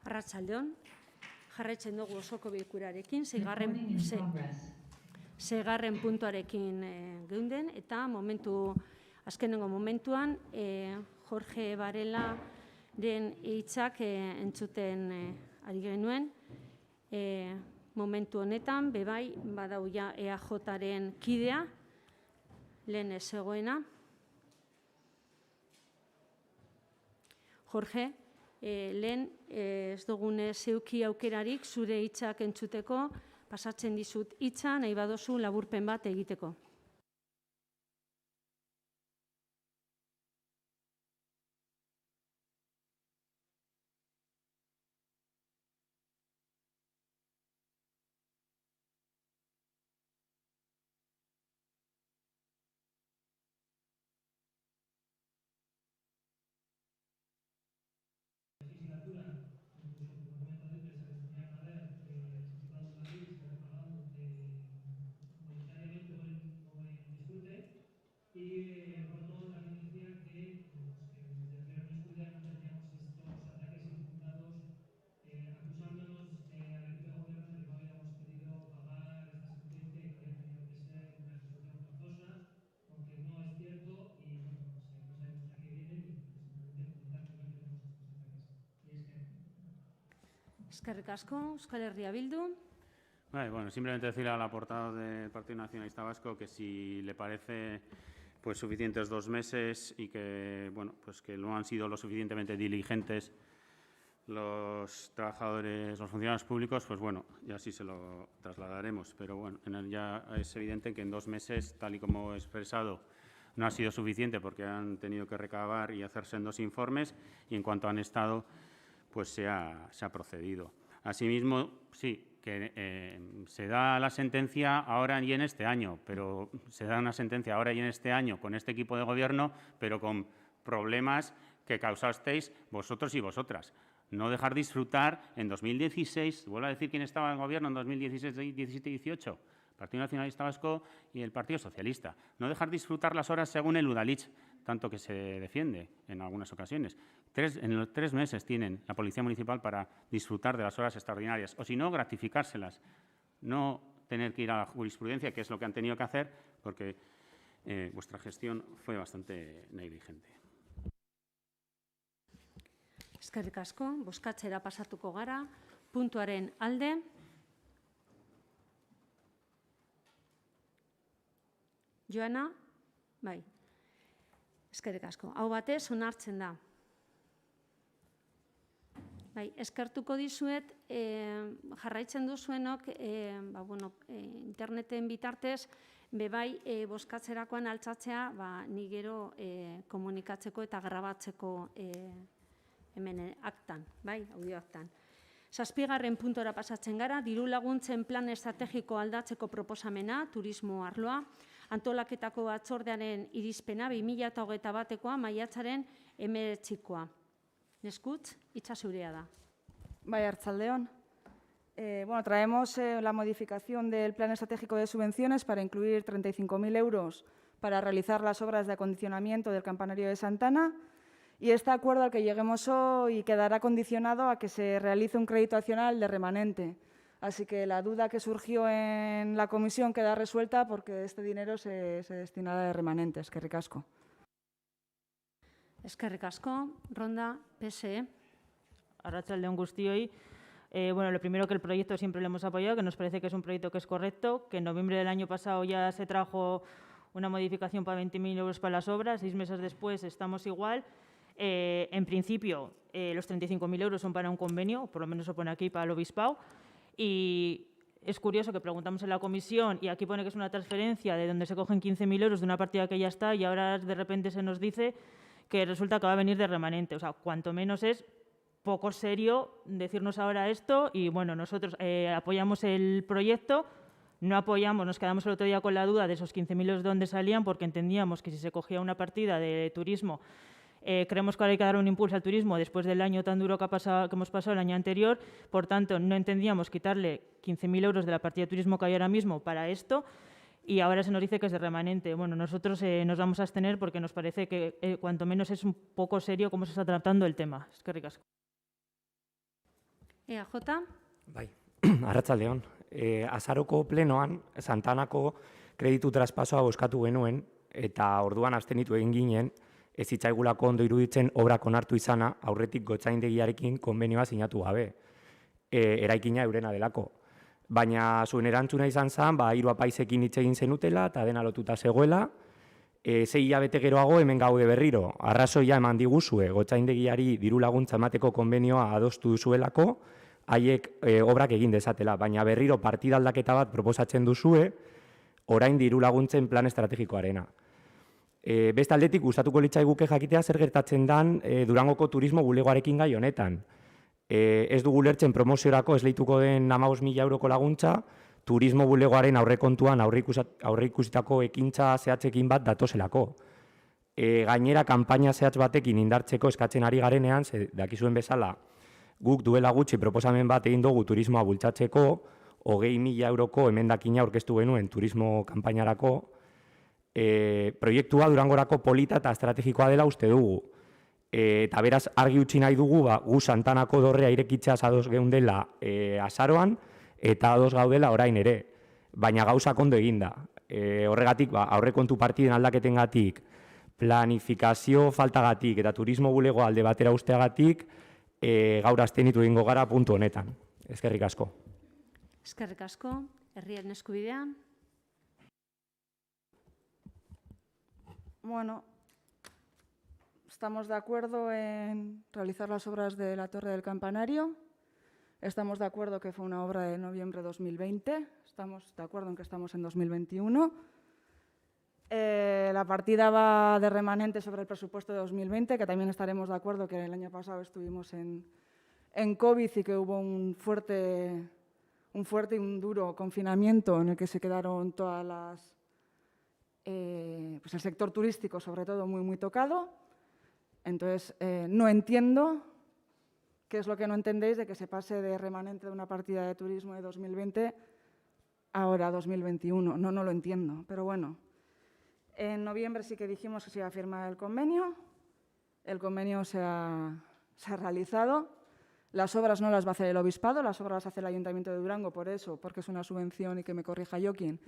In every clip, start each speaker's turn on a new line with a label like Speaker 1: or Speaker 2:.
Speaker 1: Arratsaldeon, jarraitzen dugu osoko bilkurarekin, seigarren puntuarekin geunden, eta azkenengo momentuan Jorge Varelaren hitzak entzuten ari genuen. Momentu honetan, bebai, badau ja EAJaren kidea, lehen ez zegoena. Jorge, lehen ez dugune zeuki aukerarik zure hitzak entzuteko, pasatzen dizut hitza, nahi badozu laburpen bat egiteko. Eskerrik asko, Euskal Herria Bildu.
Speaker 2: Bueno, simplemente decirle a la portavoz del Partido Nacionalista Vasco que si le parece pues suficientes 2 meses y que bueno, pues que no han sido lo suficientemente diligentes los trabajadores, los funcionarios públicos, pues bueno, ya sí se lo trasladaremos. Pero bueno, ya es evidente que en 2 meses, tal y como he expresado, no ha sido suficiente porque han tenido que recabar y hacer sendos informes y en cuanto han estado, pues se ha procedido. Asimismo, sí, que se da la sentencia ahora y en este año, pero se da una sentencia ahora y en este año con este equipo de gobierno, pero con problemas que causasteis vosotros y vosotras. No dejar disfrutar en 2016, vuelvo a decir quién estaba en el gobierno en 2016, 17 y 18, Partido Nacionalista Vasco y el Partido Socialista. No dejar disfrutar las horas según el Udalhitz, tanto que se defiende en algunas ocasiones. En los 3 meses tienen la Policía Municipal para disfrutar de las horas extraordinarias, o si no, gratificárselas. No tener que ir a la jurisprudencia, que es lo que han tenido que hacer, porque vuestra gestión fue bastante negligente.
Speaker 1: Eskerrik asko, bozkatzera pasatuko gara, puntuaren alde. Joana, bai. Eskerrik asko. Hau batez, onartzen da. Bai, eskertuko dizuet, jarraitzen duzuenok, interneten bitartez, bebai, bozkatzerakoan altzatzea, ni gero komunikatzeko eta grabatzeko hemen aktan, bai, audio aktan. 7. puntora pasatzen gara, diru laguntzen plan estrategiko aldatzeko proposamena, turismo arloa, antolaketako batzordearen irizpena 2021koa maiatzaren 19koa. Neskutz, hitza zurea da.
Speaker 3: Bai, arratsaldeon. Traemos la modificación del plan estratégico de subvenciones para incluir 35.000 euros para realizar las obras de acondicionamiento del campanario de Santana. Y este acuerdo al que lleguemos hoy quedará condicionado a que se realice un crédito accional de remanente. Así que la duda que surgió en la comisión queda resuelta porque este dinero se destinará de remanente. Eskerrik asko.
Speaker 1: Eskerrik asko. Ronda, PSE.
Speaker 4: Arratsaldeon guztioi. Lo primero, que el proyecto siempre lo hemos apoyado, que nos parece que es un proyecto que es correcto, que en noviembre del año pasado ya se trajo una modificación para 20.000 euros para las obras, 6 meses después estamos igual. En principio, los 35.000 euros son para un convenio, por lo menos se pone aquí para el obispado, y es curioso que preguntamos en la comisión y aquí pone que es una transferencia de donde se cogen 15.000 euros de una partida que ya está y ahora de repente se nos dice que resulta que va a venir de remanente. O sea, cuanto menos es poco serio decirnos ahora esto y, bueno, nosotros apoyamos el proyecto, no apoyamos, nos quedamos el otro día con la duda de esos 15.000 euros de dónde salían porque entendíamos que si se cogía una partida de turismo creemos que ahora hay que dar un impulso al turismo después del año tan duro que hemos pasado el año anterior. Por tanto, no entendíamos quitarle 15.000 euros de la partida de turismo que hay ahora mismo para esto y ahora se nos dice que es de remanente. Bueno, nosotros nos vamos a abstener porque nos parece que cuanto menos es un poco serio cómo se está tratando el tema. Eskerrik asko.
Speaker 1: EAJ?
Speaker 5: Bai, arratsaldeon. Azaroko plenoan, Santanako kreditu traspasoa bozkatu genuen, eta orduan abstenitu egin ginen, ez zitzaigulako ondo iruditzen obrak onartu izana, aurretik gotzaindegiarekin konbenioa sinatu gabe. Eraikina eurena delako. Baina zuen erantzuna izan zen, hiru apaizekin hitz egin zenutela, eta dena lotuta zegoela, 6 hilabete geroago hemen gaude berriro. Arrazoia eman diguzue, gotzaindegiari diru laguntza emateko konbenioa adostu duzuelako, haiek obrak egin dezatela, baina berriro partida aldaketa bat proposatzen duzue, orain diru laguntzen plan estrategikoarena. Beste aldetik, gustatuko litzaiguke jakitea zer gertatzen den Durangoko turismo bulegoarekin gai honetan. Ez dugu lertzen promoziorako esleituko den 15.000 euroko laguntza, turismo bulegoaren aurrekontuan aurreikusitako ekintza zehatzekin bat datozelako. Gainera, kanpaina zehatz batekin indartzeko eskatzen ari garenean, dakizuen bezala, guk duela gutxi proposamen bat egin dugu turismoa bultzatzeko, 20.000 euroko emendakina aurkeztu genuen turismo kanpainarako, proiektua Durangorako polita eta estrategikoa dela uste dugu. Eta beraz, argi utzi nahi dugu, gu Santanako dorrea irekitzeaz ados geundela azaroan, eta ados gaudela orain ere, baina gauzak ondo eginda. Horregatik, aurrekontu partiden aldaketengatik, planifikazio faltagatik eta turismo bulego alde batera usteagatik, gaur abstenitu egingo gara puntu honetan. Eskerrik asko.
Speaker 1: Eskerrik asko. Herriaren eskubidea?
Speaker 3: Bueno, estamos de acuerdo en realizar las obras de la Torre del Campanario. Estamos de acuerdo que fue una obra de noviembre de 2020. Estamos de acuerdo en que estamos en 2021. La partida va de remanente sobre el presupuesto de 2020, que también estaremos de acuerdo que el año pasado estuvimos en COVID y que hubo un fuerte y un duro confinamiento en el que se quedaron todas las... pues el sector turístico, sobre todo, muy tocado. Entonces, no entiendo qué es lo que no entendéis de que se pase de remanente de una partida de turismo de 2020 ahora a 2021. No lo entiendo, pero bueno. En noviembre sí que dijimos que se iba a firmar el convenio se ha realizado. Las obras no las va a hacer el Obispado, las obras las hace el Ayuntamiento de Durango, por eso, porque es una subvención, y que me corrija Joaquín,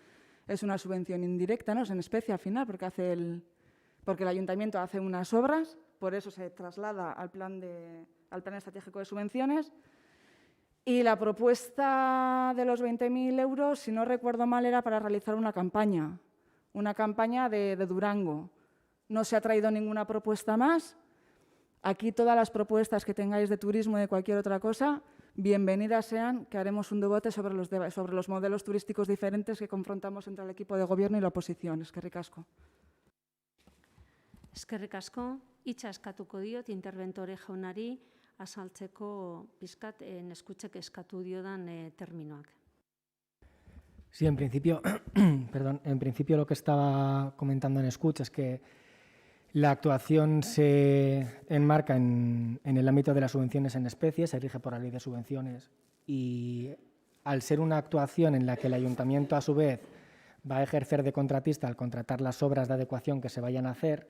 Speaker 3: es una subvención indirecta, no es en especie al final, porque el Ayuntamiento hace unas obras, por eso se traslada al plan estratégico de subvenciones. Y la propuesta de los 20.000 euros, si no recuerdo mal, era para realizar una campaña de Durango. No se ha traído ninguna propuesta más. Aquí todas las propuestas que tengáis de turismo y de cualquier otra cosa, bienvenidas sean, que haremos un debate sobre los modelos turísticos diferentes que confrontamos entre el equipo de gobierno y la oposición. Eskerrik asko.
Speaker 1: Eskerrik asko. Hitza eskatuko diot interbentore jaunari azaltzeko pizkat eskutzek eskatu diodan terminoak.
Speaker 6: Sí, en principio, en principio lo que estaba comentando en Escucha es que la actuación se enmarca en el ámbito de las subvenciones en especie, se rige por la ley de subvenciones y al ser una actuación en la que el ayuntamiento a su vez va a ejercer de contratista al contratar las obras de adecuación que se vayan a hacer,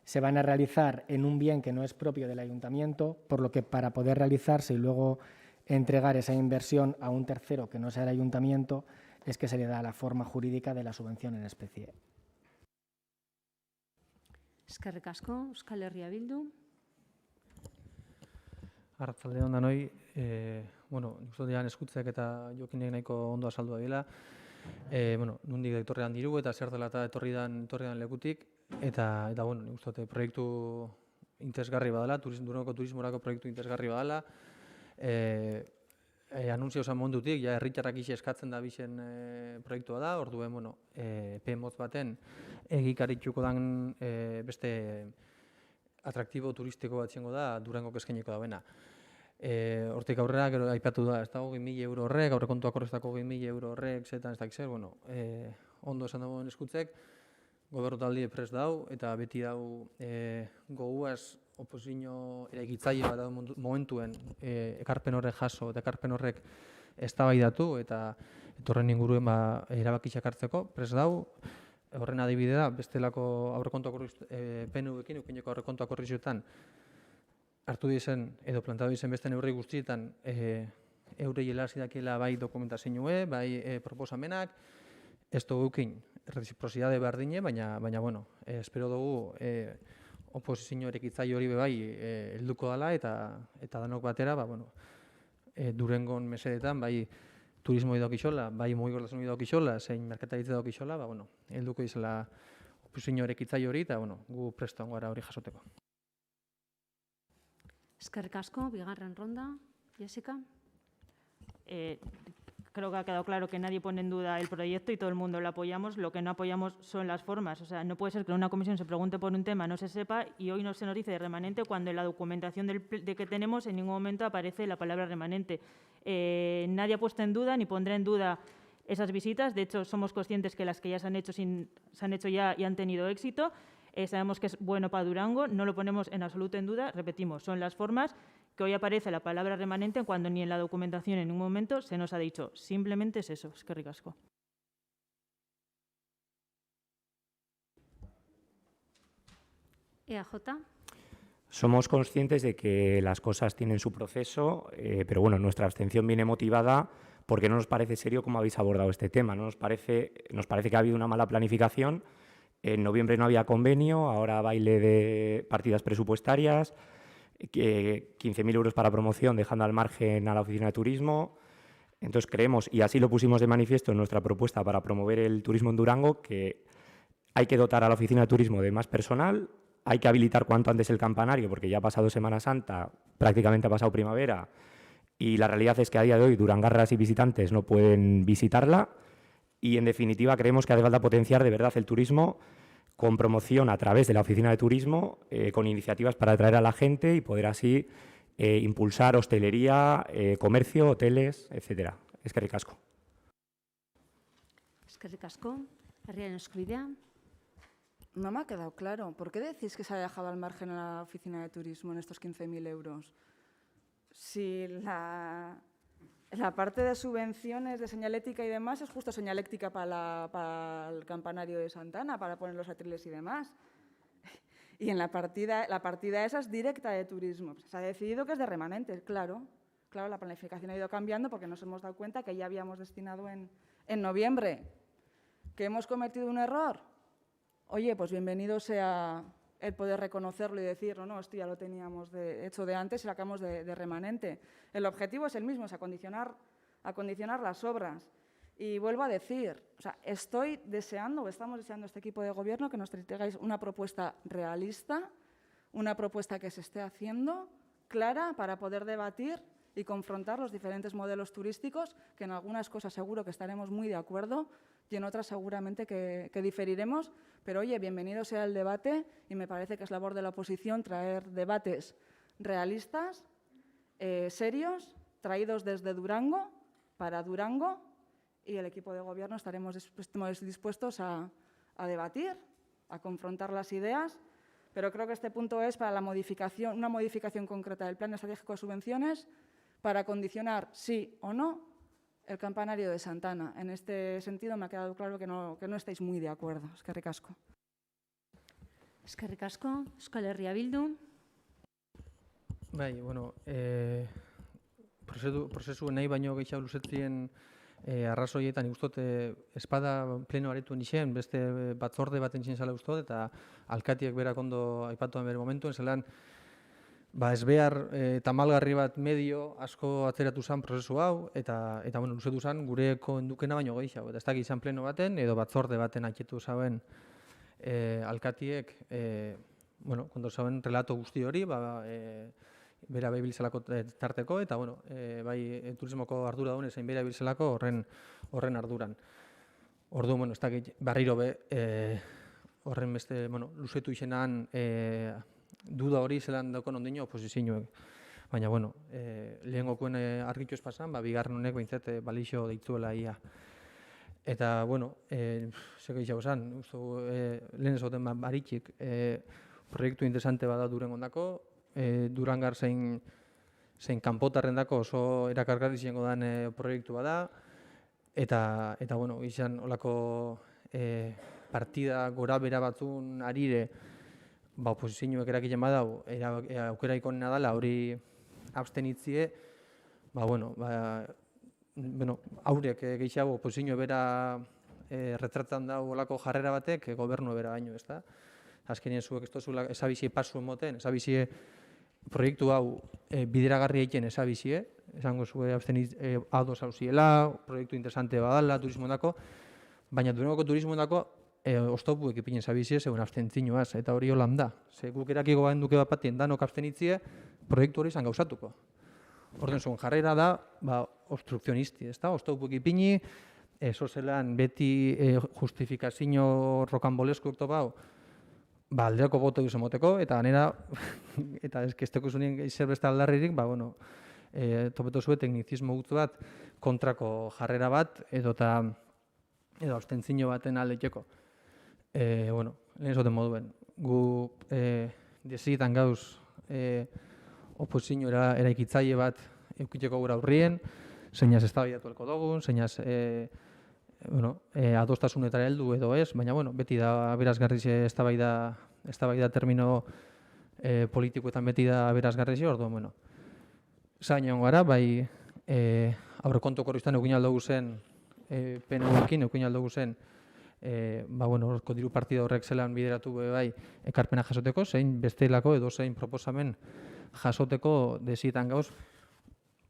Speaker 6: se van a realizar en un bien que no es propio del ayuntamiento, por lo que para poder realizarse y luego entregar esa inversión a un tercero que no sea el ayuntamiento, es que se le da la forma jurídica de la subvención en especie.
Speaker 1: Eskerrik asko. Euskal Herria Bildu.
Speaker 7: Arratsaldeon danoi, nik uste dut Eskutzek eta Jokinek nahiko ondo azaldua dela. Nondik etorri dan diru eta zer dela eta etorri dan lekutik. Eta nik uste dut proiektu interesgarri badala, Durangoko turismorako proiektu interesgarri badala. Anuntzio esan mondutik, herritarrak isi eskatzen da bizen proiektua da, orduen, epe motz baten egikaritxuko dan beste atraktibo turistiko bat zengo da Durangok eskainiko dauena. Hortik aurrera, gero aipatu da, ez dago 20.000 euro horrek, aurrekontuak ez dago 20.000 euro horrek, zetan ez dakiz zer, ondo esan dagoen Eskutzek, gobernu taldi prest dau, eta beti dau goguaz oposizio eraikitzaile bat momentuen ekarpen horrek jaso eta ekarpen horrek eztabaidatu eta etorren inguruen erabakitxak hartzeko prest dau. Horren adibide da, bestelako aurrekontuak PNV-ekin, eukineko aurrekontuak horrizuetan hartu dizen edo plantatu dizen beste neurri guztietan eurei helarazi dakiela bai dokumentazioe, bai proposamenak, ez dugu eukin reziprozitate berdine, baina bueno, espero dugu oposizio erekitzaile hori bai helduko dela eta danok batera, bueno, Durangon mesedetan, bai turismo idokixola, bai mugikortasun idokixola, zein merkataritza idokixola, bueno, helduko izela oposizio erekitzaile hori, eta bueno, gu presto gara hori jasoteko.
Speaker 1: Eskerrik asko, bigarren ronda. Jessica.
Speaker 4: Creo que ha quedado claro que nadie pone en duda el proyecto y todo el mundo lo apoyamos. Lo que no apoyamos son las formas. O sea, no puede ser que en una comisión se pregunte por un tema, no se sepa y hoy no se nos dice de remanente cuando en la documentación de que tenemos en ningún momento aparece la palabra remanente. Nadie ha puesto en duda ni pondrá en duda esas visitas. De hecho, somos conscientes que las que ya se han hecho ya y han tenido éxito. Sabemos que es bueno para Durango, no lo ponemos en absoluto en duda. Repetimos, son las formas que hoy aparece la palabra remanente cuando ni en la documentación en ningún momento se nos ha dicho. Simplemente es eso. Eskerrik asko.
Speaker 1: EAJ.
Speaker 5: Somos conscientes de que las cosas tienen su proceso, pero bueno, nuestra abstención viene motivada porque no nos parece serio cómo habéis abordado este tema. Nos parece que ha habido una mala planificación. En noviembre no había convenio, ahora baile de partidas presupuestarias, 15.000 euros para promoción, dejando al margen a la oficina de turismo. Entonces creemos, y así lo pusimos de manifiesto en nuestra propuesta para promover el turismo en Durango, que hay que dotar a la oficina de turismo de más personal, hay que habilitar cuanto antes el campanario, porque ya ha pasado Semana Santa, prácticamente ha pasado primavera, y la realidad es que a día de hoy durangarras y visitantes no pueden visitarla, y en definitiva creemos que hace falta potenciar de verdad el turismo con promoción a través de la oficina de turismo, con iniciativas para atraer a la gente y poder así impulsar hostelería, comercio, hoteles, etcétera. Eskerrik asko.
Speaker 1: Eskerrik asko. Herriaren eskubidea.
Speaker 3: No me ha quedado claro. ¿Por qué decís que se ha dejado al margen a la oficina de turismo en estos 15.000 euros? Si la parte de subvenciones de señalética y demás es justo señalética para el campanario de Santana, para poner los atriles y demás. Y en la partida esa es directa de turismo. Se ha decidido que es de remanentes, claro. Claro, la planificación ha ido cambiando porque nos hemos dado cuenta que ya habíamos destinado en noviembre. ¿Que hemos cometido un error? Oye, pues bienvenido sea el poder reconocerlo y decir, no, esto ya lo teníamos hecho de antes y lo sacamos de remanente. El objetivo es el mismo, es acondicionar las obras. Y vuelvo a decir, o sea, estamos deseando este equipo de gobierno que nos traigáis una propuesta realista, una propuesta que se esté haciendo, clara, para poder debatir y confrontar los diferentes modelos turísticos, que en algunas cosas seguro que estaremos muy de acuerdo y en otras seguramente que diferiremos. Pero, oye, bienvenido sea el debate y me parece que es labor de la oposición traer debates realistas, serios, traídos desde Durango, para Durango, y el equipo de gobierno estaremos dispuestos a debatir, a confrontar las ideas, pero creo que este punto es para una modificación concreta del Plan Estratégico de Subvenciones para condicionar, sí o no, el campanario de Santana. En este sentido me ha quedado claro que no estáis muy de acuerdo. Eskerrik asko.
Speaker 1: Eskerrik asko. Euskal Herria Bildu.
Speaker 7: Bai, bueno, prozesu nahi baino gehiago luzetzien arrazoietan ustot espada pleno aretuen izen, beste batzorde baten zala ustot, eta alkatiek berak ondo aipatuan bere momentuen, zelan ez behar tamalgarri bat medio asko atzeratu zen prozesu hau, eta bueno, luzetu zen gureko endukena baino gehiago, eta ez dakit izan pleno baten, edo batzorde baten aketu zauen alkatiek, bueno, kondo zauen relato guzti hori, bera bai bilzelako tarteko, eta bueno, bai turismoko ardura duen ezein bera bilzelako horren arduran. Ordu, bueno, ez dakit barriro horren beste, bueno, luzetu izenan duda hori zelan daukon ondino oposizioek. Baina, bueno, lehengokoen argitu ez pasan, bigarren honek behintzat balixo deitzuela ia. Eta, bueno, zeko izango zen, lehen ezoten baritxik, proiektu interesante bada Durangondako, Durangar zein kanpotarrendako oso erakargarri izango den proiektu bada, eta bueno, izan olako partida gora bera batzun arire, oposizioek erakilen badau, aukera ikonena dela hori abstenitzie, haurek gehiago posizio bera retratan da olako jarrera batek gobernu bera baino, ezta? Azkenean zuek ez dozula esabizie pasu emoten, esabizie proiektu hau bideragarri egiten esabizie, esango zue ados hauziela, proiektu interesante badala, turismondako, baina Durangoko turismondako oztopuek ipinen esabizie, zegoen abstentzioaz, eta hori holan da. Ze guk erakiko gaen duke bat patien danok abstenitzie, proiektu hori izan gauzatuko. Orduan zuen jarrera da, obstrukzionisti, ezta? Oztopuek ipini, zozelan beti justifikazio rokanbolesku bau, aldeako boto duzen moteko, eta ganera, eta ezkesteko zunien zer beste aldarririk, topeto zuen teknizismo gutzu bat, kontrako jarrera bat, edo abstentzio baten aldeteko. Lehen ezoten moduen, gu desietan gauz oposizio eraikitzaile bat eukiteko gura aurrien, zeinaz eztabaidatu elko dugun, zeinaz adostasunetara heldu edo ez, baina beti da aberazgarri eztabaida termino politikoetan beti da aberazgarri orduan, zain egon gara, bai aurrekontu korriztan eukin aldo guzen PNU-ekin, eukin aldo guzen orko diru partida horrek zelan bideratu bai ekarpena jasoteko, zein bestelako edo zein proposamen jasoteko desietan gauz,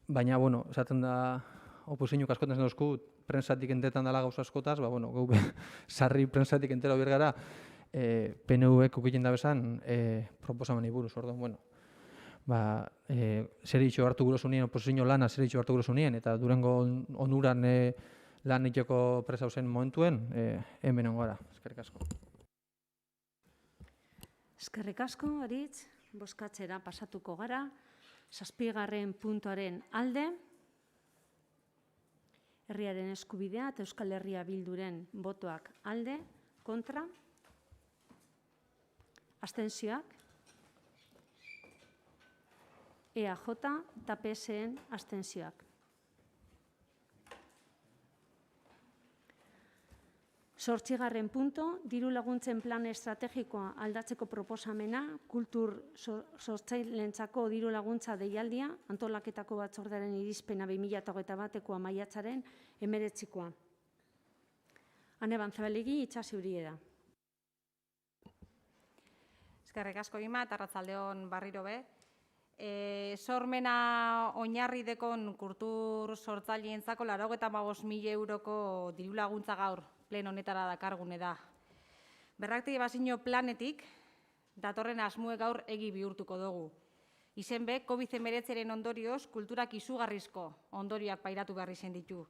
Speaker 7: baina, esaten da, oposizioak askotan zen dozku, prensatik entetan dela gauza askotaz, gau sarri prensatik entera bier gara, PNU-ek ukiten da bezan proposamen buruz, orduan, zer itxo hartu gure zunien, oposizio lana zer itxo hartu gure zunien, eta Durango onuran lan itxeko presa zen momentuen, hemen gara. Eskerrik asko.
Speaker 1: Eskerrik asko, Aritz, bozkatzera pasatuko gara, 7. puntuaren alde, herriaren eskubidea eta Euskal Herria Bilduren botoak alde, kontra, abstentzioak, EAJ eta PSN abstentzioak. 8. puntu, diru laguntzen plan estrategikoa aldatzeko proposamena, kultur sortzaileentzako diru laguntza deialdia, antolaketako batzordearen irizpena 2021ko maiatzaren 19koa. Ane Banzabalegi, Itsasi Urieda.
Speaker 8: Eskerrik asko Ima, eta arratsaldeon berriro be. Sormena oinarri dekon kultur sortzaileentzako 95.000 euroko diru laguntza gaur plen honetara dakargune da. Berraktibazio planetik datorren asmue gaur egi bihurtuko dugu. Izen be, COVID-19 ondorioz kulturak izugarrizko ondorioak pairatu behar izen ditu.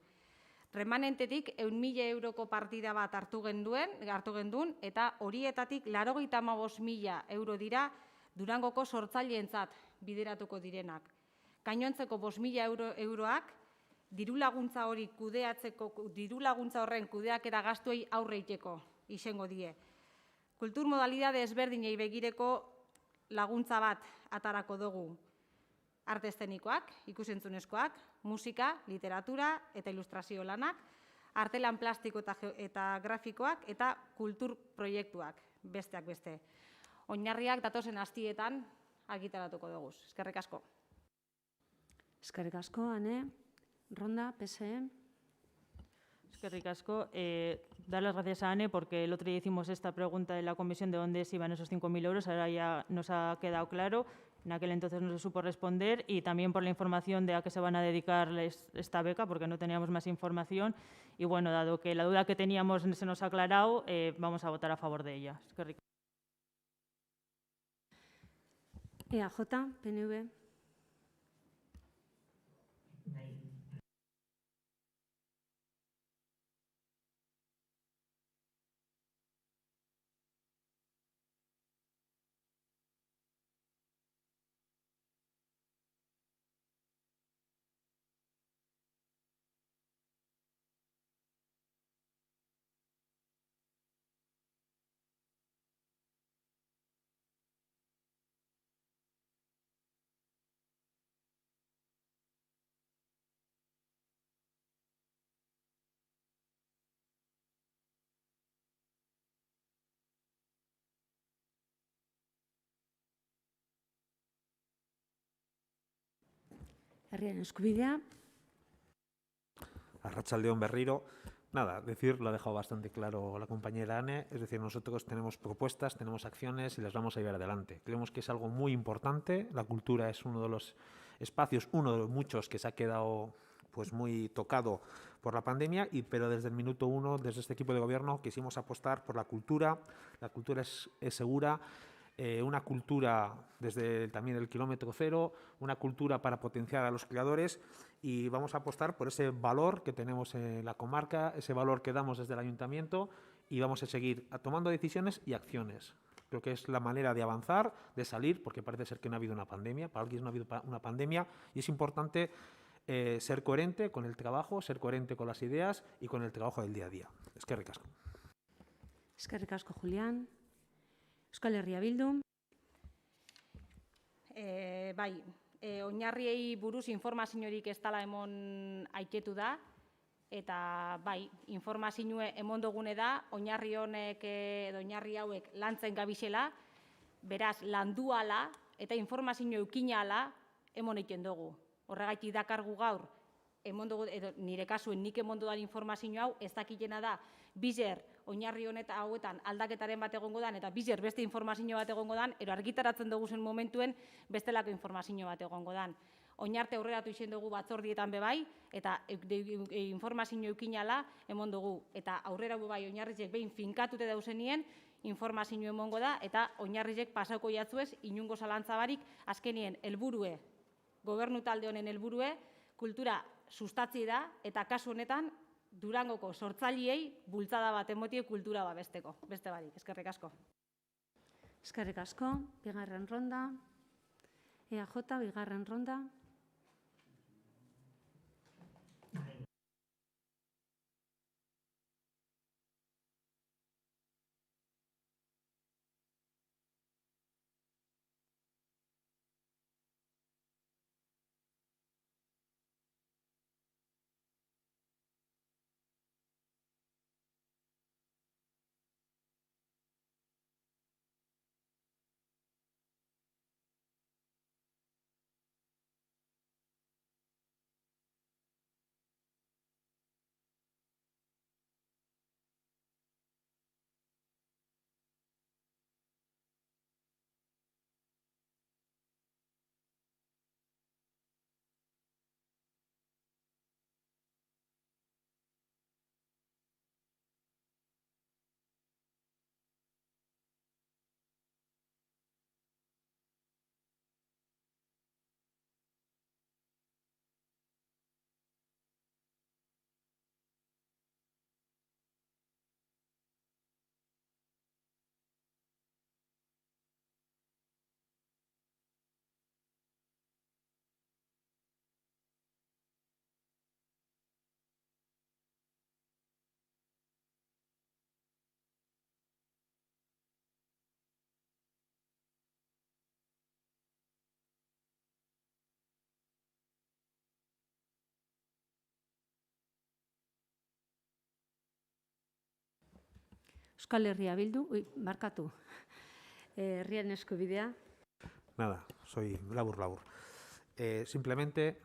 Speaker 8: Remanentetik 100.000 euroko partida bat hartu genduen, eta horietatik 95.000 euro dira Durangoko sortzaileentzat bideratuko direnak. Gainontzeko 5.000 euroak diru laguntza horren kudeaketa gastuei aurre egiteko izango die. Kultur modalidade ezberdinei begireko laguntza bat atarako dugu. Arte eszenikoak, ikusentzunezkoak, musika, literatura eta ilustrazio lanak, artelan plastiko eta grafikoak eta kultur proiektuak, besteak beste. Oinarriak datozen astietan argitaratuko dugu. Eskerrik asko.
Speaker 1: Eskerrik asko, Ane. Ronda, PSE.
Speaker 4: Eskerrik asko. Dar las gracias a Ane porque el otro día hicimos esta pregunta en la comisión de dónde se iban esos 5.000 euros. Ahora ya nos ha quedado claro. En aquel entonces no se supo responder y también por la información de a qué se van a dedicar esta beca porque no teníamos más información. Y bueno, dado que la duda que teníamos se nos ha aclarado, vamos a votar a favor de ella. Eskerrik asko.
Speaker 1: EAJ, PNV. Herriaren eskubidea.
Speaker 9: Arratsaldeon berriro. Nada, decir, lo ha dejado bastante claro la compañera Ane, es decir, nosotros tenemos propuestas, tenemos acciones y las vamos a llevar adelante. Creemos que es algo muy importante, la cultura es uno de los espacios, uno de los muchos que se ha quedado pues muy tocado por la pandemia, pero desde el minuto uno, desde este equipo de gobierno, quisimos apostar por la cultura es segura, una cultura desde también el kilómetro cero, una cultura para potenciar a los creadores y vamos a apostar por ese valor que tenemos en la comarca, ese valor que damos desde el ayuntamiento y vamos a seguir tomando decisiones y acciones. Creo que es la manera de avanzar, de salir, porque parece ser que no ha habido una pandemia, para alguien no ha habido una pandemia y es importante ser coherente con el trabajo, ser coherente con las ideas y con el trabajo del día a día. Eskerrik asko.
Speaker 1: Eskerrik asko, Julián. Euskal Herria Bildu.
Speaker 8: Bai, oinarriei buruz informaziorik ez dela emon aiketu da, eta bai, informazioa emon dugune da, oinarri honek edo oinarri hauek lantzen gabixela, beraz, landuala eta informazio eukinala emon egiten dugu. Horregatik dakargu gaur, nire kasuen nik emon dudan informazio hau, ez dakitena da, bizer oinarri honetan hauetan aldaketaren bat egongo dan, eta bizer beste informazio bat egongo dan, ero argitaratzen dugu zen momentuen bestelako informazio bat egongo dan. Oinarte aurreratu izen dugu batzordietan bebai, eta informazio eukinala emon dugu, eta aurrera bai oinarrizek behin finkatute dauzenien, informazio emongo da, eta oinarrizek pasauko jatzuez, inungo zalantzabarik, azkenien helburue, gobernu talde honen helburue, kultura sustatzi da, eta kasu honetan, Durangoko sortzaileei bultzada bat emotie kultura babesteko. Beste barik, eskerrik asko.
Speaker 1: Eskerrik asko, bigarren ronda. EAJ, bigarren ronda. Euskal Herria Bildu, barkatu, herriaren eskubidea.
Speaker 9: Nada, soy labur. Simplemente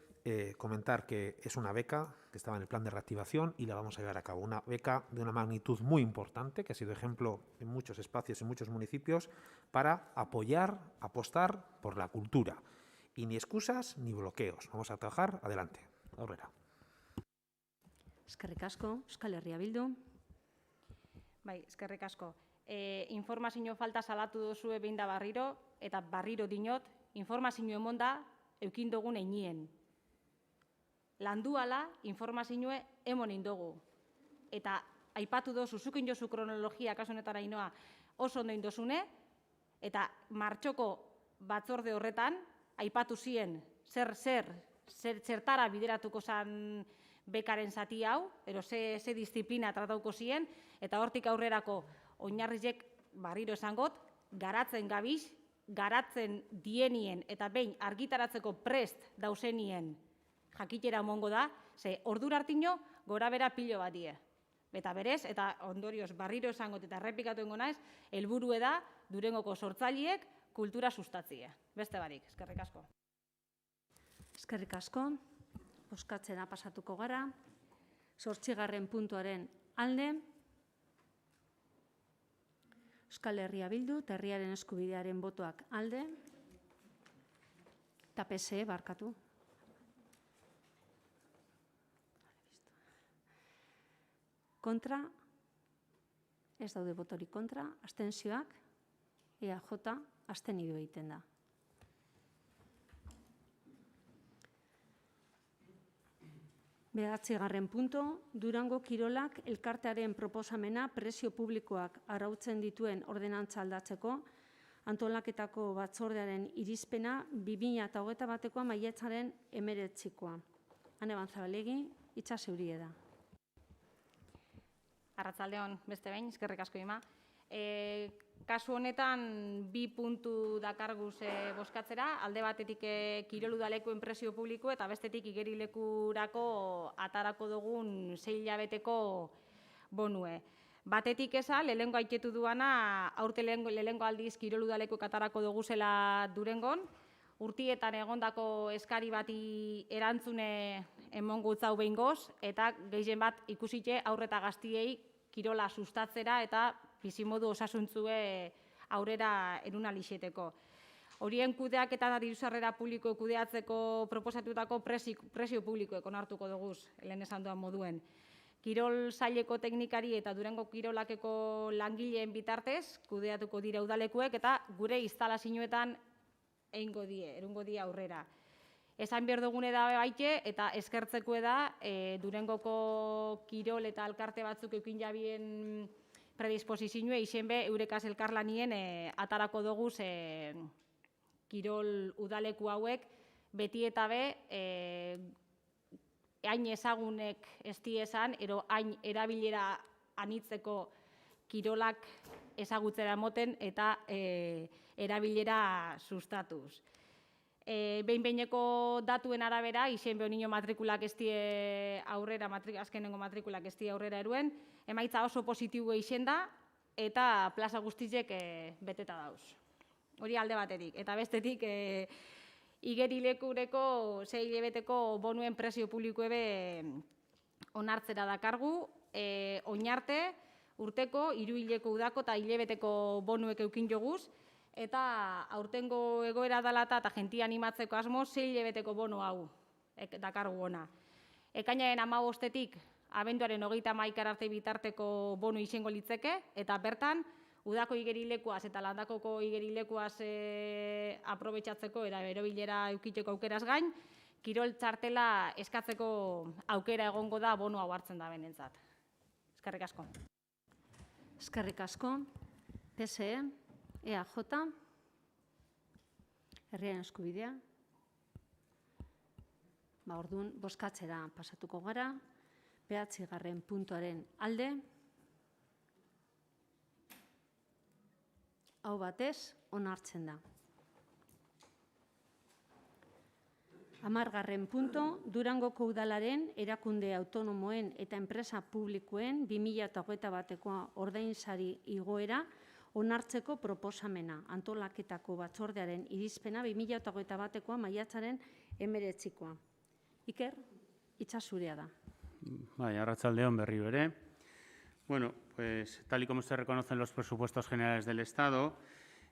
Speaker 9: comentar que es una beca que estaba en el plan de reactivación y la vamos a llevar a cabo. Una beca de una magnitud muy importante, que ha sido ejemplo en muchos espacios, en muchos municipios, para apoyar, apostar por la cultura. Y ni excusas ni bloqueos. Vamos a trabajar adelante. Aurrera.
Speaker 1: Eskerrik asko, Euskal Herria Bildu.
Speaker 8: Bai, eskerrik asko. Informazio falta salatu duzue behin da barriro, eta barriro dinot, informazio emon da eukin dugun einien. Landuala informazioa emon indogu. Eta aipatu dozu, zukin jozu kronologia, kasu honetan ainoa, oso ondo indozune, eta martxoko batzorde horretan, aipatu zien zertara bideratuko zan bekaren zati hau, ero ze disiplina tratauko zien, eta hortik aurrerako oinarrizek barriro esangot, garatzen gabiz, garatzen dienien eta behin argitaratzeko prest dauzenien jakitera mongo da, ze ordura hartino gora bera pilo bat die. Eta berez, eta ondorioz barriro esangot eta errepikatu ingo naiz, helburue da Durangoko sortzaileek kultura sustatzie. Beste barik, eskerrik asko.
Speaker 1: Eskerrik asko. Bozkatzera pasatuko gara. 8. puntuaren alde. Euskal Herria Bildu, eta herriaren eskubidearen botoak alde. Eta PSE, barkatu. Kontra. Ez daude botorik kontra. Abstentzioak. EAJ, abstenidu egiten da. Bederatzigarren punto, Durango Kirolak elkartearen proposamena prezio publikoak arautzen dituen ordenantza aldatzeko, antolaketako batzordearen irizpena 2021ko maiatzaren 19koa. Ane Banzabalegi, hitza zeurie da.
Speaker 8: Arratsaldeon, beste behin, eskerrik asko Ima. Kasu honetan, 2 puntu dakarguz bozkatzera, alde batetik kirol udalekuen prezio publiko eta bestetik igerilekurako atarako dugun 6 hilabeteko bonue. Batetik eza, lehengo aitetu duana, aurte lehengo aldiz kirol udalekuek atarako duguzela Durangon, urtietan egondako eskari bati erantzune emongutza hau behingoz, eta gehien bat ikusite aurre eta gaztiei kirola sustatzera eta bizimodu osasuntzue aurrera eruna lixeteko. Horien kudeak eta diru-sarrera publiko kudeatzeko proposatutako prezio publikoek onartuko duguz, lehen esan duan moduen. Kirol saileko teknikari eta Durango kirolakeko langileen bitartez, kudeatuko dira udalekuek eta gure instalazioetan erungo die aurrera. Esan behar dugune da baite eta eskertzeko da Durangoko kirol eta elkarte batzuk eukin jabien predisposizioa izen be eurekaz elkarlanien atarako doguz kirol udaleku hauek beti eta be hain ezagunek ez esan, ero hain erabilera anitzeko kirolak ezagutzera moten eta erabilera sustatuz. Behin-behineko datuen arabera, izen behon nino matrikulak ez die aurrera, azkenengo matrikulak ez die aurrera eruen, emaitza oso positibo izen da eta plaza guztizek beteta dauz. Hori alde batetik. Eta bestetik, igerilekureko 6 hilabeteko bonuen prezio publiko ebe onartzera dakargu, oinarte, urteko, 3 hileko udako eta hilabeteko bonuek eukin joguz, eta aurtengo egoera dalata eta jentia animatzeko asmo 6 hilabeteko bono hau dakargu ona. Ekainaren 15etik abenduaren 31 arte bitarteko bono izango litzeke, eta bertan, udako igerilekuaz eta landakoko igerilekuaz aprobetxatzeko eta berobilera eukiteko aukeraz gain, kirol txartela eskatzeko aukera egongo da bono hau hartzen da benentzat. Eskerrik asko.
Speaker 1: Eskerrik asko. PSE, EAJ, herriaren eskubidea. Orduan, bozkatzera pasatuko gara. 9. puntuaren alde. Hau batez, onartzen da. 10. punto, Durangoko udalaren, erakunde autonomoen eta enpresa publikoen 2021ko ordainsari igoera onartzeko proposamena, antolaketako batzordearen irizpena 2021koa maiatzaren 19koa. Iker, hitza zurea da.
Speaker 2: Bai, arratsaldeon berriro ere. Bueno, pues tal y como se reconocen los presupuestos generales del Estado,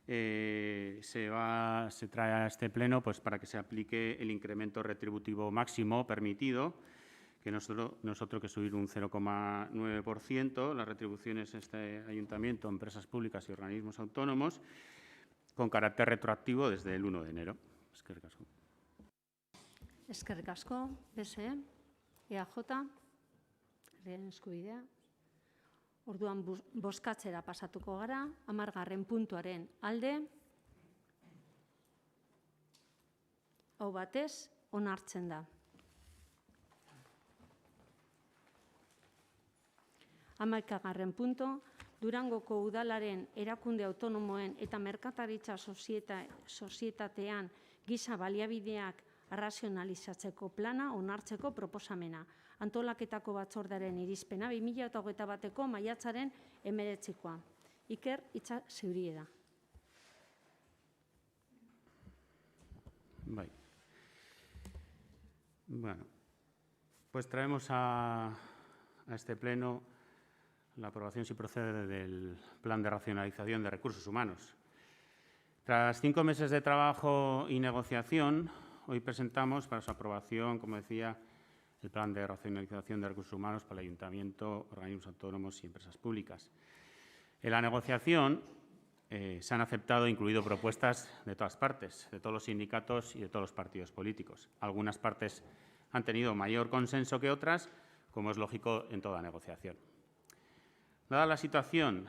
Speaker 2: se trae a este pleno pues, para que se aplique el incremento retributivo máximo permitido, que nosotros que subir un 0,9% las retribuciones de este ayuntamiento, empresas públicas y organismos autónomos, con carácter retroactivo desde el 1 de enero. Eskerrik asko.
Speaker 1: Eskerrik asko, PSE, EAJ, herriaren eskubidea. Orduan bozkatzera pasatuko gara, 10. puntuaren alde. Hau batez, onartzen da. 11. punto, Durangoko udalaren erakunde autonomoen eta merkataritza sozietatean giza baliabideak arrazionalizatzeko plana onartzeko proposamena. Antolaketako batzordearen irizpena 2021ko maiatzaren 19koa. Iker, hitza zeurie da.
Speaker 2: Bai. Bueno, pues traemos a este pleno la aprobación, si procede, del Plan de Racionalización de Recursos Humanos. Tras 5 meses de trabajo y negociación, hoy presentamos para su aprobación, como decía, el Plan de Racionalización de Recursos Humanos para el Ayuntamiento, organismos autónomos y empresas públicas. En la negociación se han aceptado e incluido propuestas de todas partes, de todos los sindicatos y de todos los partidos políticos. Algunas partes han tenido mayor consenso que otras, como es lógico en toda negociación. Dada la situación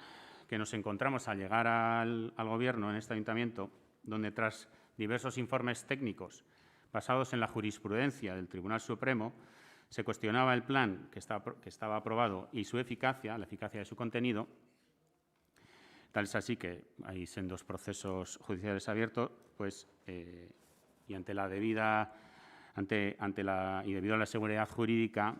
Speaker 2: que nos encontramos al llegar al Gobierno en este Ayuntamiento, donde tras diversos informes técnicos basados en la jurisprudencia del Tribunal Supremo, se cuestionaba el plan que estaba aprobado y su eficacia, la eficacia de su contenido, tal es así que hay sendos procesos judiciales abiertos, pues, y ante la debida y debido a la seguridad jurídica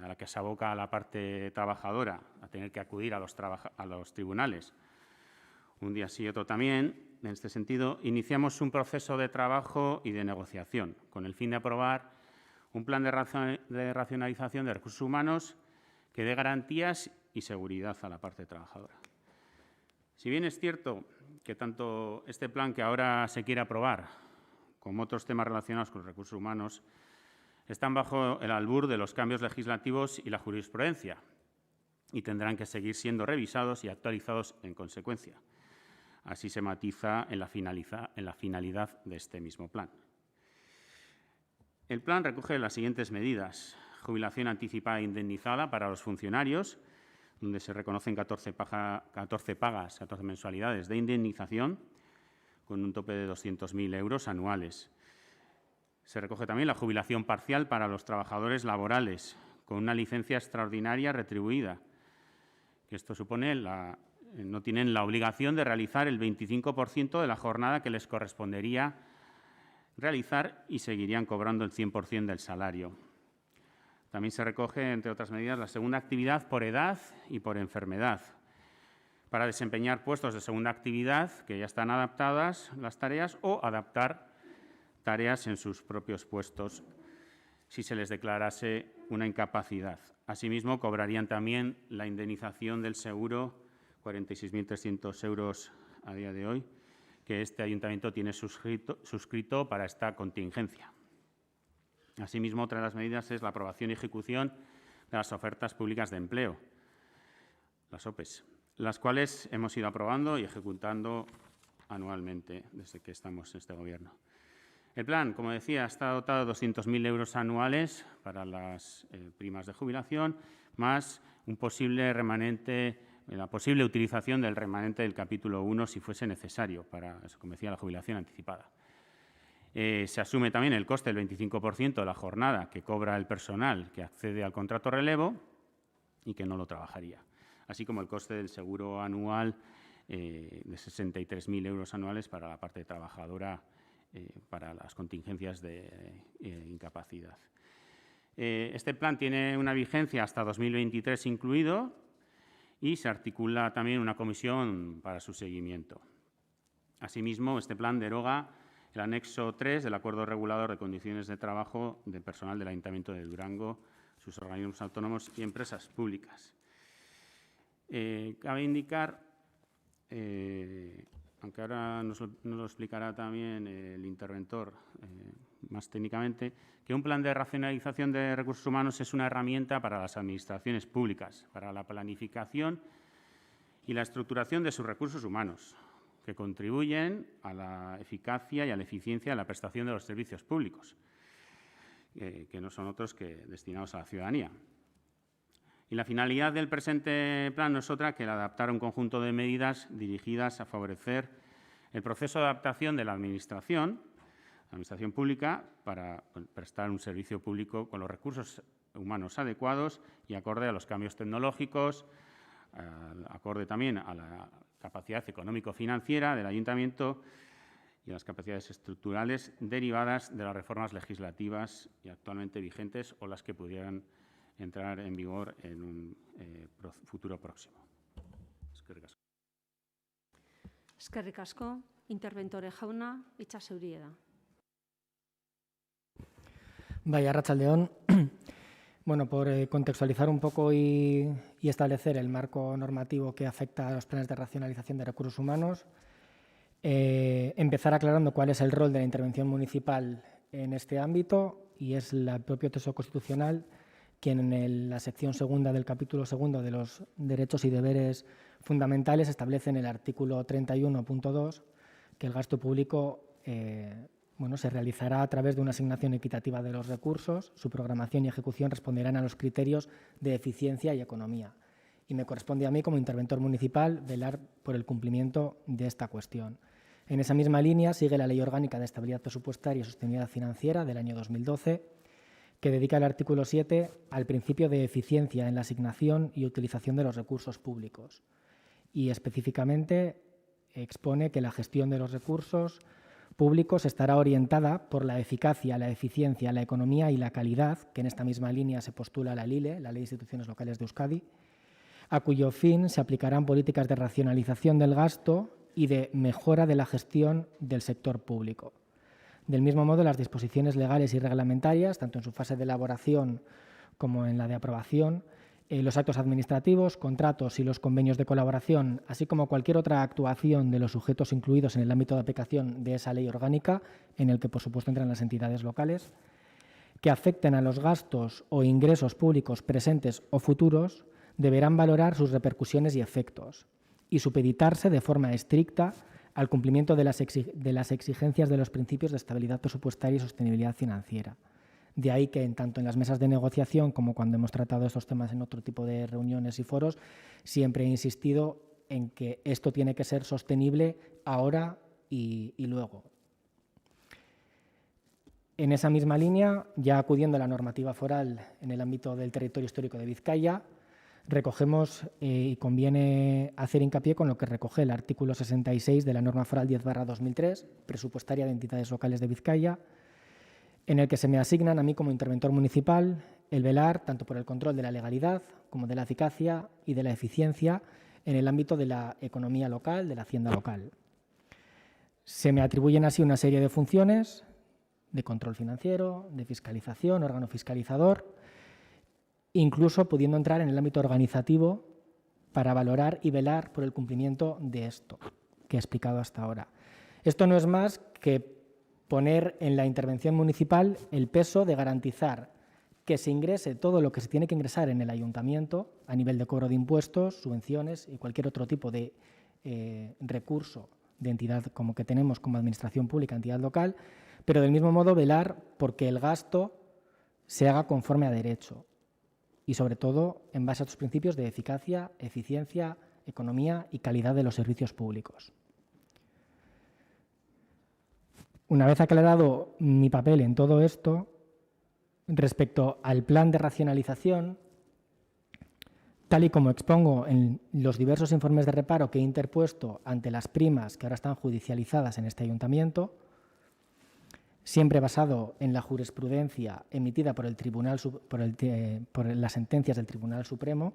Speaker 2: a la que se aboca a la parte trabajadora a tener que acudir a los tribunales un día sí y otro también, en este sentido, iniciamos un proceso de trabajo y de negociación con el fin de aprobar un plan de racionalización de recursos humanos que dé garantías y seguridad a la parte trabajadora. Si bien es cierto que tanto este plan que ahora se quiere aprobar como otros temas relacionados con los recursos humanos están bajo el albur de los cambios legislativos y la jurisprudencia y tendrán que seguir siendo revisados y actualizados en consecuencia. Así se matiza en la finalidad de este mismo plan. El plan recoge las siguientes medidas: jubilación anticipada e indemnizada para los funcionarios, donde se reconocen 14 mensualidades de indemnización, con un tope de 200.000 euros anuales. Se recoge también la jubilación parcial para los trabajadores laborales, con una licencia extraordinaria retribuida, que esto supone no tienen la obligación de realizar el 25% de la jornada que les correspondería realizar y seguirían cobrando el 100% del salario. También se recoge, entre otras medidas, la segunda actividad por edad y por enfermedad, para desempeñar puestos de segunda actividad que ya están adaptadas las tareas o adaptar tareas en sus propios puestos si se les declarase una incapacidad. Asimismo, cobrarían también la indemnización del seguro, 46.300 euros a día de hoy, que este Ayuntamiento tiene suscrito para esta contingencia. Asimismo, otra de las medidas es la aprobación y ejecución de las ofertas públicas de empleo, las OPEs, las cuales hemos ido aprobando y ejecutando anualmente desde que estamos en este Gobierno. El plan, como decía, está dotado de 200.000 euros anuales para las primas de jubilación, más un posible remanente, la posible utilización del remanente del capítulo 1 si fuese necesario para, como decía, la jubilación anticipada. Se asume también el coste del 25% de la jornada que cobra el personal que accede al contrato relevo y que no lo trabajaría, así como el coste del seguro anual de 63.000 euros anuales para la parte trabajadora para las contingencias de incapacidad. Este plan tiene una vigencia hasta 2023 incluido y se articula también una comisión para su seguimiento. Asimismo, este plan deroga el anexo 3 del Acuerdo Regulador de Condiciones de Trabajo del Personal del Ayuntamiento de Durango, sus organismos autónomos y empresas públicas. Cabe indicar, aunque ahora nos lo explicará también el interventor más técnicamente, que un plan de racionalización de recursos humanos es una herramienta para las administraciones públicas, para la planificación y la estructuración de sus recursos humanos, que contribuyen a la eficacia y a la eficiencia de la prestación de los servicios públicos, que no son otros que destinados a la ciudadanía. Y la finalidad del presente plan no es otra que el adaptar un conjunto de medidas dirigidas a favorecer el proceso de adaptación de la Administración pública para prestar un servicio público con los recursos humanos adecuados y acorde a los cambios tecnológicos, acorde también a la capacidad económico-financiera del Ayuntamiento y a las capacidades estructurales derivadas de las reformas legislativas y actualmente vigentes o las que pudieran entrar en vigor en un futuro próximo. Eskerrik asko.
Speaker 1: Eskerrik asko. Interventore jauna, itxas eurie da.
Speaker 6: Vaya, Arratsaldeon. Bueno, por contextualizar un poco y establecer el marco normativo que afecta a los planes de racionalización de recursos humanos, empezar aclarando cuál es el rol de la intervención municipal en este ámbito, y es el propio texto constitucional quien en la sección segunda del capítulo segundo de los derechos y deberes fundamentales establece en el artículo 31.2 que el gasto público se realizará a través de una asignación equitativa de los recursos. Su programación y ejecución responderán a los criterios de eficiencia y economía. Y me corresponde a mí, como interventor municipal, velar por el cumplimiento de esta cuestión. En esa misma línea sigue la Ley Orgánica de Estabilidad Presupuestaria y Sostenibilidad Financiera del año 2012, que dedica el artículo 7 al principio de eficiencia en la asignación y utilización de los recursos públicos. Y específicamente expone que la gestión de los recursos públicos estará orientada por la eficacia, la eficiencia, la economía y la calidad, que en esta misma línea se postula la LILE, la Ley de Instituciones Locales de Euskadi, a cuyo fin se aplicarán políticas de racionalización del gasto y de mejora de la gestión del sector público. Del mismo modo, las disposiciones legales y reglamentarias, tanto en su fase de elaboración como en la de aprobación, los actos administrativos, contratos y los convenios de colaboración, así como cualquier otra actuación de los sujetos incluidos en el ámbito de aplicación de esa ley orgánica, en el que por supuesto entran las entidades locales, que afecten a los gastos o ingresos públicos presentes o futuros, deberán valorar sus repercusiones y efectos y supeditarse de forma estricta al cumplimiento de las exigencias de los principios de estabilidad presupuestaria y sostenibilidad financiera. De ahí que, tanto en las mesas de negociación como cuando hemos tratado estos temas en otro tipo de reuniones y foros, siempre he insistido en que esto tiene que ser sostenible ahora y luego. En esa misma línea, ya acudiendo a la normativa foral en el ámbito del territorio histórico de Vizcaya, recogemos y conviene hacer hincapié con lo que recoge el artículo 66 de la norma foral 10/2003, presupuestaria de entidades locales de Vizcaya, en el que se me asignan a mí como interventor municipal el velar tanto por el control de la legalidad como de la eficacia y de la eficiencia en el ámbito de la economía local, de la hacienda local. Se me atribuyen así una serie de funciones de control financiero, de fiscalización, órgano fiscalizador, incluso pudiendo entrar en el ámbito organizativo para valorar y velar por el cumplimiento de esto que he explicado hasta ahora. Esto no es más que poner en la intervención municipal el peso de garantizar que se ingrese todo lo que se tiene que ingresar en el ayuntamiento a nivel de cobro de impuestos, subvenciones y cualquier otro tipo de recurso de entidad como que tenemos como administración pública, entidad local, pero del mismo modo velar porque el gasto se haga conforme a derecho y sobre todo en base a estos principios de eficacia, eficiencia, economía y calidad de los servicios públicos. Una vez aclarado mi papel en todo esto, respecto al plan de racionalización, tal y como expongo en los diversos informes de reparo que he interpuesto ante las primas que ahora están judicializadas en este ayuntamiento, siempre basado en la jurisprudencia emitida por las sentencias del Tribunal Supremo,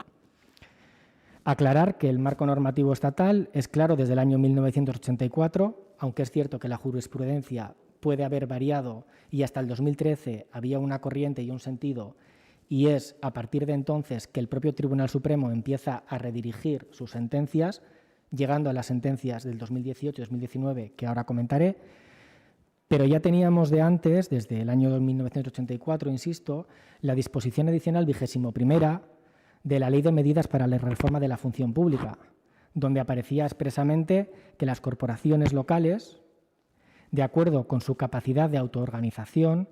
Speaker 6: aclarar que el marco normativo estatal es claro desde el año 1984, aunque es cierto que la jurisprudencia puede haber variado y hasta el 2013 había una corriente y un sentido, y es a partir de entonces que el propio Tribunal Supremo empieza a redirigir sus sentencias, llegando a las sentencias del 2018 y 2019 que ahora comentaré, pero ya teníamos de antes, desde el año 1984, insisto, la disposición adicional 21ª de la Ley de Medidas para la Reforma de la Función Pública, donde aparecía expresamente que las corporaciones locales, de acuerdo con su capacidad de autoorganización,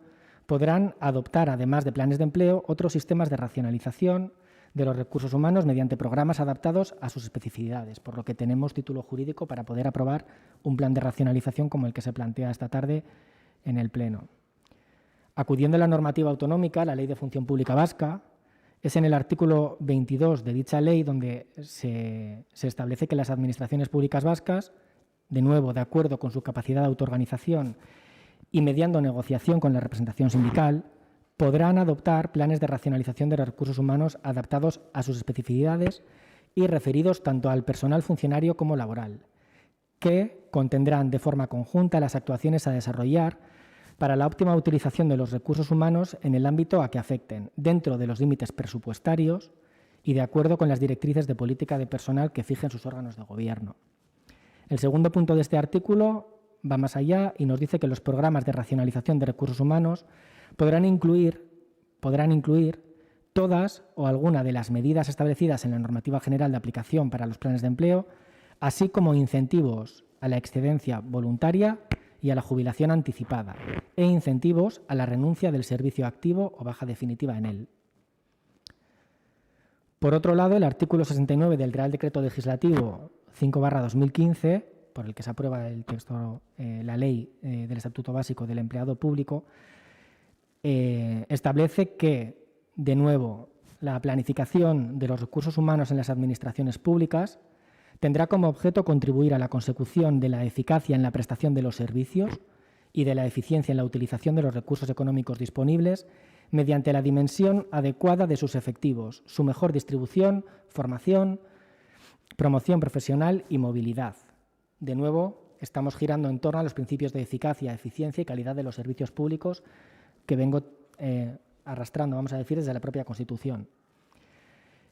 Speaker 6: podrán adoptar, además de planes de empleo, otros sistemas de racionalización de los recursos humanos mediante programas adaptados a sus especificidades, por lo que tenemos título jurídico para poder aprobar un plan de racionalización como el que se plantea esta tarde en el Pleno. Acudiendo a la normativa autonómica, la Ley de Función Pública Vasca, es en el artículo 22 de dicha ley donde se establece que las administraciones públicas vascas, de nuevo, de acuerdo con su capacidad de autoorganización y mediando negociación con la representación sindical, podrán adoptar planes de racionalización de los recursos humanos adaptados a sus especificidades y referidos tanto al personal funcionario como laboral, que contendrán de forma conjunta las actuaciones a desarrollar para la óptima utilización de los recursos humanos en el ámbito a que afecten, dentro de los límites presupuestarios y de acuerdo con las directrices de política de personal que fijen sus órganos de gobierno. El segundo punto de este artículo va más allá y nos dice que los programas de racionalización de recursos humanos podrán incluir todas o alguna de las medidas establecidas en la normativa general de aplicación para los planes de empleo, así como incentivos a la excedencia voluntaria y a la jubilación anticipada, e incentivos a la renuncia del servicio activo o baja definitiva en él. Por otro lado, el artículo 69 del Real Decreto Legislativo 5/2015, por el que se aprueba el texto, la ley del Estatuto Básico del Empleado Público, establece que, de nuevo, la planificación de los recursos humanos en las administraciones públicas tendrá como objeto contribuir a la consecución de la eficacia en la prestación de los servicios y de la eficiencia en la utilización de los recursos económicos disponibles mediante la dimensión adecuada de sus efectivos, su mejor distribución, formación, promoción profesional y movilidad. De nuevo, estamos girando en torno a los principios de eficacia, eficiencia y calidad de los servicios públicos que vengo arrastrando, vamos a decir, desde la propia Constitución.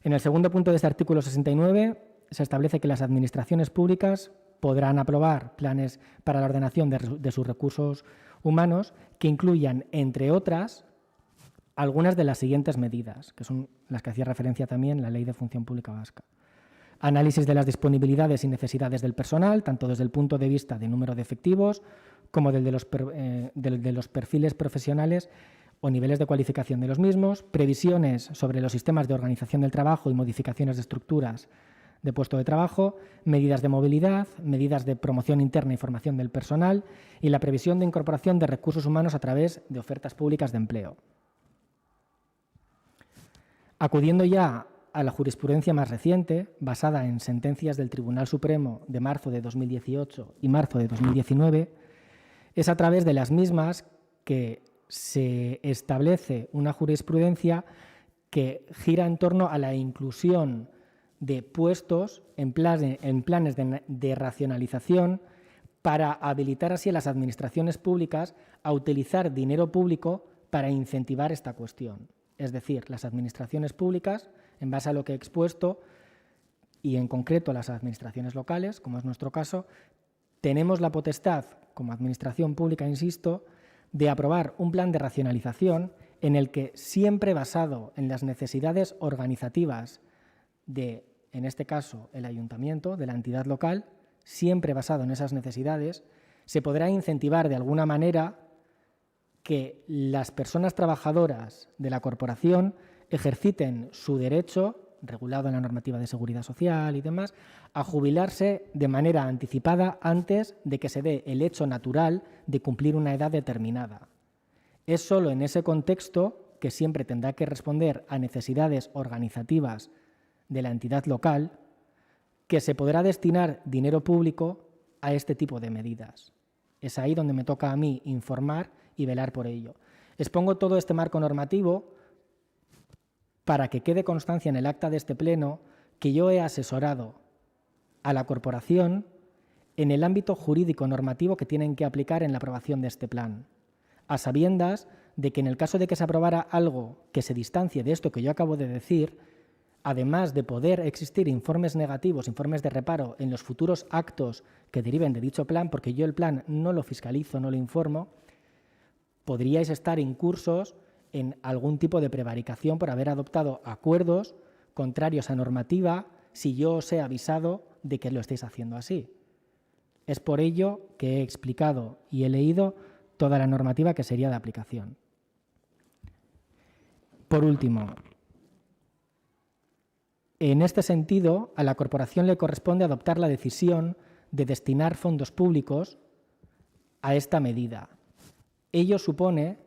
Speaker 6: En el segundo punto de este artículo 69 se establece que las administraciones públicas podrán aprobar planes para la ordenación de sus recursos humanos que incluyan, entre otras, algunas de las siguientes medidas, que son las que hacía referencia también la Ley de Función Pública Vasca. Análisis de las disponibilidades y necesidades del personal, tanto desde el punto de vista de número de efectivos como del de los perfiles profesionales o niveles de cualificación de los mismos, previsiones sobre los sistemas de organización del trabajo y modificaciones de estructuras de puesto de trabajo, medidas de movilidad, medidas de promoción interna y formación del personal y la previsión de incorporación de recursos humanos a través de ofertas públicas de empleo. Acudiendo ya a la jurisprudencia más reciente, basada en sentencias del Tribunal Supremo de marzo de 2018 y marzo de 2019, es a través de las mismas que se establece una jurisprudencia que gira en torno a la inclusión de puestos en planes de racionalización para habilitar así a las administraciones públicas a utilizar dinero público para incentivar esta cuestión. Es decir, las administraciones públicas, en base a lo que he expuesto, y en concreto las administraciones locales, como es nuestro caso, tenemos la potestad, como administración pública, insisto, de aprobar un plan de racionalización en el que, siempre basado en las necesidades organizativas de, en este caso, el ayuntamiento, de la entidad local, siempre basado en esas necesidades, se podrá incentivar de alguna manera que las personas trabajadoras de la corporación ejerciten su derecho, regulado en la normativa de seguridad social y demás, a jubilarse de manera anticipada antes de que se dé el hecho natural de cumplir una edad determinada. Es solo en ese contexto, que siempre tendrá que responder a necesidades organizativas de la entidad local, que se podrá destinar dinero público a este tipo de medidas. Es ahí donde me toca a mí informar y velar por ello. Expongo todo este marco normativo para que quede constancia en el acta de este pleno que yo he asesorado a la corporación en el ámbito jurídico normativo que tienen que aplicar en la aprobación de este plan, a sabiendas de que en el caso de que se aprobara algo que se distancie de esto que yo acabo de decir, además de poder existir informes negativos, informes de reparo en los futuros actos que deriven de dicho plan, porque yo el plan no lo fiscalizo, no lo informo, podríais estar incursos en algún tipo de prevaricación por haber adoptado acuerdos contrarios a normativa si yo os he avisado de que lo estáis haciendo así. Es por ello que he explicado y he leído toda la normativa que sería de aplicación. Por último, en este sentido, a la corporación le corresponde adoptar la decisión de destinar fondos públicos a esta medida. Ello supone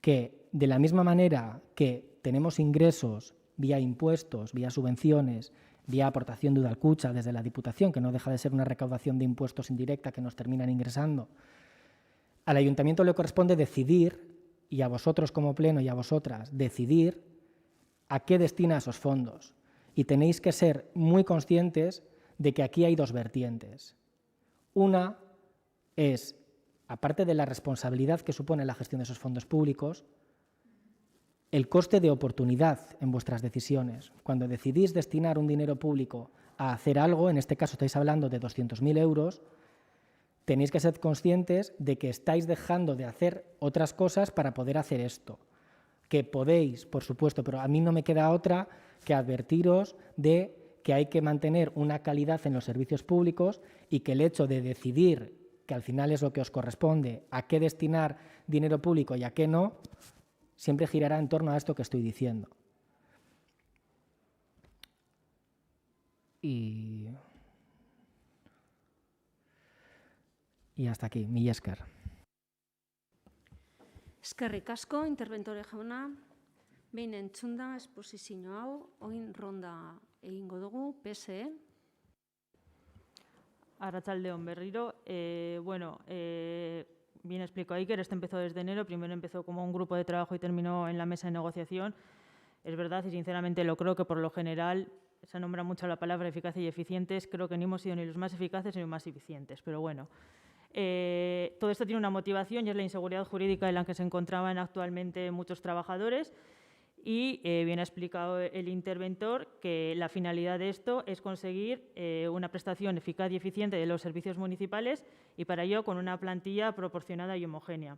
Speaker 6: que, de la misma manera que tenemos ingresos vía impuestos, vía subvenciones, vía aportación de Udalkutxa desde la Diputación, que no deja de ser una recaudación de impuestos indirecta que nos terminan ingresando, al Ayuntamiento le corresponde decidir, y a vosotros como Pleno y a vosotras, decidir a qué destina esos fondos. Y tenéis que ser muy conscientes de que aquí hay dos vertientes. Una es aparte de la responsabilidad que supone la gestión de esos fondos públicos, el coste de oportunidad en vuestras decisiones. Cuando decidís destinar un dinero público a hacer algo, en este caso estáis hablando de 200.000 euros, tenéis que ser conscientes de que estáis dejando de hacer otras cosas para poder hacer esto. Que podéis, por supuesto, pero a mí no me queda otra que advertiros de que hay que mantener una calidad en los servicios públicos y que el hecho de decidir, que al final es lo que os corresponde, a qué destinar dinero público y a qué no, siempre girará en torno a esto que estoy diciendo. Y hasta aquí, mila esker.
Speaker 1: Eskerrik asko, interventore jauna. Behin entzunda esposizio hau, oin ronda egingo dugu, PSE.
Speaker 4: Arratsaldeon berriro. Bien explicó Iker, este empezó desde enero. Primero empezó como un grupo de trabajo y terminó en la mesa de negociación. Es verdad y sinceramente lo creo que por lo general se nombra mucho la palabra eficacia y eficientes. Creo que ni hemos sido ni los más eficaces ni los más eficientes, pero bueno. Todo esto tiene una motivación y es la inseguridad jurídica en la que se encontraban actualmente muchos trabajadores y bien ha explicado el interventor que la finalidad de esto es conseguir una prestación eficaz y eficiente de los servicios municipales y para ello con una plantilla proporcionada y homogénea.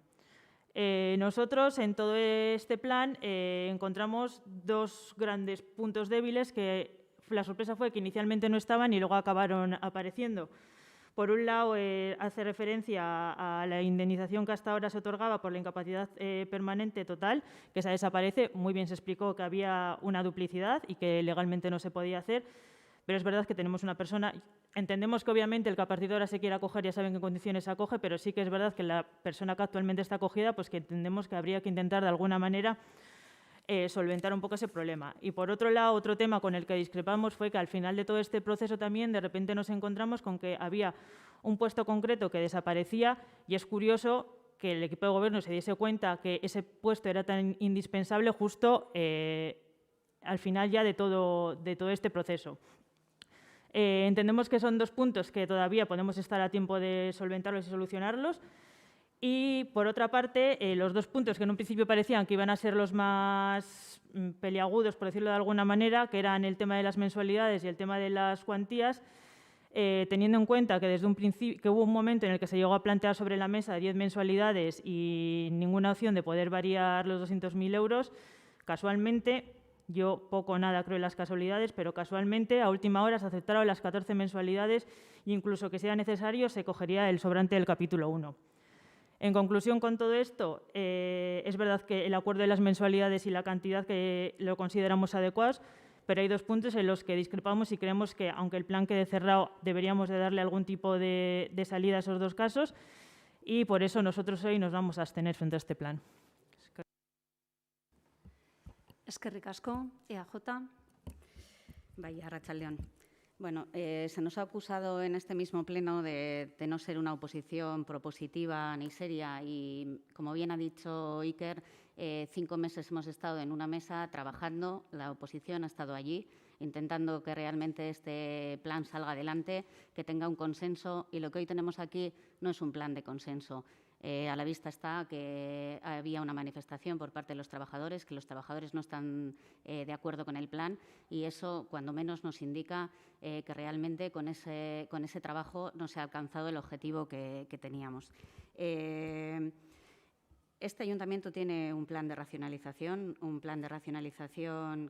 Speaker 4: Nosotros en todo este plan encontramos dos grandes puntos débiles que la sorpresa fue que inicialmente no estaban y luego acabaron apareciendo. Por un lado, hace referencia a la indemnización que hasta ahora se otorgaba por la incapacidad permanente total, que esa desaparece. Muy bien se explicó que había una duplicidad y que legalmente no se podía hacer, pero es verdad que tenemos una persona. Entendemos que obviamente el que a partir de ahora se quiera acoger ya saben en qué condiciones se acoge, pero sí que es verdad que la persona que actualmente está acogida, pues que entendemos que habría que intentar de alguna manera solventar un poco ese problema. Y por otro lado, otro tema con el que discrepamos fue que al final de todo este proceso también de repente nos encontramos con que había un puesto concreto que desaparecía y es curioso que el equipo de gobierno se diese cuenta que ese puesto era tan indispensable justo al final ya de todo este proceso. Entendemos que son dos puntos que todavía podemos estar a tiempo de solventarlos y solucionarlos. Y, por otra parte, los dos puntos que en un principio parecían que iban a ser los más peliagudos, por decirlo de alguna manera, que eran el tema de las mensualidades y el tema de las cuantías, teniendo en cuenta que desde un principio que hubo un momento en el que se llegó a plantear sobre la mesa 10 mensualidades y ninguna opción de poder variar los 200.000 euros, casualmente, yo poco o nada creo en las casualidades, pero casualmente a última hora se aceptaron las 14 mensualidades e incluso que sea necesario se cogería el sobrante del capítulo 1. En conclusión, con todo esto, es verdad que el acuerdo de las mensualidades y la cantidad que lo consideramos adecuados, pero hay dos puntos en los que discrepamos y creemos que, aunque el plan quede cerrado, deberíamos de darle algún tipo de salida a esos dos casos y por eso nosotros hoy nos vamos a abstener frente a este plan.
Speaker 1: Eskerrik asko, EAJ.
Speaker 10: Bai, arratsaldeon. Bueno, se nos ha acusado en este mismo pleno de no ser una oposición propositiva ni seria y, como bien ha dicho Iker, 5 meses hemos estado en una mesa trabajando, la oposición ha estado allí intentando que realmente este plan salga adelante, que tenga un consenso y lo que hoy tenemos aquí no es un plan de consenso. A la vista está que había una manifestación por parte de los trabajadores, que los trabajadores no están de acuerdo con el plan y eso, cuando menos, nos indica que realmente con ese trabajo no se ha alcanzado el objetivo que teníamos. Este ayuntamiento tiene un plan de racionalización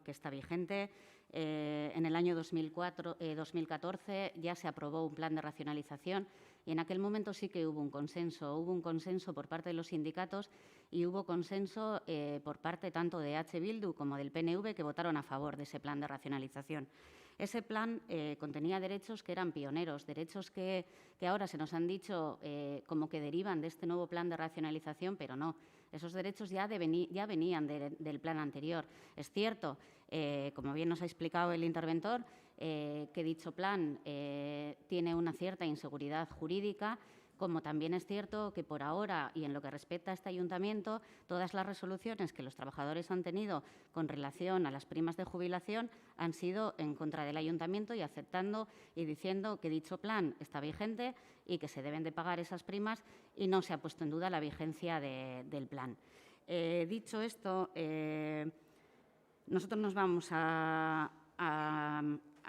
Speaker 10: que está vigente. En el año 2014 ya se aprobó un plan de racionalización y en aquel momento sí que hubo un consenso por parte de los sindicatos y hubo consenso por parte tanto de H. Bildu como del PNV que votaron a favor de ese plan de racionalización. Ese plan contenía derechos que eran pioneros, derechos que ahora se nos han dicho como que derivan de este nuevo plan de racionalización, pero no. Esos derechos ya venían del plan anterior. Es cierto, como bien nos ha explicado el interventor, que dicho plan tiene una cierta inseguridad jurídica, como también es cierto que por ahora, y en lo que respecta a este ayuntamiento, todas las resoluciones que los trabajadores han tenido con relación a las primas de jubilación han sido en contra del ayuntamiento y aceptando y diciendo que dicho plan está vigente y que se deben de pagar esas primas, y no se ha puesto en duda la vigencia del plan. Dicho esto, nosotros nos vamos a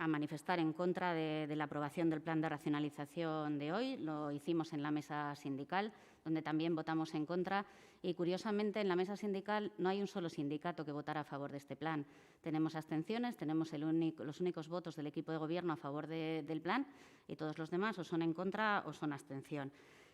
Speaker 10: manifestar en contra de la aprobación del plan de racionalización de hoy. Lo hicimos en la mesa sindical, donde también votamos en contra. Y, curiosamente, en la mesa sindical no hay un solo sindicato que votara a favor de este plan. Tenemos abstenciones, tenemos los únicos votos del equipo de Gobierno a favor del plan, y todos los demás o son en contra o son abstención.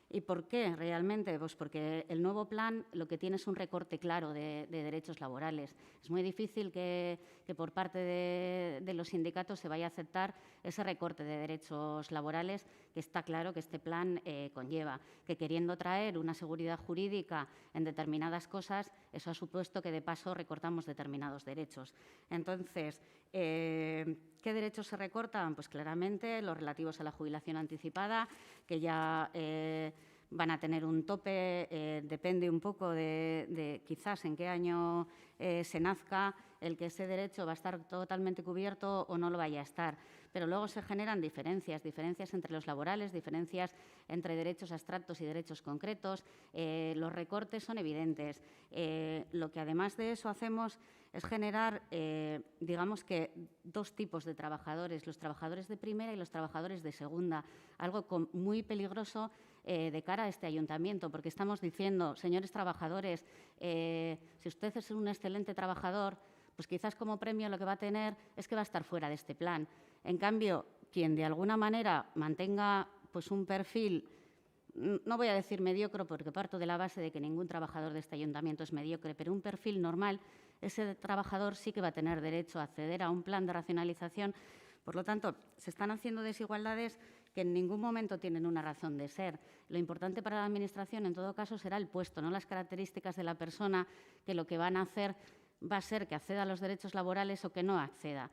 Speaker 10: ¿Y por qué realmente? Pues porque el nuevo plan lo que tiene es un recorte claro de derechos laborales. Es muy difícil que por parte de los sindicatos se vaya a aceptar ese recorte de derechos laborales que está claro que este plan conlleva, que queriendo traer una seguridad jurídica en determinadas cosas, eso ha supuesto que de paso recortamos determinados derechos. Entonces, ¿qué derechos se recortan? Pues claramente los relativos a la jubilación anticipada, que ya van a tener un tope, depende un poco de quizás en qué año se nazca, el que ese derecho va a estar totalmente cubierto o no lo vaya a estar. Pero luego se generan diferencias entre los laborales, diferencias entre derechos abstractos y derechos concretos. Los recortes son evidentes. Lo que además de eso hacemos es generar, digamos que, dos tipos de trabajadores, los trabajadores de primera y los trabajadores de segunda, algo muy peligroso de cara a este ayuntamiento, porque estamos diciendo, señores trabajadores, si usted es un excelente trabajador, pues quizás como premio lo que va a tener es que va a estar fuera de este plan. En cambio, quien de alguna manera mantenga pues un perfil, no voy a decir mediocre porque parto de la base de que ningún trabajador de este ayuntamiento es mediocre, pero un perfil normal, ese trabajador sí que va a tener derecho a acceder a un plan de racionalización. Por lo tanto, se están haciendo desigualdades que en ningún momento tienen una razón de ser. Lo importante para la Administración, en todo caso, será el puesto, no las características de la persona, que lo que van a hacer va a ser que acceda a los derechos laborales o que no acceda.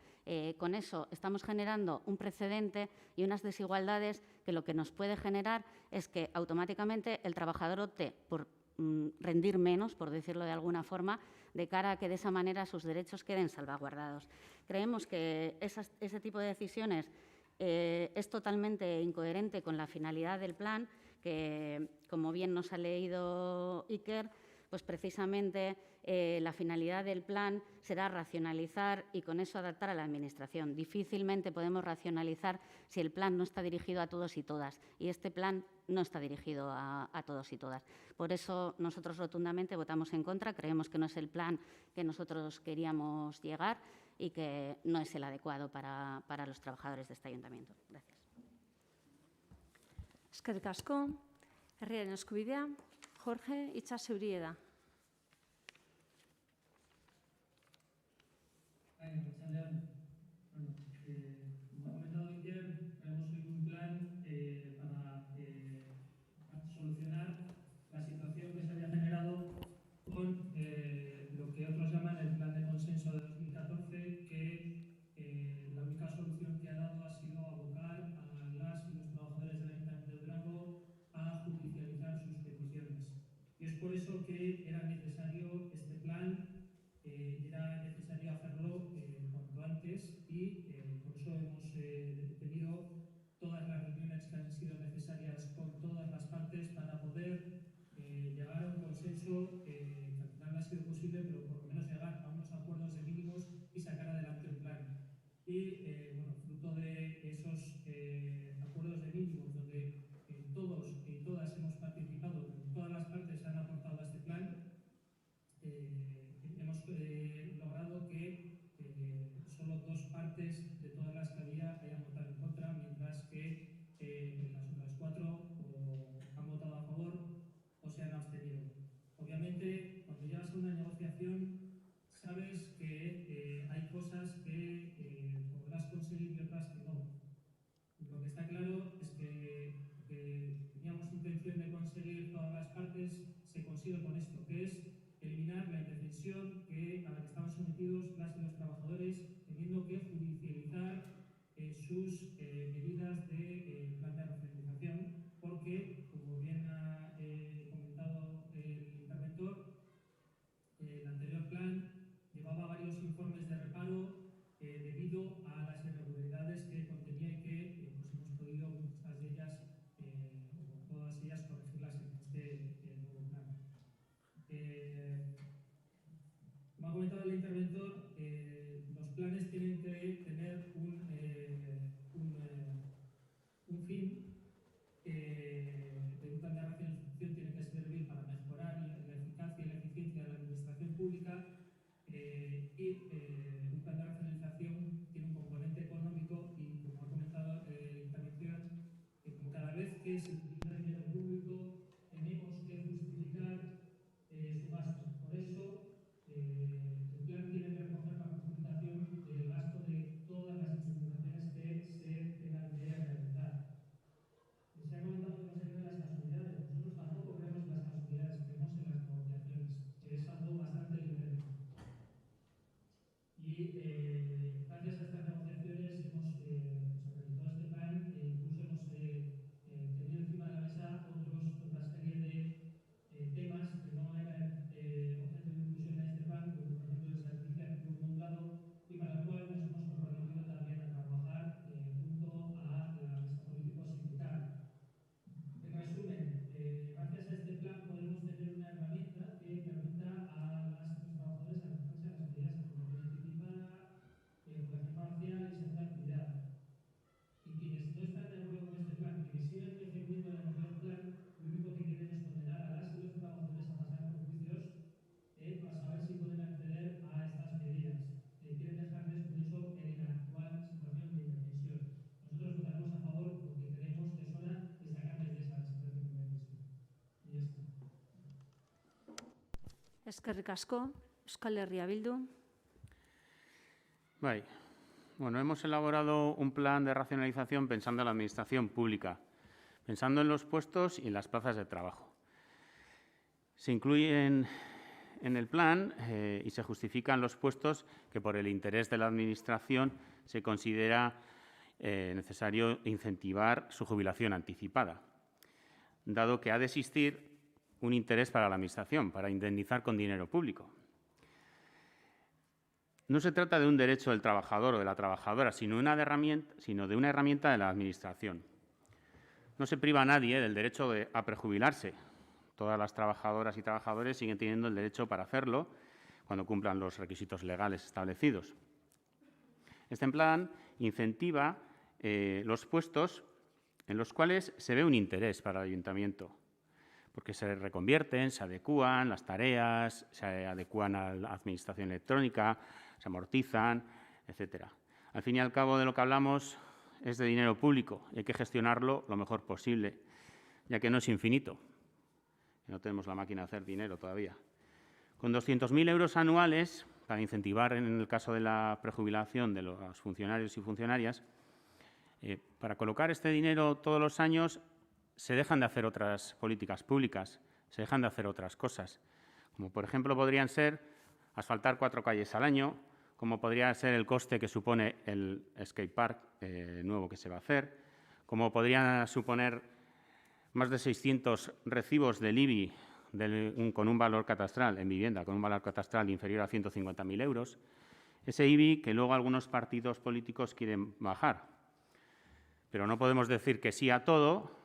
Speaker 10: Con eso estamos generando un precedente y unas desigualdades que lo que nos puede generar es que automáticamente el trabajador opte por rendir menos, por decirlo de alguna forma, de cara a que de esa manera sus derechos queden salvaguardados. Creemos que ese tipo de decisiones es totalmente incoherente con la finalidad del plan, que, como bien nos ha leído Iker, pues precisamente la finalidad del plan será racionalizar y con eso adaptar a la Administración. Difícilmente podemos racionalizar si el plan no está dirigido a todos y todas, y este plan no está dirigido a todos y todas. Por eso nosotros rotundamente votamos en contra, creemos que no es el plan que nosotros queríamos llegar y que no es el adecuado para los trabajadores de este ayuntamiento. Gracias.
Speaker 1: Eskerrik asko. Herriaren eskubidea, Jorge Itxaseuri da.
Speaker 11: Como ha comentado Iker, tenemos hoy un plan para solucionar la situación que se había generado con lo que otros llaman el plan de consenso de 2014, que la única solución que ha dado ha sido abocar a las y los trabajadores del Ayuntamiento de Durango a judicializar sus peticiones. Y es por eso que era necesario este plan, era necesario hacerlo cuanto antes, y por eso hemos tenido todas las reuniones que han sido necesarias con todas las partes para poder llegar a un consenso que al final no ha sido posible, pero por lo menos llegar a unos acuerdos de mínimos y sacar adelante un plan. Y bueno, fruto de esos acuerdos de mínimos, donde todos y todas hemos participado, todas las partes han aportado a este plan, hemos logrado que solo dos partes de todas las que había hayan votado en contra, mientras que las otras cuatro o han votado a favor o se han abstenido. Obviamente, cuando llegas a una negociación, sabes que hay cosas que podrás conseguir y otras que no. Lo que está claro es que teníamos intención de conseguir todas las partes, se consigue con esto, que es eliminar la indefensión a la que estaban sometidos las y los trabajadores, teniendo que judicializar sus medidas de plan de racionalización, porque, como aquí un plan de racionalización tiene un componente económico y, como ha comentado la intervención, como cada vez que se utiliza dinero público tenemos que justificar su gasto. Por eso, el plan tiene que recoger la justificación del gasto de todas las implementaciones que se tengan que realizar. Se ha comentado que no se creen las casualidades. Nosotros tampoco creemos en las casualidades, creemos en las negociaciones, que es algo bastante diferente. Y gracias a estas negociaciones hemos realizado este plan e incluso hemos tenido encima de la mesa otra serie de temas que no eran objeto de inclusión en este plan, como por ejemplo el servicio activo involucrado, y para el cual nos hemos comprometido también a trabajar junto a la mesa político-sindical. En resumen, gracias a este plan podemos tener una herramienta que permita a las y los trabajadores acogerse a las medidas de formación anticipada, educación parcial y segunda actividad. Y quienes no están de acuerdo con este plan, quienes siguen defendiendo el anterior plan, lo único que quieren es condenar a las y los trabajadores a pasar por juicios para saber si pueden acceder a estas medidas. Quieren dejarles con eso en la actual situación de indefensión. Nosotros votaremos a favor porque creemos que es hora de sacarles de esa situación de indefensión. Y ya está.
Speaker 1: Eskerrik asko, Euskal Herria Bildu.
Speaker 2: Bai. Bueno, hemos elaborado un plan de racionalización pensando en la administración pública, pensando en los puestos y en las plazas de trabajo. Se incluyen en el plan y se justifican los puestos que por el interés de la administración se considera necesario incentivar su jubilación anticipada, dado que ha de existir un interés para la administración, para indemnizar con dinero público. No se trata de un derecho del trabajador o de la trabajadora, sino de una herramienta de la administración. No se priva a nadie del derecho a prejubilarse. Todas las trabajadoras y trabajadores siguen teniendo el derecho para hacerlo cuando cumplan los requisitos legales establecidos. Este plan incentiva los puestos en los cuales se ve un interés para el ayuntamiento, porque se reconvierten, se adecúan las tareas, se adecúan a la administración electrónica, se amortizan, etcétera. Al fin y al cabo, de lo que hablamos es de dinero público y hay que gestionarlo lo mejor posible, ya que no es infinito. No tenemos la máquina de hacer dinero todavía. Con 200.000 euros anuales, para incentivar en el caso de la prejubilación de los funcionarios y funcionarias, para colocar este dinero todos los años se dejan de hacer otras políticas públicas, se dejan de hacer otras cosas, como por ejemplo podrían ser asfaltar 4 calles al año, como podría ser el coste que supone el skatepark nuevo que se va a hacer, como podría suponer más de 600 recibos del IBI con un valor catastral en vivienda, con un valor catastral inferior a 150.000 euros, ese IBI que luego algunos partidos políticos quieren bajar. Pero no podemos decir que sí a todo,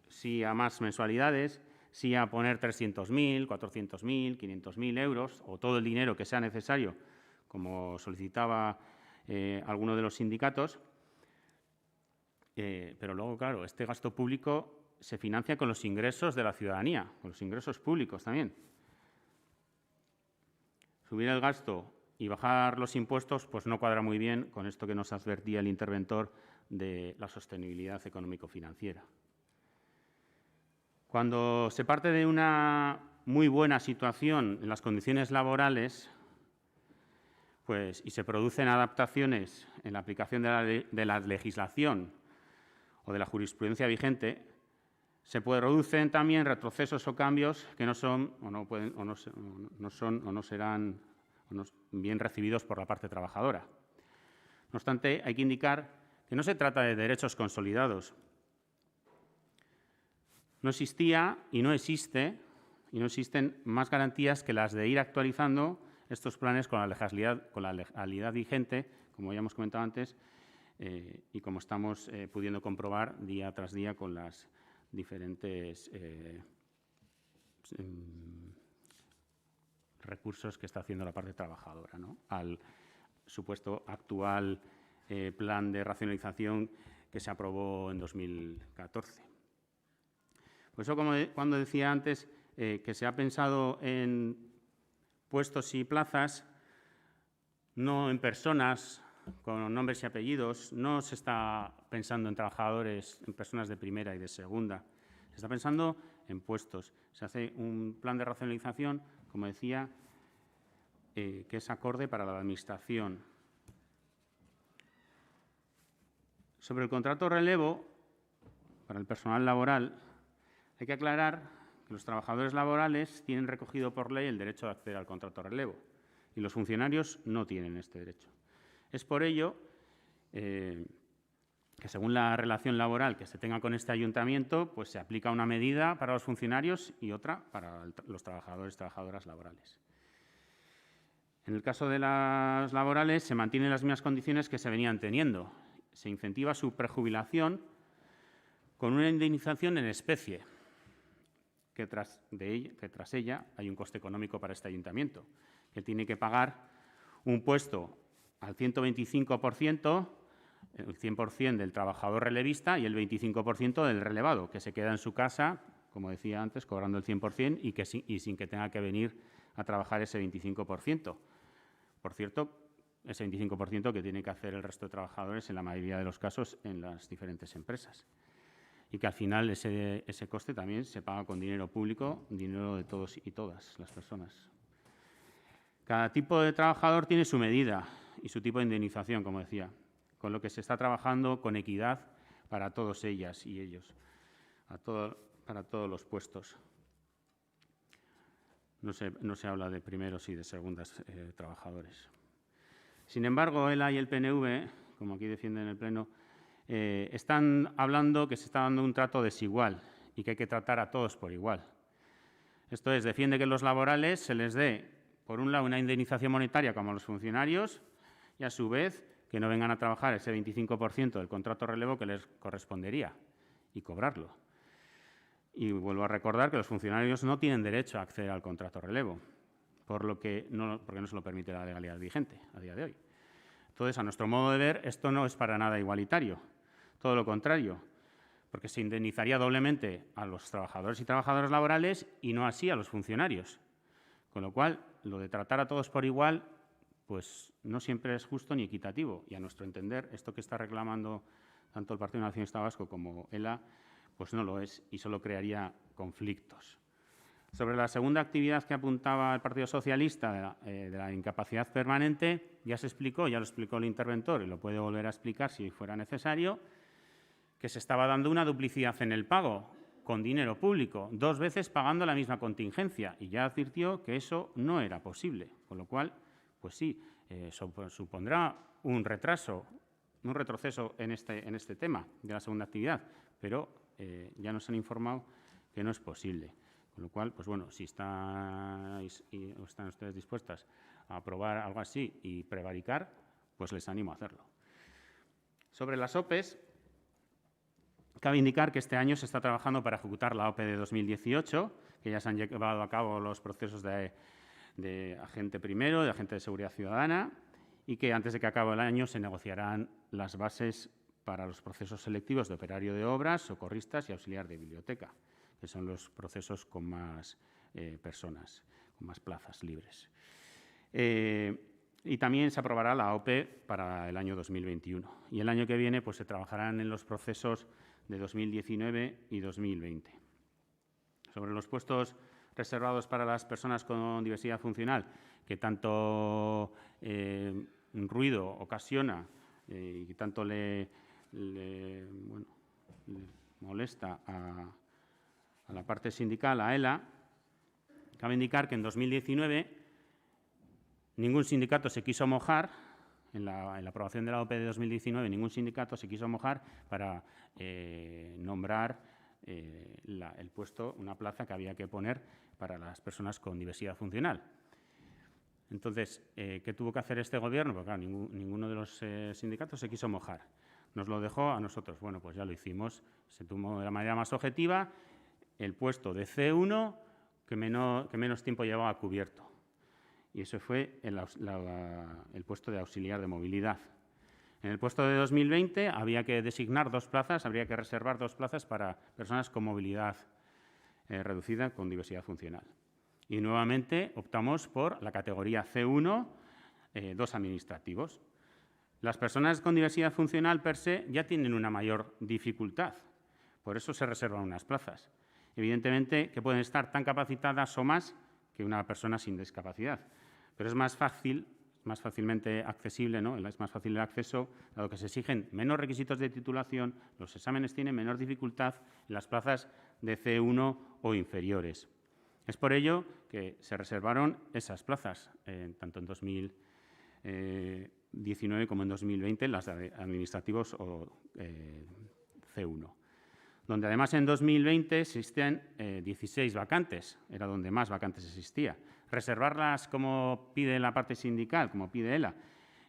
Speaker 2: sí a más mensualidades, sí a poner 300.000, 400.000, 500.000 euros o todo el dinero que sea necesario, como solicitaba alguno de los sindicatos. Pero luego, claro, este gasto público se financia con los ingresos de la ciudadanía, con los ingresos públicos también. Subir el gasto y bajar los impuestos pues no cuadra muy bien con esto que nos advertía el interventor de la sostenibilidad económico-financiera. Cuando se parte de una muy buena situación en las condiciones laborales pues, y se producen adaptaciones en la aplicación de la legislación o de la jurisprudencia vigente, se producen también retrocesos o cambios que no son o no serán bien recibidos por la parte trabajadora. No obstante, hay que indicar que no se trata de derechos consolidados. No existía y no existen más garantías que las de ir actualizando estos planes con la legalidad vigente, como ya hemos comentado antes, y como estamos pudiendo comprobar día tras día con las diferentes recursos que está haciendo la parte trabajadora, ¿no?, al supuesto actual plan de racionalización que se aprobó en 2014. Por eso, cuando decía antes que se ha pensado en puestos y plazas, no en personas con nombres y apellidos, no se está pensando en trabajadores, en personas de primera y de segunda, se está pensando en puestos. Se hace un plan de racionalización, como decía, que es acorde para la Administración. Sobre el contrato relevo, para el personal laboral, hay que aclarar que los trabajadores laborales tienen recogido por ley el derecho de acceder al contrato relevo y los funcionarios no tienen este derecho. Es por ello que, según la relación laboral que se tenga con este ayuntamiento, pues se aplica una medida para los funcionarios y otra para los trabajadores y trabajadoras laborales. En el caso de las laborales, se mantienen las mismas condiciones que se venían teniendo. Se incentiva su prejubilación con una indemnización en especie, que tras ella hay un coste económico para este ayuntamiento, que tiene que pagar un puesto al 125%, el 100% del trabajador relevista y el 25% del relevado, que se queda en su casa, como decía antes, cobrando el 100% y sin que tenga que venir a trabajar ese 25%. Por cierto, ese 25% que tiene que hacer el resto de trabajadores, en la mayoría de los casos, en las diferentes empresas. Y que al final ese coste también se paga con dinero público, dinero de todos y todas las personas. Cada tipo de trabajador tiene su medida y su tipo de indemnización, como decía, con lo que se está trabajando con equidad para todos ellas y ellos, para todos los puestos. No se habla de primeros y de segundas trabajadores. Sin embargo, ELA y el PNV, como aquí defienden en el Pleno, están hablando que se está dando un trato desigual y que hay que tratar a todos por igual. Esto es, defiende que los laborales se les dé, por un lado, una indemnización monetaria como a los funcionarios y, a su vez, que no vengan a trabajar ese 25% del contrato relevo que les correspondería y cobrarlo. Y vuelvo a recordar que los funcionarios no tienen derecho a acceder al contrato relevo, porque no se lo permite la legalidad vigente a día de hoy. Entonces, a nuestro modo de ver, esto no es para nada igualitario, todo lo contrario, porque se indemnizaría doblemente a los trabajadores y trabajadoras laborales y no así a los funcionarios. Con lo cual, lo de tratar a todos por igual, pues no siempre es justo ni equitativo. Y a nuestro entender, esto que está reclamando tanto el Partido Nacionalista Vasco como ELA, pues no lo es y solo crearía conflictos. Sobre la segunda actividad que apuntaba el Partido Socialista, de la incapacidad permanente, ya se explicó, ya lo explicó el interventor y lo puede volver a explicar si fuera necesario, que se estaba dando una duplicidad en el pago con dinero público, 2 veces pagando la misma contingencia, y ya advirtió que eso no era posible, con lo cual, pues sí, supondrá un retroceso en este tema de la segunda actividad, pero ya nos han informado que no es posible. Con lo cual, pues bueno, si están ustedes dispuestas a aprobar algo así y prevaricar, pues les animo a hacerlo. Sobre las OPEs, cabe indicar que este año se está trabajando para ejecutar la OPE de 2018, que ya se han llevado a cabo los procesos de agente primero, de agente de seguridad ciudadana, y que antes de que acabe el año se negociarán las bases para los procesos selectivos de operario de obras, socorristas y auxiliar de biblioteca, que son los procesos con más personas, con más plazas libres. Y también se aprobará la OPE para el año 2021. Y el año que viene pues, se trabajarán en los procesos de 2019 y 2020. Sobre los puestos reservados para las personas con diversidad funcional, que tanto ruido ocasiona y que tanto le molesta a la parte sindical, a ELA, cabe indicar que en 2019 ningún sindicato se quiso mojar, en la aprobación de la OPE de 2019, ningún sindicato se quiso mojar para nombrar el puesto, una plaza que había que poner para las personas con diversidad funcional. Entonces, ¿qué tuvo que hacer este Gobierno? Porque claro, ninguno de los sindicatos se quiso mojar. Nos lo dejó a nosotros. Bueno, pues ya lo hicimos. Se tomó de la manera más objetiva el puesto de C1 que menos tiempo llevaba cubierto. Y eso fue el puesto de auxiliar de movilidad. En el puesto de 2020 había que designar 2 plazas, habría que reservar 2 plazas para personas con movilidad reducida con diversidad funcional. Y nuevamente optamos por la categoría C1 2 administrativos. Las personas con diversidad funcional per se ya tienen una mayor dificultad, por eso se reservan unas plazas. Evidentemente que pueden estar tan capacitadas o más que una persona sin discapacidad, pero es más fácilmente accesible, ¿no? Es más fácil el acceso, dado que se exigen menos requisitos de titulación, los exámenes tienen menor dificultad en las plazas de C1 o inferiores. Es por ello que se reservaron esas plazas, tanto en 2019 como en 2020, las de administrativos o C1, donde además en 2020 existen 16 vacantes, era donde más vacantes existía. Reservarlas como pide la parte sindical, como pide ELA,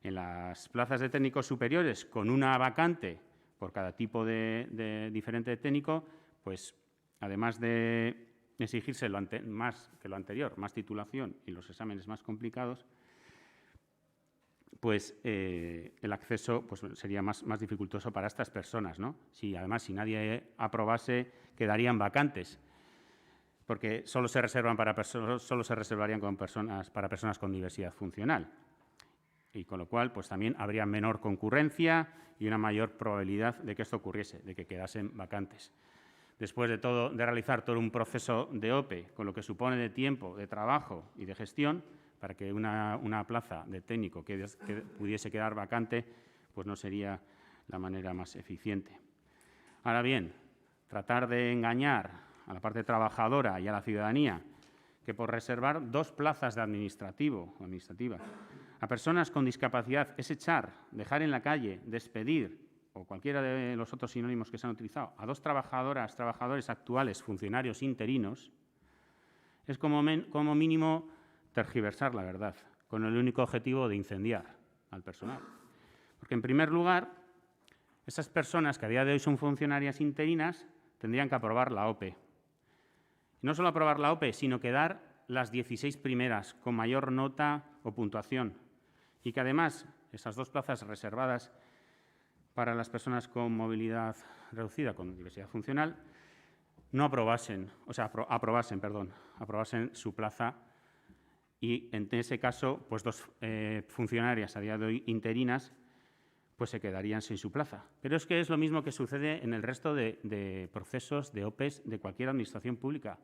Speaker 2: en las plazas de técnicos superiores con una vacante por cada tipo de diferente de técnico, pues además de exigirse más que lo anterior, más titulación y los exámenes más complicados, pues el acceso pues, sería más dificultoso para estas personas, ¿no? Además, si nadie aprobase, quedarían vacantes, porque solo se reservarían para personas con diversidad funcional. Y con lo cual, pues también habría menor concurrencia y una mayor probabilidad de que esto ocurriese, de que quedasen vacantes. Después de realizar todo un proceso de OPE, con lo que supone de tiempo, de trabajo y de gestión, para que una plaza de técnico que pudiese quedar vacante, pues no sería la manera más eficiente. Ahora bien, tratar de engañar a la parte trabajadora y a la ciudadanía que por reservar 2 plazas de administrativa a personas con discapacidad es echar, dejar en la calle, despedir o cualquiera de los otros sinónimos que se han utilizado a 2 trabajadores actuales, funcionarios interinos, es como mínimo tergiversar la verdad, con el único objetivo de incendiar al personal. Porque, en primer lugar, esas personas que a día de hoy son funcionarias interinas tendrían que aprobar la OPE. Y no solo aprobar la OPE, sino quedar las 16 primeras con mayor nota o puntuación. Y que además esas 2 plazas reservadas para las personas con movilidad reducida, con diversidad funcional, no aprobasen su plaza y en ese caso, pues 2 funcionarias a día de hoy interinas pues se quedarían sin su plaza. Pero es que es lo mismo que sucede en el resto de procesos de OPEs de cualquier administración pública.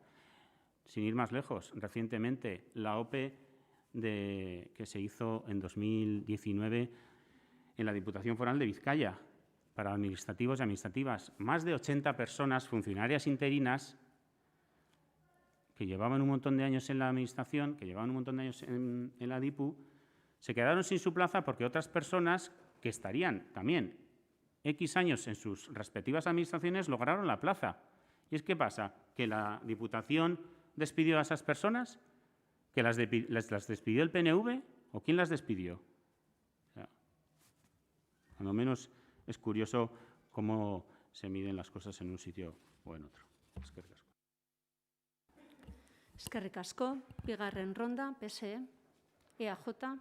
Speaker 2: Sin ir más lejos, recientemente la OPE que se hizo en 2019 en la Diputación Foral de Vizcaya para administrativos y administrativas, más de 80 personas funcionarias interinas que llevaban un montón de años en la administración, que llevaban un montón de años en la DIPU, se quedaron sin su plaza porque otras personas que estarían también X años en sus respectivas administraciones lograron la plaza. ¿Y es qué pasa? ¿Que la Diputación despidió a esas personas? ¿Que las despidió el PNV? ¿O quién las despidió? O sea, a lo menos es curioso cómo se miden las cosas en un sitio o en otro.
Speaker 1: Eskerrik asko. Bigarren ronda, PSE, EAJ.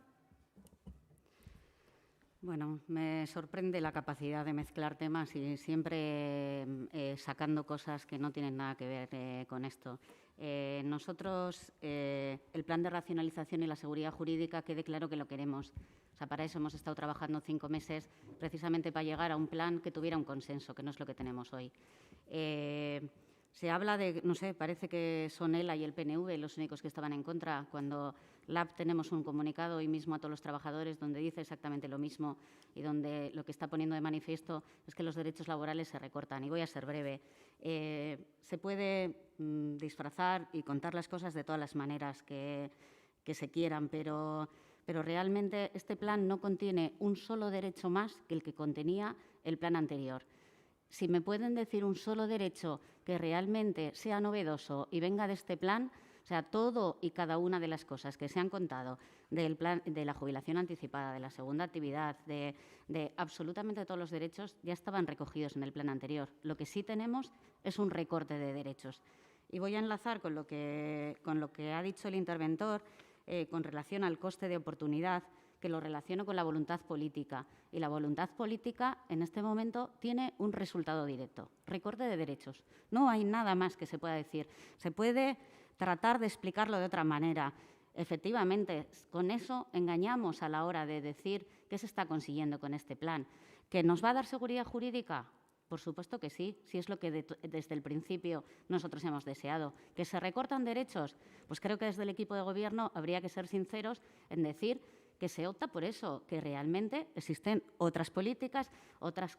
Speaker 10: Bueno, me sorprende la capacidad de mezclar temas y siempre sacando cosas que no tienen nada que ver con esto. Nosotros, el plan de racionalización y la seguridad jurídica, quede claro que lo queremos. O sea, para eso hemos estado trabajando 5 meses, precisamente para llegar a un plan que tuviera un consenso, que no es lo que tenemos hoy. Se habla de, no sé, parece que son ELA y el PNV los únicos que estaban en contra, cuando LAB tenemos un comunicado hoy mismo a todos los trabajadores donde dice exactamente lo mismo y donde lo que está poniendo de manifiesto es que los derechos laborales se recortan. Y voy a ser breve. Se puede disfrazar y contar las cosas de todas las maneras que se quieran, pero realmente este plan no contiene un solo derecho más que el que contenía el plan anterior. Si me pueden decir un solo derecho que realmente sea novedoso y venga de este plan, o sea, todo y cada una de las cosas que se han contado del plan de la jubilación anticipada, de la segunda actividad, de absolutamente todos los derechos ya estaban recogidos en el plan anterior. Lo que sí tenemos es un recorte de derechos. Y voy a enlazar con lo que ha dicho el interventor con relación al coste de oportunidad, que lo relaciono con la voluntad política. Y la voluntad política, en este momento, tiene un resultado directo, recorte de derechos. No hay nada más que se pueda decir. Se puede tratar de explicarlo de otra manera. Efectivamente, con eso engañamos a la hora de decir qué se está consiguiendo con este plan. ¿Que nos va a dar seguridad jurídica? Por supuesto que sí, si es lo que desde el principio nosotros hemos deseado. ¿Que se recortan derechos? Pues creo que desde el equipo de Gobierno habría que ser sinceros en decir que se opta por eso, que realmente existen otras políticas, otras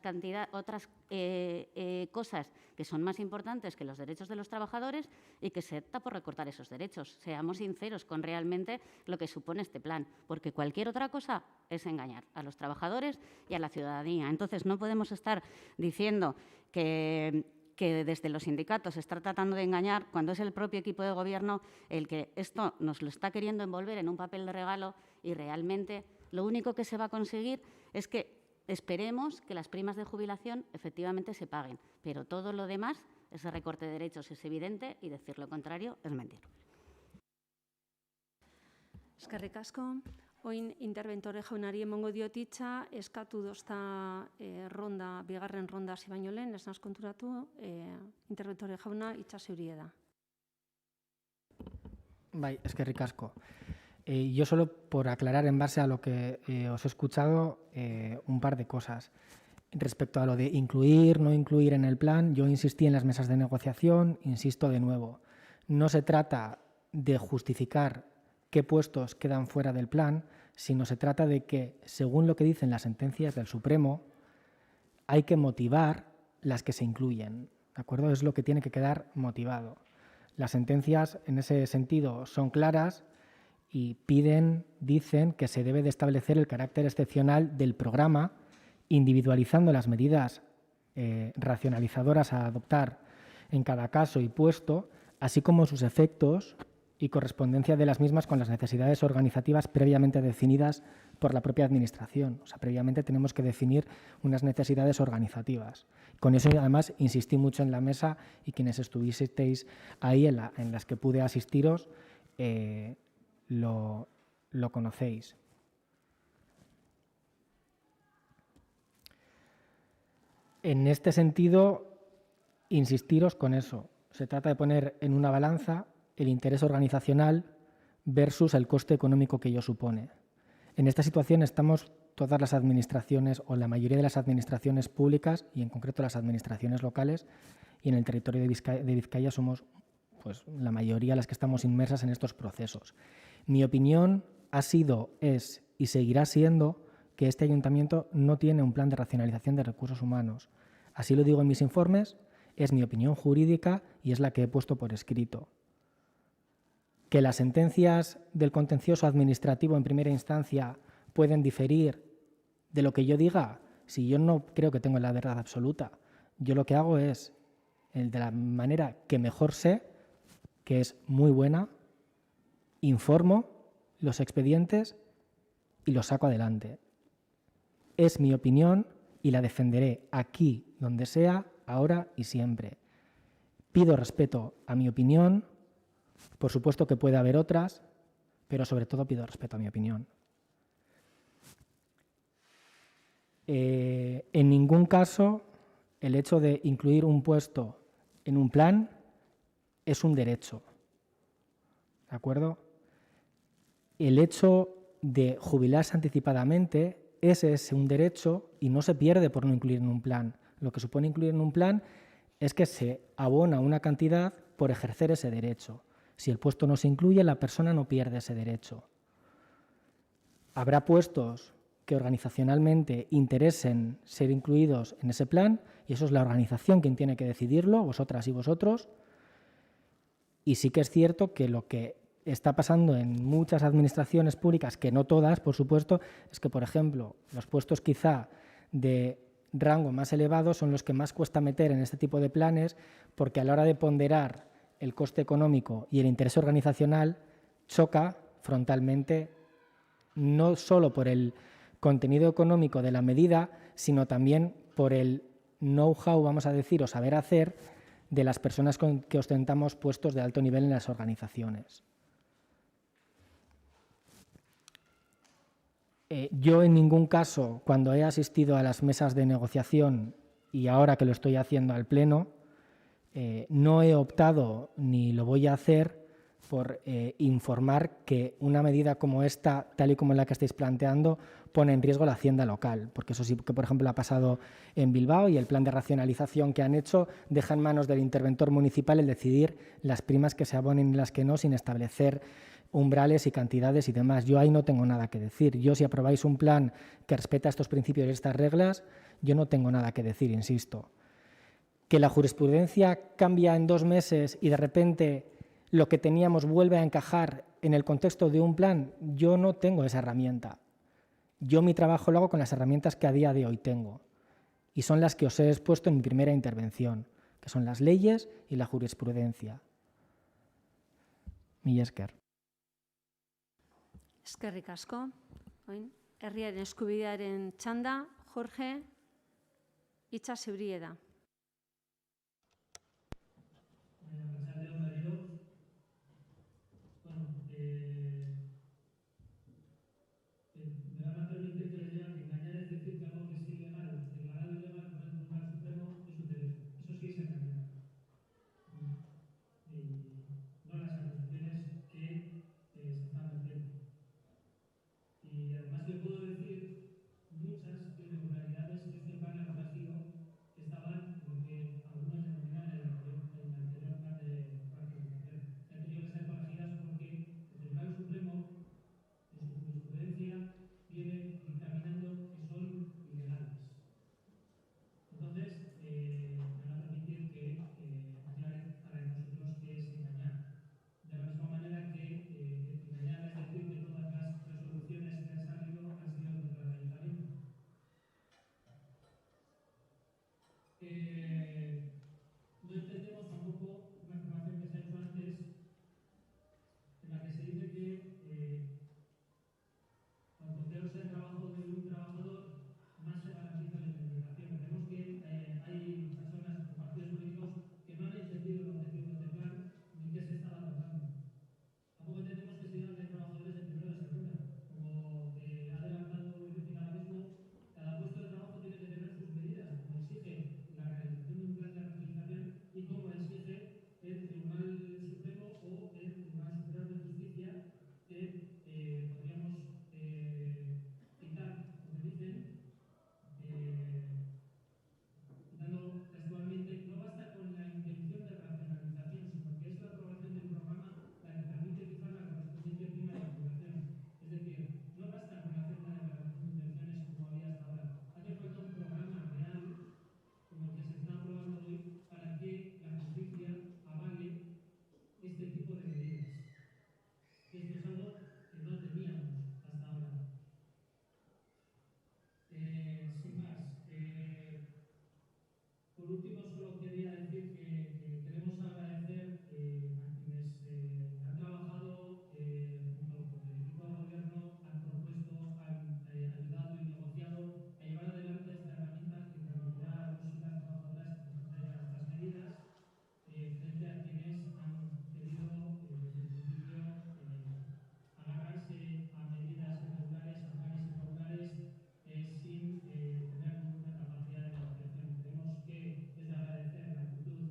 Speaker 10: cosas que son más importantes que los derechos de los trabajadores y que se opta por recortar esos derechos. Seamos sinceros con realmente lo que supone este plan, porque cualquier otra cosa es engañar a los trabajadores y a la ciudadanía. Entonces, no podemos estar diciendo que desde los sindicatos se está tratando de engañar cuando es el propio equipo de Gobierno el que esto nos lo está queriendo envolver en un papel de regalo y realmente lo único que se va a conseguir es que esperemos que las primas de jubilación efectivamente se paguen, pero todo lo demás, ese recorte de derechos es evidente y decir lo contrario es mentir.
Speaker 1: Eskerrik asko. Oin interventore jaunari emongo diot hitza, eskatu dozta bigarren ronda hasi baino lehen, ez naz konturatu, interventore jauna hitza zeurie da.
Speaker 6: Bai, eskerrik asko. Yo solo por aclarar en base a lo que os he escuchado un par de cosas. Respecto a lo de incluir, no incluir en el plan, yo insistí en las mesas de negociación, insisto de nuevo. No se trata de justificar qué puestos quedan fuera del plan, sino se trata de que, según lo que dicen las sentencias del Supremo, hay que motivar las que se incluyen. ¿De acuerdo? Es lo que tiene que quedar motivado. Las sentencias, en ese sentido, son claras y dicen que se debe de establecer el carácter excepcional del programa, individualizando las medidas racionalizadoras a adoptar en cada caso y puesto, así como sus efectos y correspondencia de las mismas con las necesidades organizativas previamente definidas por la propia Administración. O sea, previamente tenemos que definir unas necesidades organizativas. Con eso, además, insistí mucho en la mesa y quienes estuvisteis ahí en las que pude asistiros lo conocéis. En este sentido, insistiros con eso. Se trata de poner en una balanza el interés organizacional versus el coste económico que ello supone. En esta situación estamos todas las administraciones o la mayoría de las administraciones públicas y en concreto las administraciones locales, y en el territorio de Vizcaya somos pues, la mayoría las que estamos inmersas en estos procesos. Mi opinión ha sido, es y seguirá siendo que este ayuntamiento no tiene un plan de racionalización de recursos humanos. Así lo digo en mis informes, es mi opinión jurídica y es la que he puesto por escrito. Que las sentencias del contencioso administrativo en primera instancia pueden diferir de lo que yo diga, si yo no creo que tengo la verdad absoluta. Yo lo que hago es, de la manera que mejor sé, que es muy buena, informo los expedientes y los saco adelante. Es mi opinión y la defenderé aquí, donde sea, ahora y siempre. Pido respeto a mi opinión. Por supuesto que puede haber otras, pero sobre todo pido respeto a mi opinión. En ningún caso el hecho de incluir un puesto en un plan es un derecho. ¿De acuerdo? El hecho de jubilarse anticipadamente, ese es un derecho y no se pierde por no incluir en un plan. Lo que supone incluir en un plan es que se abona una cantidad por ejercer ese derecho. Si el puesto no se incluye, la persona no pierde ese derecho. Habrá puestos que organizacionalmente interesen ser incluidos en ese plan y eso es la organización quien tiene que decidirlo, vosotras y vosotros. Y sí que es cierto que lo que está pasando en muchas administraciones públicas, que no todas, por supuesto, es que, por ejemplo, los puestos quizá de rango más elevado son los que más cuesta meter en este tipo de planes porque a la hora de ponderar el coste económico y el interés organizacional choca frontalmente no solo por el contenido económico de la medida, sino también por el know-how, vamos a decir, o saber hacer de las personas que ostentamos puestos de alto nivel en las organizaciones. Yo en ningún caso, cuando he asistido a las mesas de negociación y ahora que lo estoy haciendo al Pleno, no he optado ni lo voy a hacer por informar que una medida como esta, tal y como la que estáis planteando, pone en riesgo la hacienda local, porque eso sí que, por ejemplo, ha pasado en Bilbao y el plan de racionalización que han hecho deja en manos del interventor municipal el decidir las primas que se abonen y las que no, sin establecer umbrales y cantidades y demás. Yo ahí no tengo nada que decir. Yo, si aprobáis un plan que respeta estos principios y estas reglas, yo no tengo nada que decir, insisto. Que la jurisprudencia cambia en 2 meses y de repente lo que teníamos vuelve a encajar en el contexto de un plan, yo no tengo esa herramienta. Yo mi trabajo lo hago con las herramientas que a día de hoy tengo y son las que os he expuesto en mi primera intervención, que son las leyes y la jurisprudencia. Mila esker.
Speaker 1: Eskerrik asko. Oin, herriaren eskubidearen txanda, Jorge, hitza zeurie da.
Speaker 11: Me van a permitir que les diga que engañar es decir que algo que es ilegal, declarado ilegal por el Tribunal Supremo, es un delito. Eso sí es engañar. Y no las acusaciones que se están vertiendo. Y además le puedo decir muchas irregularidades que este plan ha corregido que estaban en lo que algunos denominan el anterior plan de racionalización. Que han tenido que ser corregidas porque el Tribunal Supremo, en su jurisprudencia, viene dictaminando que son ilegales. Entonces, van a permitir que aclare para nosotros qué es engañar. De la misma manera que engañar es decir que todas las resoluciones que han salido han sido contra el ayuntamiento. No entendemos tampoco una afirmación que se ha hecho antes en la que se dice que cuanto peor sea el trabajo de un trabajador, más se garantiza la indemnización. Vemos que hay personas o partidos políticos que no han entendido el objetivo de este plan ni qué se estaba tratando. Tampoco entendemos que se digan que hay trabajadores de primera o de segunda. Como ha adelantado Enrique ahora mismo, cada puesto de trabajo tiene que tener sus medidas, como exige la realización de un plan de racionalización y como exige el Tribunal Supremo o el Tribunal Superior de Justicia, que podríamos citar lo que dicen, citando textualmente, no basta con la intención de racionalización, sino que es la aprobación del programa la que permite fijar la correspondiente prima de jubilación. Es decir, no basta con hacer una declaración de intenciones como había hasta ahora. Hace falta un programa real, como el que se está aprobando hoy, para que la justicia avale este tipo de medidas. Esto es algo que no teníamos hasta ahora. Sin más, por último, solo quería decir que queremos agradecer a quienes han trabajado junto con el equipo de gobierno, han propuesto, han ayudado y negociado a llevar adelante esta herramienta que permitirá a los y las trabajadoras que necesiten estas medidas frente a quienes han querido desde el principio agarrarse a medidas irregulares, a planes irregulares, sin tener ninguna capacidad de negociación. Creemos que es de agradecer la actitud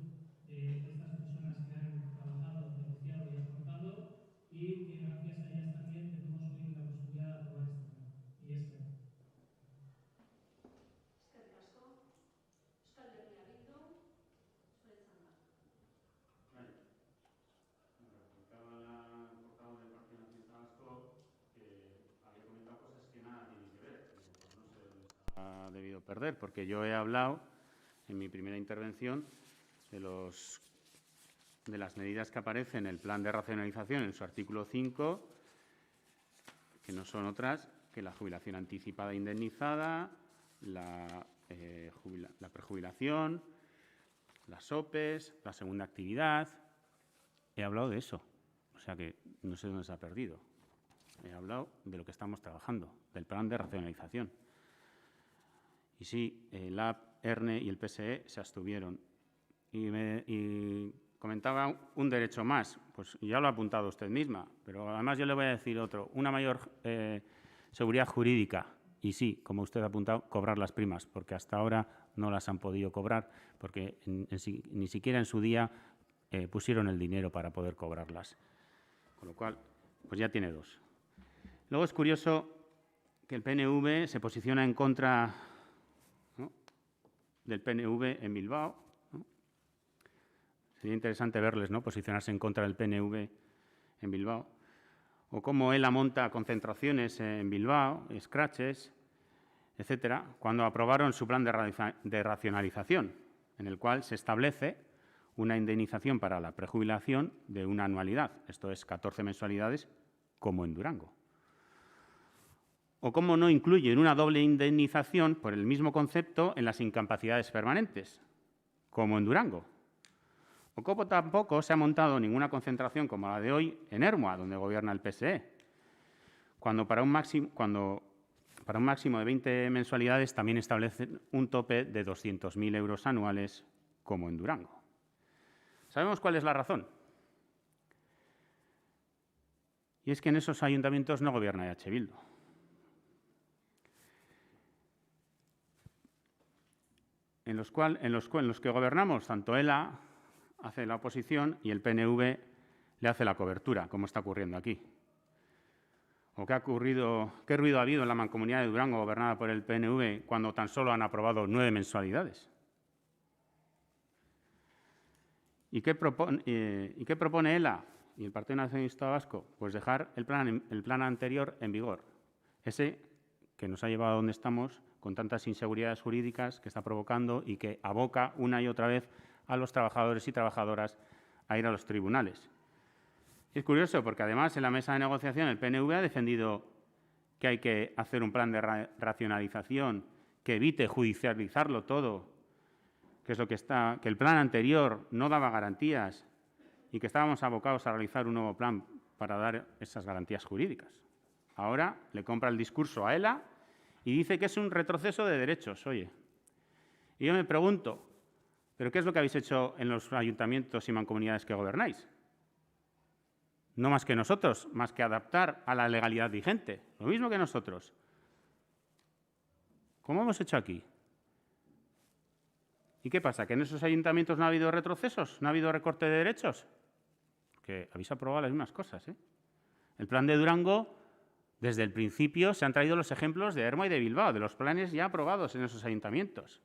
Speaker 11: de estas personas que han trabajado, negociado y acordado y que gracias a ellas también tenemos hoy la posibilidad de aprobar este plan. Y es que
Speaker 2: ha debido perder, porque yo he hablado en mi primera intervención de las medidas que aparecen en el plan de racionalización en su artículo 5, que no son otras que la jubilación anticipada e indemnizada, la prejubilación, las OPEs, la segunda actividad. He hablado de eso, o sea que no sé dónde se ha perdido. He hablado de lo que estamos trabajando, del plan de racionalización. Y sí, el AP, ERNE y el PSE se abstuvieron. Y comentaba un derecho más, pues ya lo ha apuntado usted misma, pero además yo le voy a decir otro, una mayor seguridad jurídica. Y sí, como usted ha apuntado, cobrar las primas, porque hasta ahora no las han podido cobrar, porque ni siquiera en su día pusieron el dinero para poder cobrarlas. con lo cual pues ya tiene 2. Luego es curioso que el PNV se posiciona en contra, ¿no?, del PNV en Bilbao, ¿no? Sería interesante verles, ¿no?, posicionarse en contra del PNV en Bilbao. O cómo ELA monta concentraciones en Bilbao, scratches, etcétera, cuando aprobaron su plan de racionalización, en el cual se establece una indemnización para la prejubilación de una anualidad, esto es 14 mensualidades, como en Durango. O cómo no incluyen una doble indemnización por el mismo concepto en las incapacidades permanentes, como en Durango. O cómo tampoco se ha montado ninguna concentración como la de hoy en Ermua, donde gobierna el PSE, cuando para un máximo de 20 mensualidades también establecen un tope de 200.000 euros anuales, como en Durango. ¿Sabemos cuál es la razón? Y es que en esos ayuntamientos no gobierna EH Bildu. En los que gobernamos, tanto ELA hace la oposición y el PNV le hace la cobertura, como está ocurriendo aquí. ¿O qué ruido ha habido en la mancomunidad de Durango gobernada por el PNV cuando tan solo han aprobado 9 mensualidades? ¿Y qué propone ELA y el Partido Nacionalista Vasco? Pues dejar el plan anterior en vigor, ese que nos ha llevado a donde estamos con tantas inseguridades jurídicas que está provocando y que aboca una y otra vez a los trabajadores y trabajadoras a ir a los tribunales. Es curioso porque, además, en la mesa de negociación el PNV ha defendido que hay que hacer un plan de racionalización que evite judicializarlo todo, que es lo que el plan anterior no daba garantías y que estábamos abocados a realizar un nuevo plan para dar esas garantías jurídicas. Ahora le compra el discurso a ELA y dice que es un retroceso de derechos. Oye, y yo me pregunto, ¿pero qué es lo que habéis hecho en los ayuntamientos y mancomunidades que gobernáis? No más que nosotros, más que adaptar a la legalidad vigente. Lo mismo que nosotros. ¿Cómo hemos hecho aquí? ¿Y qué pasa? ¿Que en esos ayuntamientos no ha habido retrocesos? ¿No ha habido recorte de derechos? Porque habéis aprobado las mismas cosas, ¿eh? El plan de Durango, desde el principio, se han traído los ejemplos de Ermua y de Bilbao, de los planes ya aprobados en esos ayuntamientos.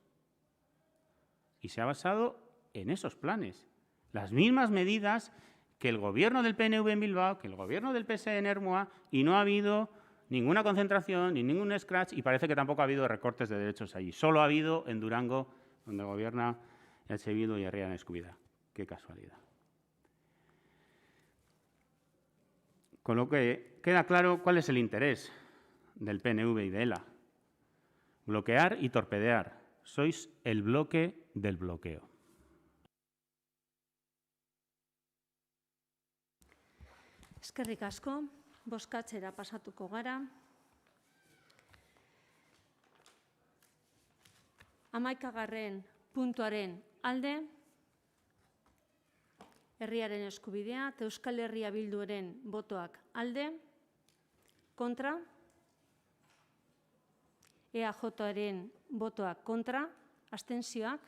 Speaker 2: Y se ha basado en esos planes. Las mismas medidas que el gobierno del PNV en Bilbao, que el gobierno del PSE en Ermua, y no ha habido ninguna concentración ni ningún scratch, y parece que tampoco ha habido recortes de derechos allí. Solo ha habido en Durango, donde gobierna EH Bildu y Herria Escubida. Qué casualidad. Con lo que queda claro cuál es el interés del PNV y de ELA. Bloquear y torpedear. Sois el bloque del bloqueo.
Speaker 1: Eskerrik asko, bozkatzera pasatuko gara. 11. puntuaren alde, Herriaren Eskubidea eta Euskal Herria Bilduren botoak alde, kontra, EAJaren botoak kontra, abstentzioak,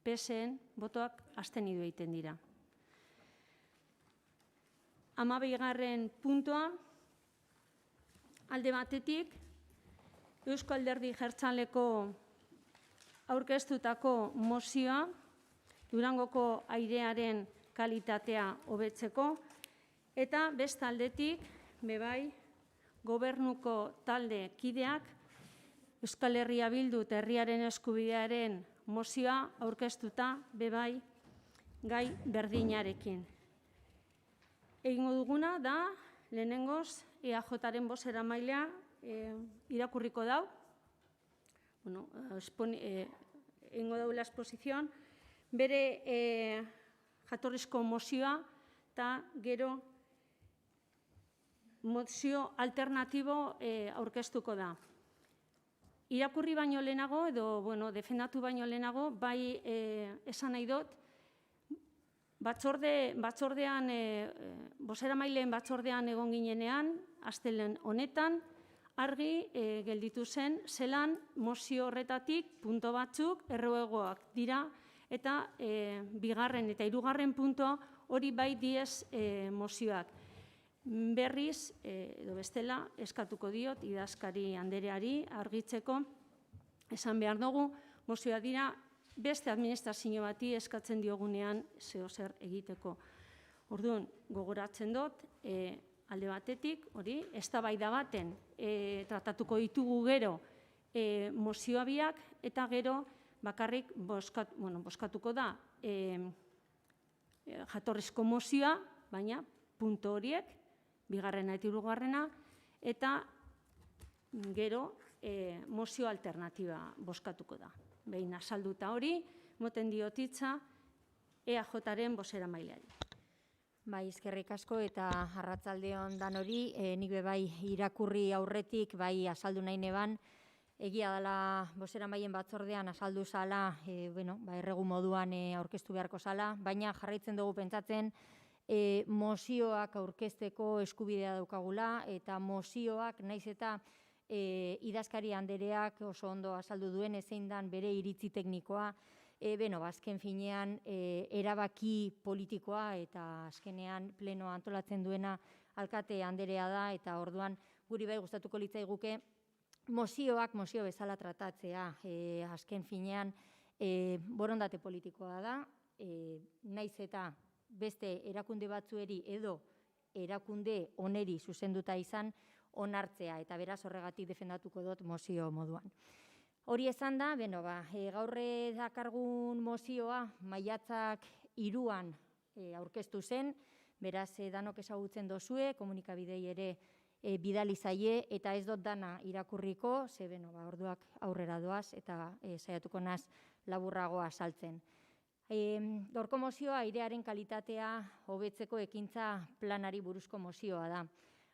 Speaker 1: PSEen botoak abstenidu egiten dira. 12. puntua, alde batetik, Eusko Alderdi Jeltzaleko aurkeztutako mozioa, Durangoko airearen kalitatea hobetzeko, eta beste aldetik, bebai, gobernuko talde kideak, Euskal Herria Bildu eta Herriaren Eskubidearen mozioa aurkeztuta, bebai, gai berdinarekin. Egingo duguna da, lehenengoz, EAJaren bozeramailea irakurriko dau. Egingo daula esposizion, bere jatorrizko mozioa eta gero mozio alternatibo aurkeztuko da. Irakurri baino lehenago, edo defendatu baino lehenago, bai esan nahi dut, batzordean, bozeramaileen batzordean egon ginenean, astelehen honetan, argi gelditu zen, zelan mozio horretatik punto batzuk erruegoak dira, eta bigarren eta hirugarren puntua hori bai diez mozioak. Berriz, edo bestela, eskatuko diot idazkari andereari argitzeko, esan behar dugu, mozioa dira beste administrazio bati eskatzen diogunean zeo zer egiteko. Orduan, gogoratzen dut, alde batetik, hori, eztabaida baten tratatuko ditugu gero mozioa biak, eta gero bakarrik bozkatuko da jatorrizko mozioa, baina puntu horiek, bigarrena eta hirugarrena, eta gero mozio alternatiba bozkatuko da. Behin azalduta hori, moten diotitza EAJaren bozeramaileari.
Speaker 12: Bai, eskerrik asko eta arratsaldeon danori, nik bai irakurri aurretik, bai azaldu nahi neban, egia dela bozeramaileen batzordean azaldu zala, erregu moduan aurkeztu beharko zala, baina jarraitzen dugu pentsatzen mozioak aurkezteko eskubidea daukagula, eta mozioak, naiz eta idazkari andereak oso ondo azaldu duen zein dan bere iritzi teknikoa, azken finean erabaki politikoa eta azkenean plenoa antolatzen duena alkate anderea da, eta orduan guri bai gustatuko litzaiguke mozioak mozio bezala tratatzea. Azken finean borondate politikoa da, naiz eta beste erakunde batzueri edo erakunde oneri zuzenduta izan onartzea, eta beraz horregatik defendatuko dut mozio moduan. Hori esan da, gaurre dakargun mozioa maiatzak 3an aurkeztu zen, beraz danok ezagutzen dozue, komunikabidei ere bidali zaie, eta ez dut dana irakurriko, ze orduak aurrera doaz, eta saiatuko naz laburragoa saltzen. Gaurko mozioa airearen kalitatea hobetzeko ekintza planari buruzko mozioa da.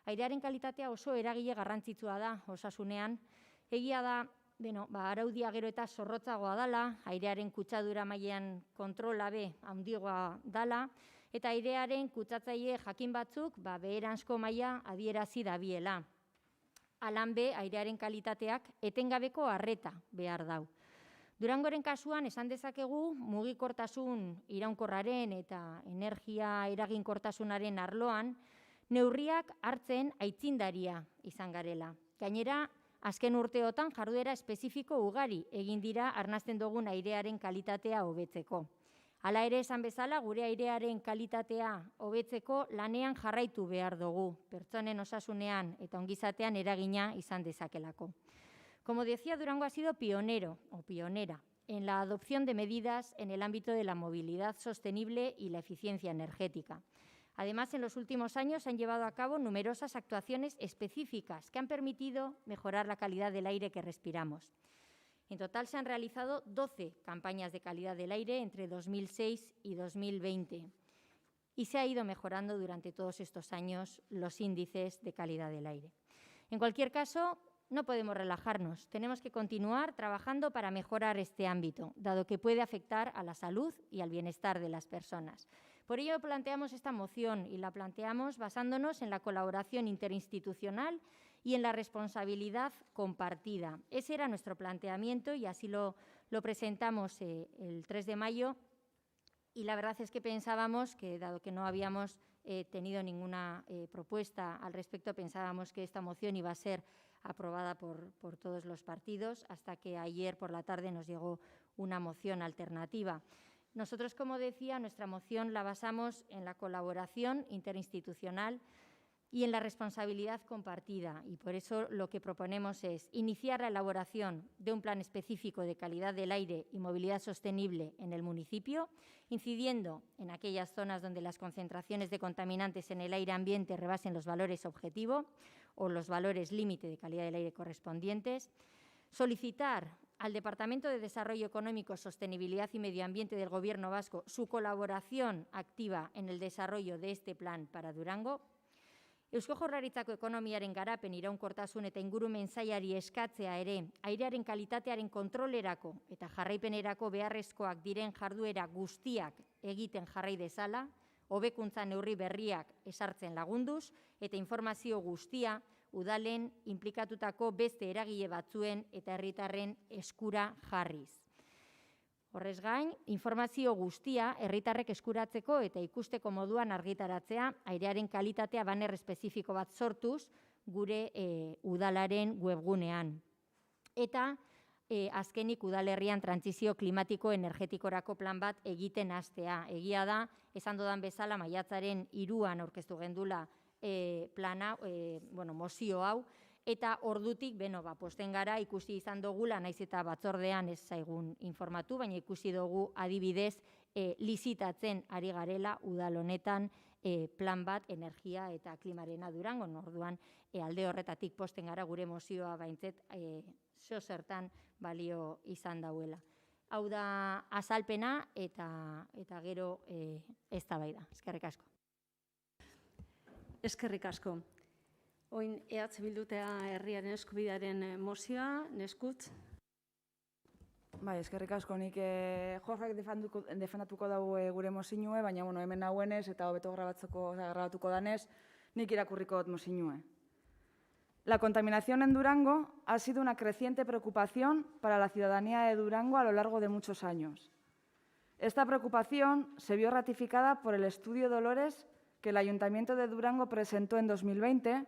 Speaker 12: Airearen kalitatea oso eragile garrantzitsua da osasunean. Egia da, araudia gero eta zorrotzagoa dela, airearen kutsadura mailan kontrola handiagoa dela, eta airearen kutsatzaile jakin batzuk beheranzko maila adierazi dabiela. Halan airearen kalitateak etengabeko arreta behar dau. Durangoren kasuan esan dezakegu mugikortasun iraunkorraren eta energia eraginkortasunaren arloan neurriak hartzen aitzindaria izan garela. Gainera, azken urteotan jarduera espezifiko ugari egin dira arnasten dugun airearen kalitatea hobetzeko. Hala ere esan bezala, gure airearen kalitatea hobetzeko lanean jarraitu behar dugu, pertsonen osasunean eta ongizatean eragina izan dezakelako. Como decía, Durango ha sido pionero o pionera en la adopción de medidas en el ámbito de la movilidad sostenible y la eficiencia energética. Además, en los últimos años se han llevado a cabo numerosas actuaciones específicas que han permitido mejorar la calidad del aire que respiramos. En total se han realizado 12 campañas de calidad del aire entre 2006 y 2020 y se ha ido mejorando durante todos estos años los índices de calidad del aire. En cualquier caso, no podemos relajarnos, tenemos que continuar trabajando para mejorar este ámbito, dado que puede afectar a la salud y al bienestar de las personas. Por ello planteamos esta moción y la planteamos basándonos en la colaboración interinstitucional y en la responsabilidad compartida. Ese era nuestro planteamiento y así lo presentamos el 3 de mayo y la verdad es que pensábamos que, dado que no habíamos tenido ninguna propuesta al respecto, pensábamos que esta moción iba a ser aprobada por todos los partidos, hasta que ayer por la tarde nos llegó una moción alternativa. Nosotros, como decía, nuestra moción la basamos en la colaboración interinstitucional y en la responsabilidad compartida, y por eso lo que proponemos es iniciar la elaboración de un plan específico de calidad del aire y movilidad sostenible en el municipio, incidiendo en aquellas zonas donde las concentraciones de contaminantes en el aire ambiente rebasen los valores objetivo o los valores límite de calidad del aire correspondientes, solicitar al Departamento de Desarrollo Económico, Sostenibilidad y Medio Ambiente del Gobierno vasco su colaboración activa en el desarrollo de este plan para Durango, Eusko Jaurlaritzako ekonomiaren garapen iraunkortasun eta ingurumen sailari eskatzea ere airearen kalitatearen kontrolerako eta jarraipenerako beharrezkoak diren jarduera guztiak egiten jarrai dezala, hobekuntza neurri berriak ezartzen lagunduz eta informazio guztia udalen inplikatutako beste eragile batzuen eta herritarren eskura jarriz. Horrez gain, informazio guztia herritarrek eskuratzeko eta ikusteko moduan argitaratzea, airearen kalitatea banner espezifiko bat sortuz gure udalaren webgunean. Eta azkenik udalerrian trantsizio klimatiko energetikorako plan bat egiten hastea. Egia da, esan dudan bezala, maiatzaren 3an aurkeztu gendula plana, mozio hau, eta ordutik, posten gara, ikusi izan dugula, naiz eta batzordean ez zaigun informatu, baina ikusi dugu adibidez lizitatzen ari garela udal honetan plan bat energia eta klimarena Durangon. Orduan, alde horretatik posten gara gure mozioa baintzet zertan balio izan dauela. Hau da azalpena eta gero eztabaida. Eskerrik asko.
Speaker 1: Eskerrik asko. Oin EH Bildutea herriaren eskubidearen mozioa, Neskutz.
Speaker 3: Bai, eskerrik asko, nik Jorgek defendatuko dugu gure mozinue, baina hemen nahuenez eta hobeto grabatuko danez, nik irakurriko dut mozinue. La contaminación en Durango ha sido una creciente preocupación para la ciudadanía de Durango a lo largo de muchos años. Esta preocupación se vio ratificada por el estudio Dolores que el Ayuntamiento de Durango presentó en 2020,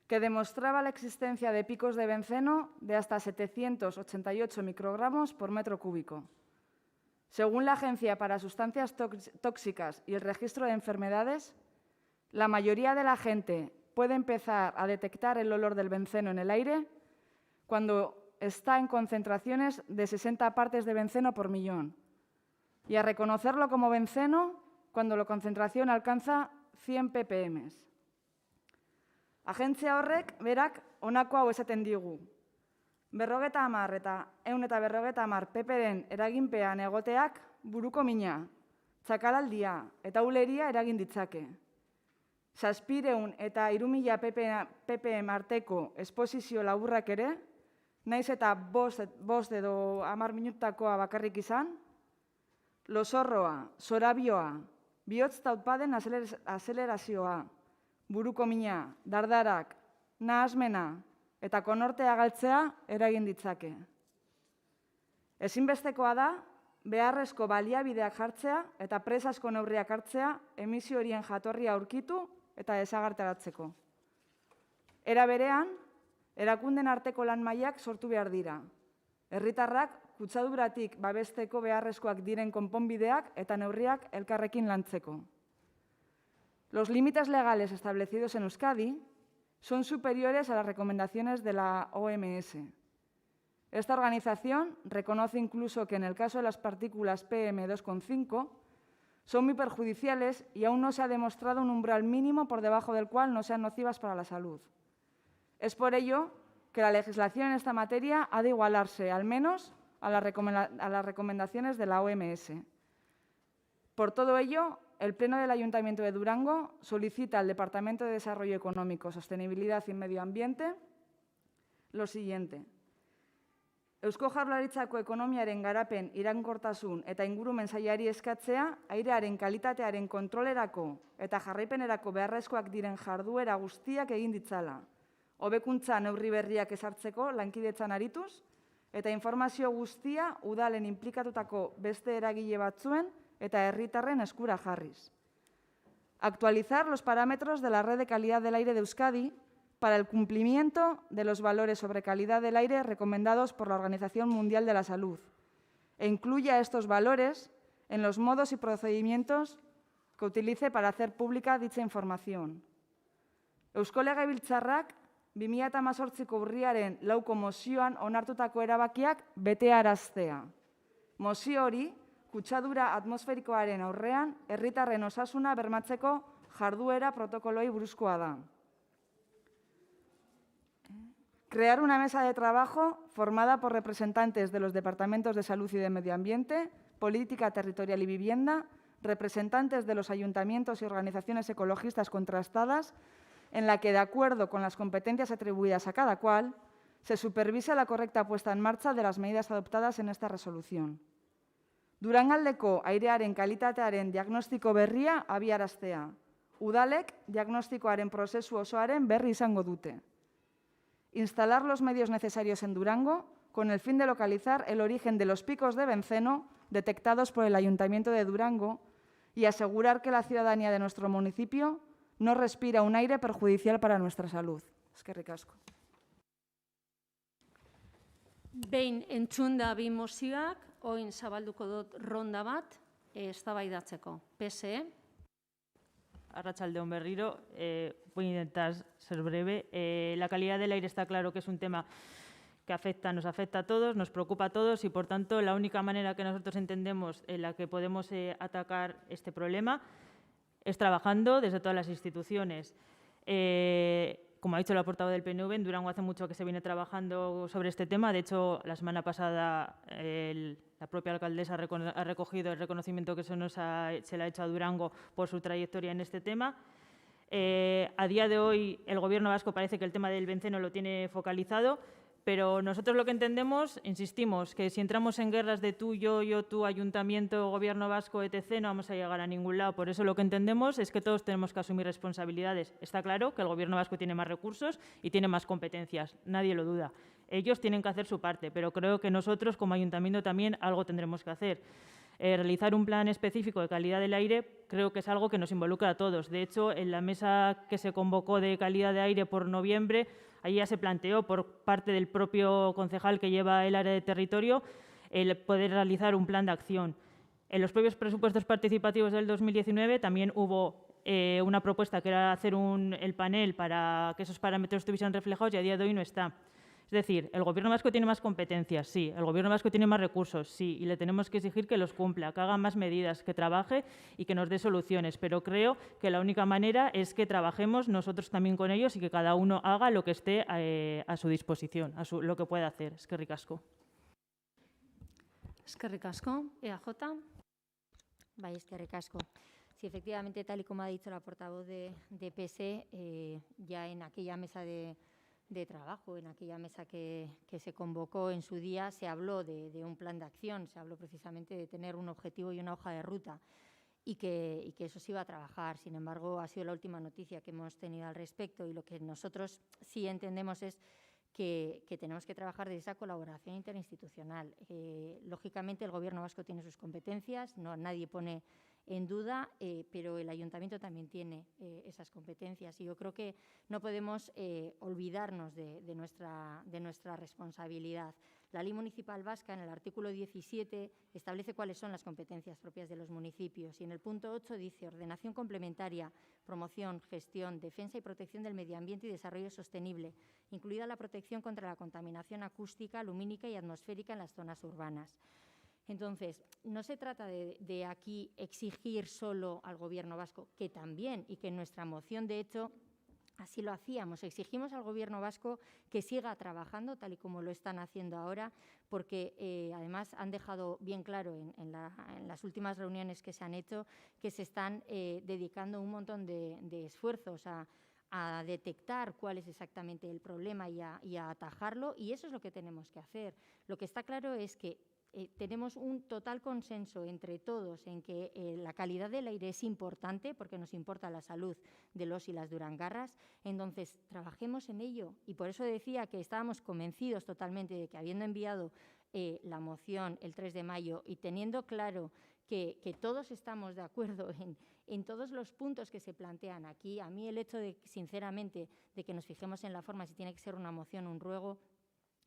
Speaker 3: que demostraba la existencia de picos de benceno de hasta 788 microgramos por metro cúbico. Según la Agencia para Sustancias Tóxicas y el Registro de Enfermedades, la mayoría de la gente puede empezar a detectar el olor del benceno en el aire cuando está en concentraciones de 60 partes de benceno por millón y a reconocerlo como benceno cuando la concentración alcanza 100 ppm. Agentzia horrek berak honako hau esaten digu. 50 eta 150 ppren eraginpean egoteak buruko mina, txakalaldia eta uleria eragin ditzake. 700 eta 3000 ppm arteko esposizio laburrak ere, naiz eta 5 edo 10 minutakoa bakarrik izan, losorroa, zorabioa, bihotz tautpaden azelerazioa, buruko mina, dardarak, nahasmena eta konortea galtzea eragin ditzake. Ezinbestekoa da, beharrezko baliabideak jartzea eta presazko neurriak hartzea emisio horien jatorria aurkitu eta desagertaratzeko. Era berean, erakunden arteko lan mailak sortu behar dira. Herritarrak kutsaduratik babesteko beharrezkoak diren konponbideak eta neurriak elkarrekin lantzeko. Los límites legales establecidos en Euskadi son superiores a las recomendaciones de la OMS. Esta organización reconoce incluso que en el caso de las partículas PM2,5 son muy perjudiciales y aún no se ha demostrado un umbral mínimo por debajo del cual no sean nocivas para la salud. Es por ello que la legislación en esta materia ha de igualarse, al menos, a las recomendaciones de la OMS. Por todo ello, el Pleno del Ayuntamiento de Durango solicita al Departamento de Desarrollo Económico, Sostenibilidad y Medio Ambiente lo siguiente. Eusko Jaurlaritzako ekonomiaren garapen iraunkortasun eta ingurumen sailari eskatzea, airearen kalitatearen kontrolerako eta jarraipenerako beharrezkoak diren jarduera guztiak egin ditzala. Hobekuntza neurri berriak ezartzeko lankidetzan arituz eta informazio guztia udalen inplikatutako beste eragile batzuen eta herritarren eskura jarriz. Actualizar los parámetros de la Red de Calidad del Aire de Euskadi para el cumplimiento de los valores sobre calidad del aire recomendados por la Organización Mundial de la Salud e incluya estos valores en los modos y procedimientos que utilice para hacer pública dicha información. Eusko Legebiltzarrak 2018ko urriaren 4ko mozioan onartutako erabakiak betearaztea. Mozio hori kutsadura atmosferikoaren aurrean herritarren osasuna bermatzeko jarduera protokoloi buruzkoa da. Crear una mesa de trabajo formada por representantes de los Departamentos de Salud y de Medio Ambiente, Política Territorial y Vivienda, representantes de los ayuntamientos y organizaciones ecologistas contrastadas, en la que, de acuerdo con las competencias atribuidas a cada cual, se supervise la correcta puesta en marcha de las medidas adoptadas en esta resolución. Durangaldeko airearen kalitatearen diagnostiko berria abiaraztea. Udalek diagnostikoaren prozesu osoaren berri izango dute. Instalar los medios necesarios en Durango con el fin de localizar el origen de los picos de benceno detectados por el Ayuntamiento de Durango y asegurar que la ciudadanía de nuestro municipio no respira un aire perjudicial para nuestra salud. Eskerrik asko.
Speaker 1: Behin entzunda bi mozioak, orain zabalduko dut ronda bat eztabaidatzeko. PSE.
Speaker 4: Arratsaldeon berriro, voy a intentar ser breve. La calidad del aire está claro que es un tema que nos afecta a todos, nos preocupa a todos y, por tanto, la única manera que nosotros entendemos en la que podemos atacar este problema es trabajando desde todas las instituciones. Como ha dicho la portavoz del PNV, en Durango hace mucho que se viene trabajando sobre este tema. De hecho, la semana pasada la propia alcaldesa ha recogido el reconocimiento que se le ha hecho a Durango por su trayectoria en este tema. A día de hoy, el Gobierno vasco parece que el tema del benceno lo tiene focalizado, pero nosotros lo que entendemos, insistimos, que si entramos en guerras de tú, yo, tú, ayuntamiento, Gobierno vasco, etc., no vamos a llegar a ningún lado. Por eso lo que entendemos es que todos tenemos que asumir responsabilidades. Está claro que el Gobierno vasco tiene más recursos y tiene más competencias, nadie lo duda. Ellos tienen que hacer su parte, pero creo que nosotros como ayuntamiento también algo tendremos que hacer. Realizar un plan específico de calidad del aire creo que es algo que nos involucra a todos. De hecho, en la mesa que se convocó de calidad de aire por noviembre, ahí ya se planteó por parte del propio concejal que lleva el área de territorio el poder realizar un plan de acción. En los propios presupuestos participativos del 2019 también hubo una propuesta que era hacer el panel para que esos parámetros estuviesen reflejados y a día de hoy no está. Es decir, ¿el Gobierno vasco tiene más competencias? Sí. ¿El Gobierno vasco tiene más recursos? Sí. Y le tenemos que exigir que los cumpla, que haga más medidas, que trabaje y que nos dé soluciones. Pero creo que la única manera es que trabajemos nosotros también con ellos y que cada uno haga lo que esté a su disposición, lo que pueda hacer. Eskerrik asko.
Speaker 1: Eskerrik asko. EAJ.
Speaker 12: Bai, eskerrik asko. Sí, efectivamente, tal y como ha dicho la portavoz de PSE, ya en aquella mesa de trabajo, en aquella mesa que se convocó en su día, se habló de un plan de acción, se habló precisamente de tener un objetivo y una hoja de ruta y que eso se iba a trabajar. Sin embargo, ha sido la última noticia que hemos tenido al respecto y lo que nosotros sí entendemos es que tenemos que trabajar desde esa colaboración interinstitucional. Lógicamente, el Gobierno vasco tiene sus competencias, nadie pone en duda, pero el Ayuntamiento también tiene esas competencias y yo creo que no podemos olvidarnos de nuestra responsabilidad. La Ley Municipal Vasca, en el artículo 17, establece cuáles son las competencias propias de los municipios y en el punto 8 dice ordenación complementaria, promoción, gestión, defensa y protección del medio ambiente y desarrollo sostenible, incluida la protección contra la contaminación acústica, lumínica y atmosférica en las zonas urbanas. Entonces, no se trata de aquí exigir solo al Gobierno vasco, que también, y que en nuestra moción, de hecho, así lo hacíamos. Exigimos al Gobierno vasco que siga trabajando, tal y como lo están haciendo ahora, porque además han dejado bien claro en las últimas reuniones que se han hecho que se están dedicando un montón de esfuerzos a detectar cuál es exactamente el problema y a atajarlo, y eso es lo que tenemos que hacer. Lo que está claro es que tenemos un total consenso entre todos en que la calidad del aire es importante porque nos importa la salud de los y las durangarras. Entonces, trabajemos en ello. Y por eso decía que estábamos convencidos totalmente de que, habiendo enviado la moción el 3 de mayo y teniendo claro que todos estamos de acuerdo en todos los puntos que se plantean aquí, a mí el hecho de, sinceramente, de que nos fijemos en la forma, si tiene que ser una moción, un ruego,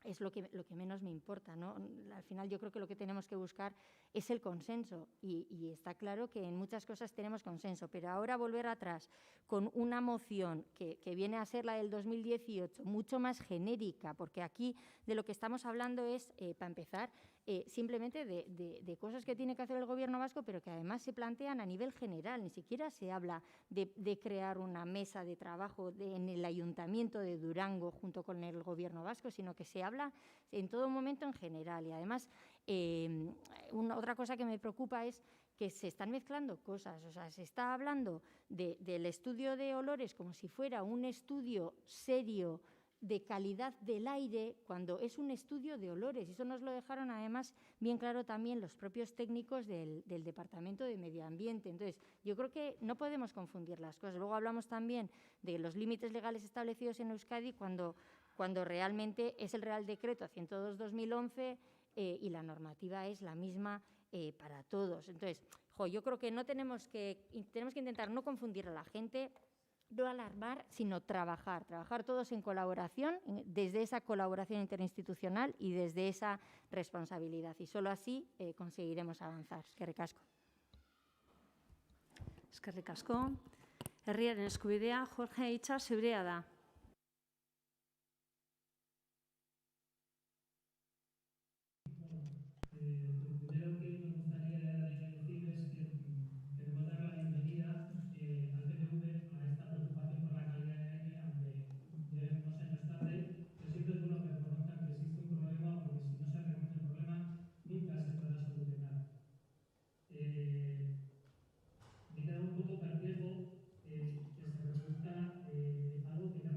Speaker 12: es lo que menos me importa, ¿no? Al final yo creo que lo que tenemos que buscar es el consenso y está claro que en muchas cosas tenemos consenso, pero ahora volver atrás con una moción que viene a ser la del 2018, mucho más genérica, porque aquí de lo que estamos hablando es, para empezar, simplemente de cosas que tiene que hacer el Gobierno vasco, pero que además se plantean a nivel general. Ni siquiera se habla de crear una mesa de trabajo en el Ayuntamiento de Durango junto con el Gobierno vasco, sino que se habla en todo momento en general. Y además, otra cosa que me preocupa es que se están mezclando cosas. O sea, se está hablando del estudio de olores como si fuera un estudio serio de calidad del aire cuando es un estudio de olores. Eso nos lo dejaron además bien claro también los propios técnicos del Departamento de Medio Ambiente. Entonces, yo creo que no podemos confundir las cosas. Luego hablamos también de los límites legales establecidos en Euskadi cuando realmente es el Real Decreto 102/2011 y la normativa es la misma para todos. Entonces, yo creo que tenemos que intentar no confundir a la gente, no alarmar, sino trabajar todos en colaboración, desde esa colaboración interinstitucional y desde esa responsabilidad. Y solo así conseguiremos avanzar. Eskerrik asko.
Speaker 1: Eskerrik asko. Herriaren eskubidea, Jorge, hitza zurea da.
Speaker 11: Primero que me gustaría decir es que queremos dar la bienvenida al PNV a esta preocupación por la calidad del aire, aunque llegue unos años tarde, pero siempre es bueno que reconozcan que existe un problema, porque si no se reconoce el problema, nunca se podrá solucionar. Me queda un poco perplejo que se reproduzca algo que ya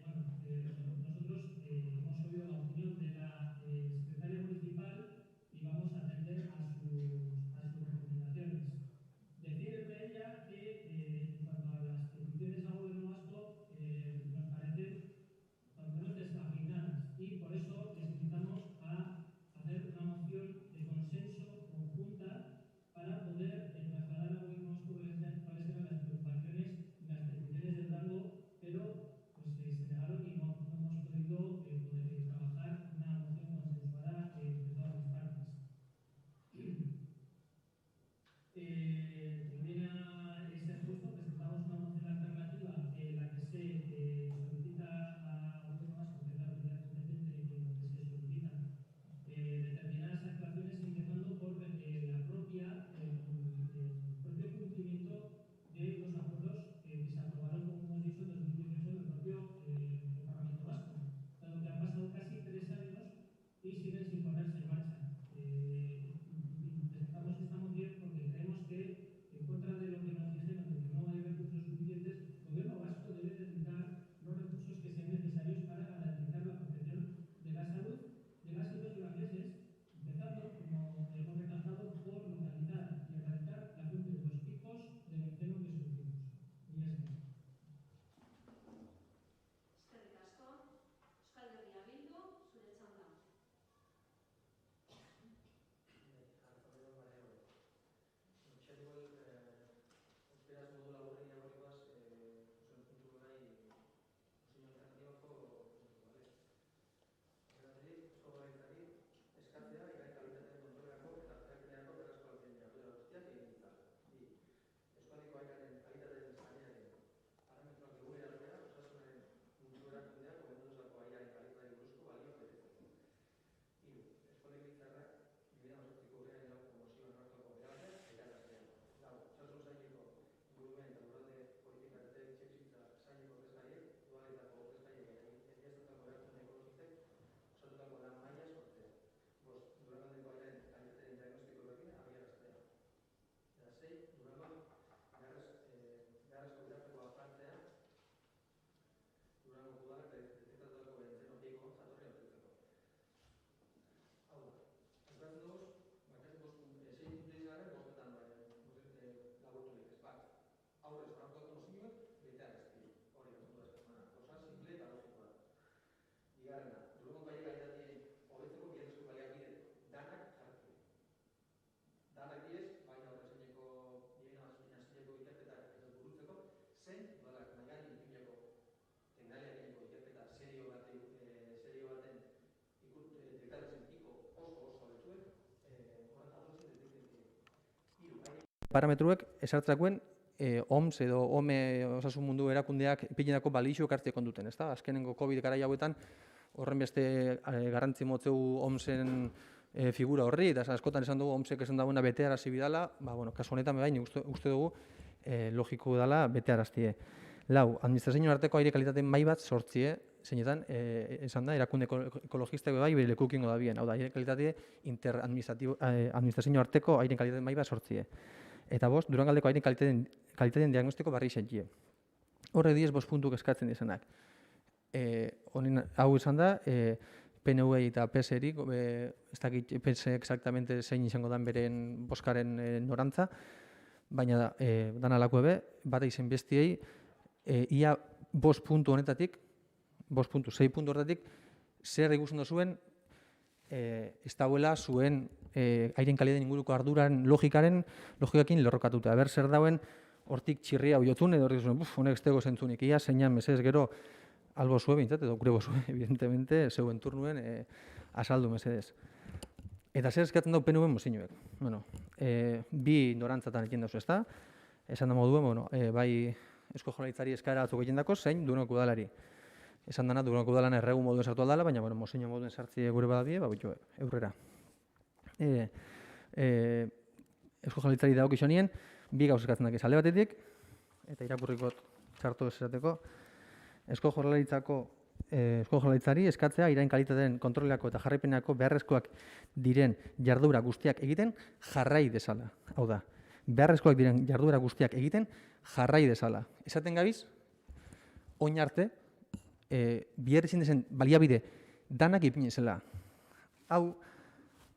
Speaker 11: nosotros hemos oído la opinión de la secretaria municipal y vamos a atender a sus recomendaciones. Decirle ella que en cuanto a las peticiones al Gobierno vasco nos parecen cuando menos descafeinadas y por eso les invitamos a hacer una moción de consenso conjunta para poder trasladar al Gobierno vasco cuáles eran las preocupaciones y las peticiones de Durango, pero pues se negaron y no hemos podido trabajar una moción consensuada entre todas las partes. También a ese puesto presentamos una moción alternativa en la que se solicita al Gobierno vasco, que es la autoridad competente en lo que se solicitan determinadas actuaciones, empezando por el propio cumplimiento de los acuerdos que se aprobaron, como hemos dicho, en 2018 en el propio Parlamento Vasco, dado que han pasado casi 3 años y siguen sin ponerse en marcha. Presentamos esta moción porque creemos que, en contra de lo que nos dijeron de que no hay recursos suficientes, el Gobierno vasco debe dedicar los recursos que sean necesarios para garantizar la protección de la salud de las y los durangueses, empezando, como hemos recalcado, por localizar y erradicar la fuente de los picos de benceno que sufrimos. Y es que.
Speaker 1: Eskerrik asko. Euskal Herria Bildu, zure txanda.
Speaker 7: Parametruek esartzakoen OMS edo OME osasun mundu erakundeak ipinitako balioak hartze konduten, ezta? Azkenengo COVID garai hauetan horren beste garrantzi motzeu OMSen figura horri, eta askotan esan dugu OMSek esan dagoena betearazi bidala, kasu honetan behin uste dugu logiko dela betearaztie. Lau, administrazioen arteko aire kalitate mai bat sortzie, zeinetan, esan da, erakunde ekologistak bai bere lekukingo da bien. Hau da, aire kalitate administrazioen arteko aire kalitate mai bat sortzie. Eta bost, Durangaldeko aire kalitateen diagnostiko barri zentie. Horre 10 5 puntuk eskatzen dizenak. Hau izan da, PNV eta PS-eri, ez dakit PS exactamente zein izango dan beren boskaren norantza, baina dan alako ebe, bat izen bestiei, ia 5 puntu honetatik, 5 puntu, 6 puntu horretatik, zer ikusten zuen, ez dauela zuen airen kalitateen inguruko arduraren logikakin lerrokatuta. Ber zer dauen hortik txirria oiotun, edo hortik zuen, honek ez tego zentzunik, ia zeinan mesez gero albo zue bintzat, edo gure bozue, evidentemente, zeuen turnuen azaldu mesedez. Eta zer eskatzen dau PNV mozinuek. Bi norantzatan egin dauzu, ezta? Esan da moduen, bai Eusko Jaurlaritzari eskaera batzuk egin dako, zein Durangoko udalari. Esan dana, Durangoko udalan erregu moduen sartu aldala, baina mozino moduen sartzi gure badabie, eurrera. Eusko Jaurlaritzari dago kixonien, bi gauz eskatzen dakiz alde batetik, eta irakurrikot txartu esateko, Eusko Jaurlaritzari eskatzea irain kalitateen kontrolako eta jarraipenako beharrezkoak diren jarduera guztiak egiten jarrai dezala. Hau da, beharrezkoak diren jarduera guztiak egiten jarrai dezala. Esaten gabiz, oin arte, bihar ezin dezen baliabide danak ipinezela. Hau,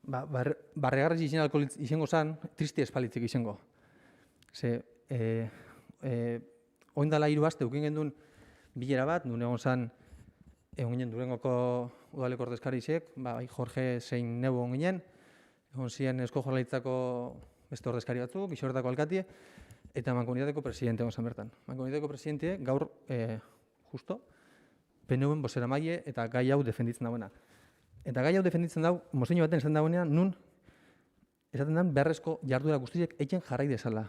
Speaker 7: barregarrez izango zen, triste espalitzik izango. Ze, oindala 3 aste eukin gendun bilera bat, nun egon zen, egon ginen Durangoko udaleko ordezkarizek, bai Jorge zein neu egon ginen, egon ziren Eusko Jaurlaritzako beste ordezkari batzuk, Gixorretako alkatie, eta Mankomunitateko presidente egon zen bertan. Mankomunitateko presidente gaur, justo, PNU-en bozeramaile eta gai hau defenditzen dauena. Eta gai hau defenditzen dau, mozeino baten esan dauenean, nun, esaten den beharrezko jarduera guztiek eiken jarrai dezala.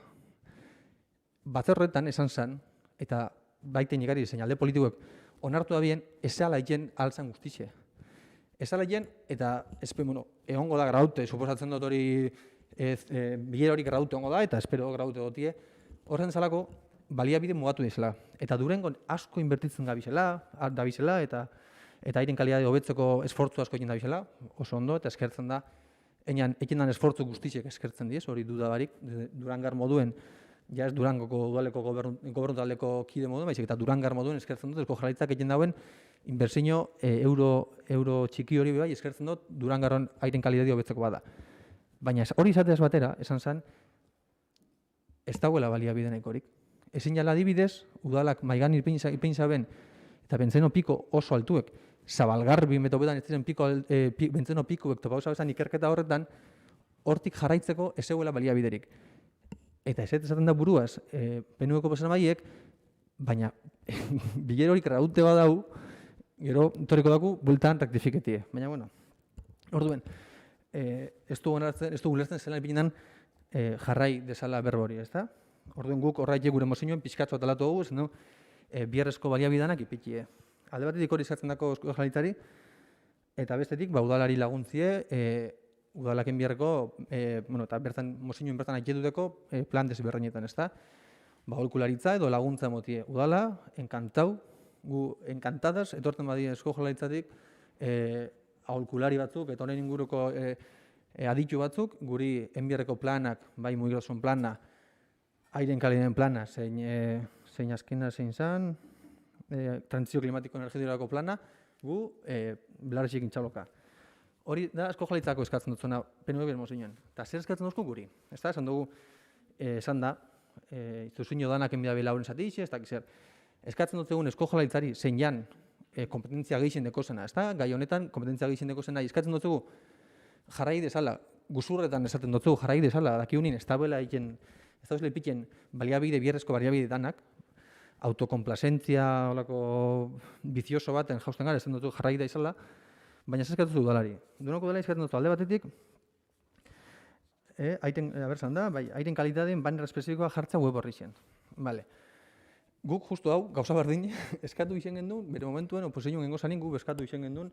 Speaker 7: Batzorretan esan zen, eta baiten ikari zein alde politikoek, onartu da bien, ezala eiken altzan guztize. Ezala eiken, eta egongo da graute, suposatzen dut hori, bilera hori graute egongo da, eta espero graute gotie, horren zalako, baliabide mugatu dizela. Eta Durangon asko inbertitzen dabizela, eta airen kalidade hobetzeko esfortzu asko egin dabizela, oso ondo, eta eskertzen da, egin dan esfortzu guztiek eskertzen diez, hori dudabarik, Durangar moduen, ja ez Durangoko udaleko gobernutaldeko kide moduen, baizik eta Durangar moduen eskertzen dut, Eusko Jaurlaritzak egin dauen, inbertsio euro txiki hori bai eskertzen dut Durangarron airen kalidade hobetzeko bada. Baina hori izateaz batera, esan zen, ez dagoela baliabide nahikorik. Ezin jala adibidez, udalak maigan ipin zaben, eta bentzeno piko oso altuek, zabalgarbi metopetan ez diren bentzeno pikuek topau zabezan ikerketa horretan, hortik jarraitzeko ez zegoela baliabiderik. Eta ez esaten da buruaz, PNU-eko bozeramaileek, baina bilera horik graute badau, gero toriko daku, bultan rektifiketie. Baina, bueno, orduen, ez du ulertzen zelan ipinean jarrai desala berbori, ez da? Orduen guk horraitek gure mozinuen pixkatzu atalatu dugu, zen du, biharrezko baliabidanak ipitie. Alde batetik hori eskatzen dako Eusko Jaurlaritzari, eta bestetik, udalari laguntzie, udalaken biharreko, eta bertan mozinuen bertan aitetuteko plan desberreinetan, ez da? Aholkularitza edo laguntza motie. Udala, enkantau, gu enkantadas, etorten badi Eusko Jaurlaritzatik, aholkulari batzuk, eta honen inguruko aditu batzuk, guri enbiarreko planak, bai mugiroson plana, airen kalideen plana, zein azkena zein zan, trantzio klimatiko energetikako plana, gu belarrexik intxaloka. Hori da Eusko Jaurlaritzako eskatzen dut zuena PNU-ek mozinoen. Eta zer eskatzen duzko guri? Ez da, esan dugu, esan da, izuzinio danak enbida bilauren zatixe, ez da, zer. Eskatzen dut egun Eusko Jaurlaritzari zein jan kompetentzia gehien deko zena, ez da? Gai honetan, kompetentzia gehien deko zena, eskatzen dut egu jarrai dezala, guzurretan esaten dut egu jarrai dezala, dakiunin, ez da bela egin, ez da ipiten baliabide, biherrezko baliabide danak, autokomplazentzia, holako bizioso baten jausten gara, ez dut jarrai da izala, baina ez eskatu udalari. Durango udalari eskatzen dut alde batetik, airen kalitateen banera espezifikoa jartza web horri zen. Vale. Guk justu hau, gauza berdin, eskatu izen gendun, bere momentuen, oposizioen gengo zanin, guk eskatu izen gendun,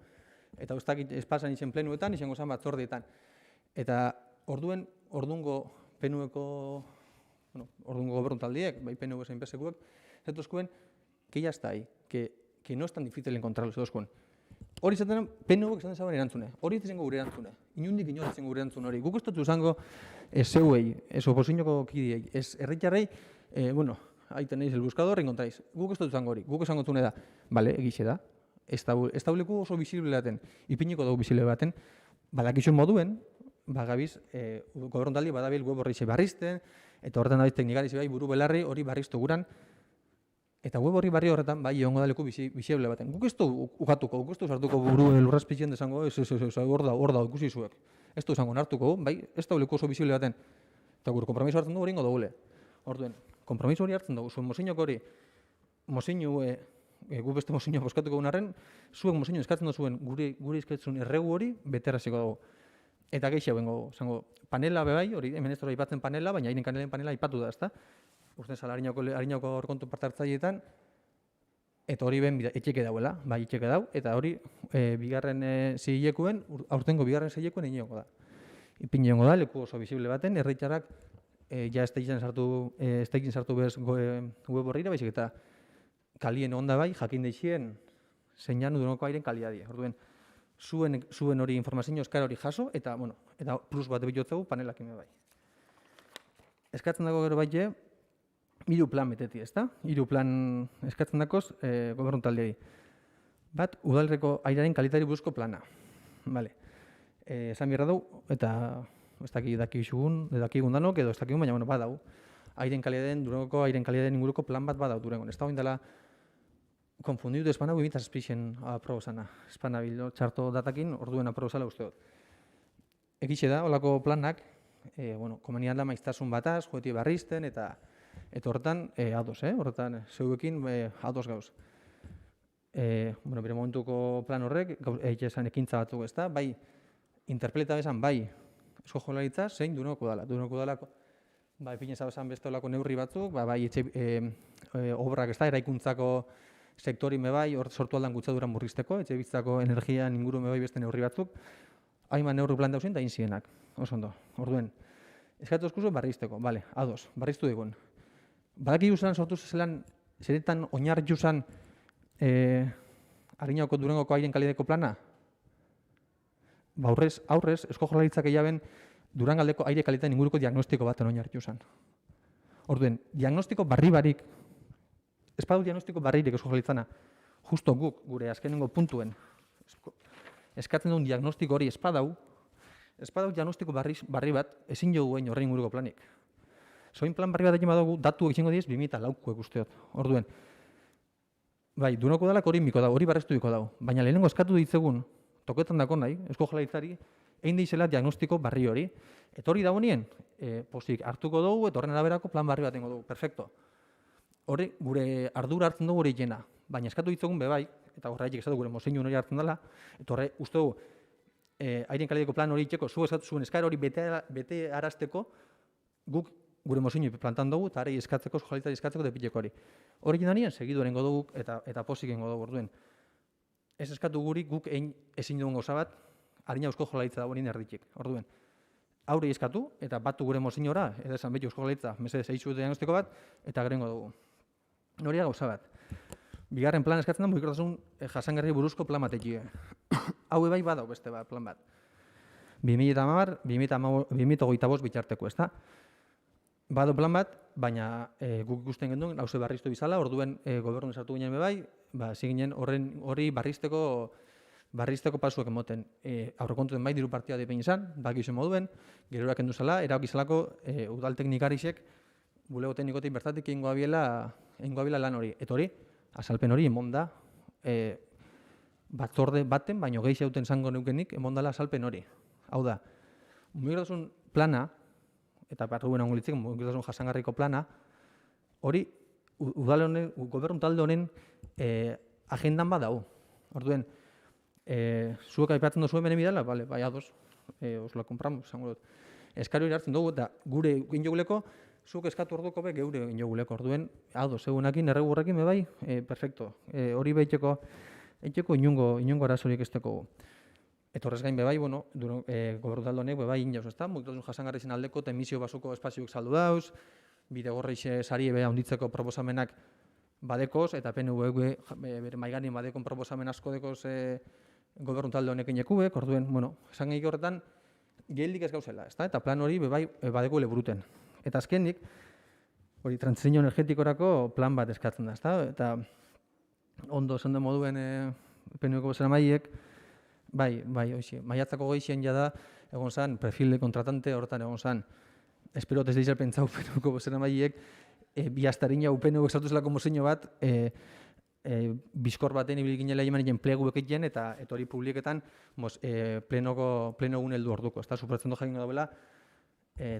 Speaker 7: eta espasan izen plenuetan, izango zan batzordeetan. Eta ordungo PNU-eko, ordungo gobernuntaldiek, bai PNU zein PSekuek, zetuzkuen, que ya está ahí, que no es tan difícil encontrarlo, zetuzkuen. Hori zaten, PNU-ek esaten zaben erantzune, hori izango gure erantzune, inundik inor izango gure erantzune hori. Guk ez dut izango zeuei, ez oposizioko kidiei, ez herritarrei, ahí tenéis el buscador, encontráis. Guk ez dut izango hori, guk esango zune da, bale, egixe da, ez da leku oso bisible baten, ipiniko dugu bisible baten, badakizun moduen, bagabiz, gobernuntaldi badabil web horri barrizten, eta horretan dabiz teknikari bai buru belarri hori barriztu guran, eta web horri barri horretan bai egongo da leku bisible baten. Guk ez du ukatuko, guk ez du sartuko buru lurrazpizien desango, hor da, ikusi zuek. Ez du izango nartuko, bai, ez da leku oso bisible baten. Eta gure kompromiso hartzen dugu hori ingo dugule. Orduen, kompromiso hori hartzen dugu, zuen mozinok hori, gu beste mozinok boskatuko gunarren, zuek mozinok eskatzen du zuen gure eskatzen erregu hori beteraziko dugu. Eta gehiago bengo, zango, panela bebai, hori, hemen ez dara ipatzen panela, baina airen kanelen panela ipatu da, ezta? Urten zala harinako horkontu partartzaileetan, eta hori ben etxeke dauela, bai etxeke dau, eta hori bigarren zilekuen, aurtengo bigarren zilekuen egin da. Ipin jongo da, leku oso bisible baten, herritarrak ja ez da sartu bez web horrira, baizik eta kalien onda bai, jakin deixien, zeinan Durangoko airen kalidadea. Orduen, zuen hori informazio eskara hori jaso, eta plus bat bilotzegu panelak ime bai. Eskatzen dago gero baite, 3 plan beteti, ezta? 3 plan eskatzen dakoz gobernuntaldiari. Bat, udalerriko airearen kalitateari buruzko plana. Vale. Esan birra dugu, eta ez dakigun danok, edo ez dakigun, baina badau. Durangoko airen kalitatearen inguruko plan bat badau Durangon. Ez da oin dela konfunditu espana 2007 aprobosana. Espana bilo txarto datakin, orduen aprobosala uste dut. Egixe da, holako planak, komenian da maiztasun bataz, joeti barrizten, eta horretan ados, horretan zeuekin ados gauz. Bere momentuko plan horrek, esan ekintza batzuk ez da, bai, interpreta bezan, bai, Eusko Jaurlaritza, zein Durangoko udala. Durangoko udalako, bai, ipinez abezan beste olako neurri batzuk, bai, obrak ez da, eraikuntzako sektori bai, hor sortu aldan gutxaduran murrizteko, etxe bizitzako energian inguru bai beste neurri batzuk, hainbat neurri plan dauzien, da inzienak, oso ondo. Orduen, eskatu eskuzu barrizteko, bale, ados, barriztu digun. Badaki guzan sortu zelan, zeretan oinarri juzan Ariñako Durangoko airen kalideko plana? Aurrez, Eusko Jaurlaritzak egiaben Durangaldeko aire kalitatean inguruko diagnostiko baten oinarritu zen. Orduen, diagnostiko barri barik, ez badu diagnostiko barririk Eusko Jaurlaritzana, justo guk, gure azkenengo puntuen, eskatzen duen diagnostiko hori ez badau diagnostiko barri bat, ezin jogu egin horrein inguruko planik. Zoin plan barri bat egin badugu, datu egin diez 2004 usteot. Orduen, bai, Durangoko udalak hori miko dago, hori barreztu biko dago, baina lehenengo eskatu ditzegun, toketan dako nahi, Eusko Jaurlaritzari, egin deizela diagnostiko barri hori. Eta hori dago nien, pozik hartuko dugu, eta horren araberako plan barri bat ingo dugu, perfecto. Hori, gure ardura hartzen dugu hori jena, baina eskatu ditzegun bebai, eta horretik esatu gure mozeinu hori hartzen dela, eta horre, uste dugu, airen kalideko plan hori itxeko, zu eskatu zuen eskara hori bete arazteko, guk gure mozeinu plantan dugu, eta harei eskatzeko, Eusko Jaurlaritzari eskatzeko, depileko hori. Hori jendanien, segidu erengo dugu, eta pozik egingo dugu, orduen. Ez eskatu guri, guk ezin dugun gauza bat, Ariña Eusko Jaurlaritza dagoen erditik. Orduen, aurri eskatu, eta batu gure mozinora, edo esan beti Eusko Jaurlaritza, mesede zeizu diagnostiko bat, eta gerengo dugu. Hori da gauza bat. Bigarren plan eskatzen da, mugikortasun jasangarri buruzko plan batekie. Hau bai badau beste bat, plan bat. 2008 bitarteko, ez da? Bado plan bat, baina guk ikusten genduen, hauze barriztu bizala, orduen gobernu sartu ginen bai, ziginen hori barrizteko pasuak emoten. Aurrekontuen bai diru partia depen izan, baki izan moduen, gerorak enduzala, erabakizalako udal teknikarisek bulego teknikotik bertatik egingo abiela lan hori. Eta hori, azalpen hori emonda, batzorde baten, baino gehi zauten zango neukenik, emondala azalpen hori. Hau da, mugikortasun plana, eta barruen angolitzik, mugikortasun jasangarriko plana, hori gobernu talde honen agendan badau. Orduen, zuek aipatzen duzuen bene bidala, bai ados, os lo compramos, zango dut. Eskari hori hartzen dugu, eta gure injoguleko, zuk eskatu orduko be geure injoguleko. Orduen, ados, egunakin, erregurrekin, bai, perfecto. Hori behitzeko inungo arazorik ez teko. Eta horrez gain bebai, gobernu talde honek bebai inauz, ez da? Mugikortasun jasangarrien aldeko eta emisio basuko espazioak saldu dauz, bidegorreixe sari ebe handitzeko proposamenak badekoz, eta PNV bere maiganin badekon proposamen asko dekoz gobernu talde honekin ekubek, orduen, esan gehi horretan, geldik ez gauzela, ez da? Eta plan hori bebai badeko leburuten. Eta azkenik, hori trantsizio energetikorako plan bat eskatzen da, ez da? Eta ondo esan den moduen PNV-ko bozera maiek, bai, maiatzako goizien jada, egon zan, perfil de kontratante horretan egon zan, espero ez deizal pentsau PNV-ko bozera maiek, bihaztarina UPNU esatu zelako mozeino bat, bizkor baten ibilik ginela eman plegu beketien, eta hori publiketan pleno egun heldu orduko. Ez da, superatzen jakin daubela,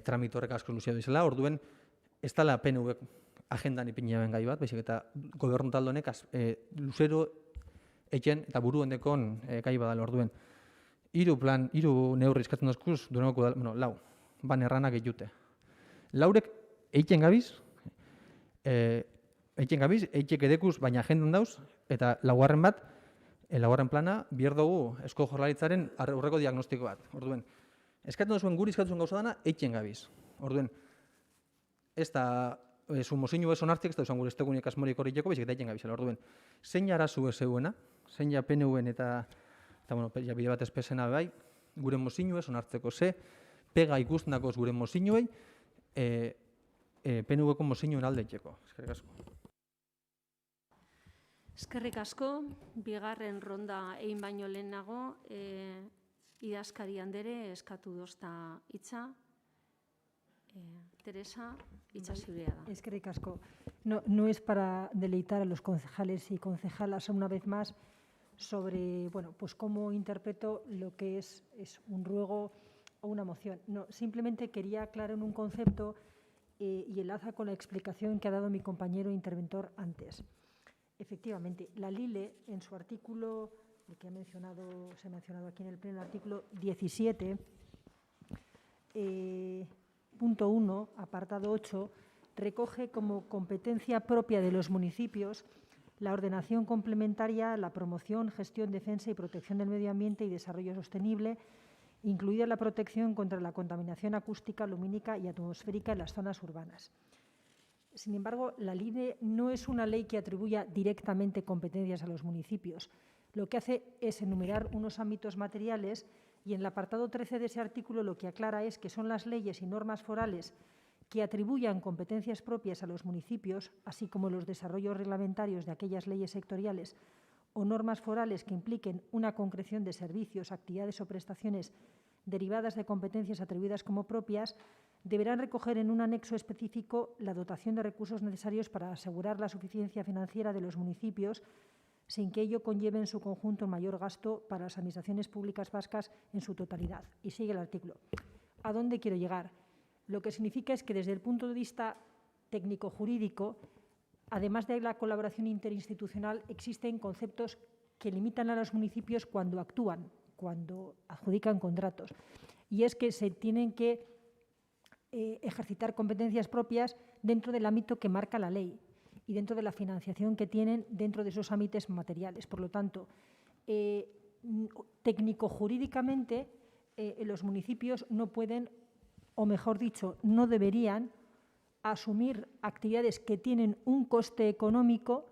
Speaker 7: tramit horrek asko luzia duizela, orduen, ez dela PNU agendan ipinea ben gai bat, baizik eta gobernu talde honek luzero etxen eta buruen dekon gai badala orduen. Hiru neurri eskatzen dozkuz, Durangoko lau, ban erranak egite. Laurek eitzen gabiz, eitxek edekuz, baina agendan dauz, eta laugarren bat, laugarren plana, bier dugu Eusko Jaurlaritzaren aurreko diagnostiko bat. Orduen, eskatzen duzuen guri eskatzen gauza dana, eitzen gabiz. Orduen, ez da, zu mozeinu ez onartzik, ez da, gure estegunik asmorik horretiko, bezik eta eitzen gabizela. Orduen, zein arazu ez zeuena, zein ja PNU-en eta bide bat espesena bai, gure mozeinu ez onartzeko, ze pega ikusten dakoz gure mozeinuei, PNV-ko mozeinoen alde etxeko. Eskerrik asko.
Speaker 1: Eskerrik asko, bigarren ronda egin baino lehenago, idazkari handere eskatu dozta hitza. Teresa, hitza zurea da.
Speaker 13: Eskerrik asko. No es para deleitar a los concejales y concejalas una vez más sobre, bueno, pues cómo interpreto lo que es un ruego o una moción. No, simplemente quería aclarar un concepto y enlaza con la explicación que ha dado mi compañero interventor antes. Efectivamente, la LILE, en su artículo, el que se ha mencionado aquí en el pleno, el artículo 17, punto 1, apartado 8, recoge como competencia propia de los municipios la ordenación complementaria, la promoción, gestión, defensa y protección del medio ambiente y desarrollo sostenible, incluida la protección contra la contaminación acústica, lumínica y atmosférica en las zonas urbanas. Sin embargo, la LILE no es una ley que atribuya directamente competencias a los municipios. Lo que hace es enumerar unos ámbitos materiales y en el apartado 13 de ese artículo lo que aclara es que son las leyes y normas forales que atribuyan competencias propias a los municipios, así como los desarrollos reglamentarios de aquellas leyes sectoriales o normas forales que impliquen una concreción de servicios, actividades o prestaciones derivadas de competencias atribuidas como propias, deberán recoger en un anexo específico la dotación de recursos necesarios para asegurar la suficiencia financiera de los municipios, sin que ello conlleve en su conjunto un mayor gasto para las administraciones públicas vascas en su totalidad. Y sigue el artículo. ¿A dónde quiero llegar? Lo que significa es que desde el punto de vista técnico-jurídico, además de la colaboración interinstitucional, existen conceptos que limitan a los municipios cuando actúan, cuando adjudican contratos. Y es que se tienen que ejercitar competencias propias dentro del ámbito que marca la ley y dentro de la financiación que tienen dentro de esos ámbitos materiales. Por lo tanto, técnico-jurídicamente, los municipios no pueden, o mejor dicho, no deberían asumir actividades que tienen un coste económico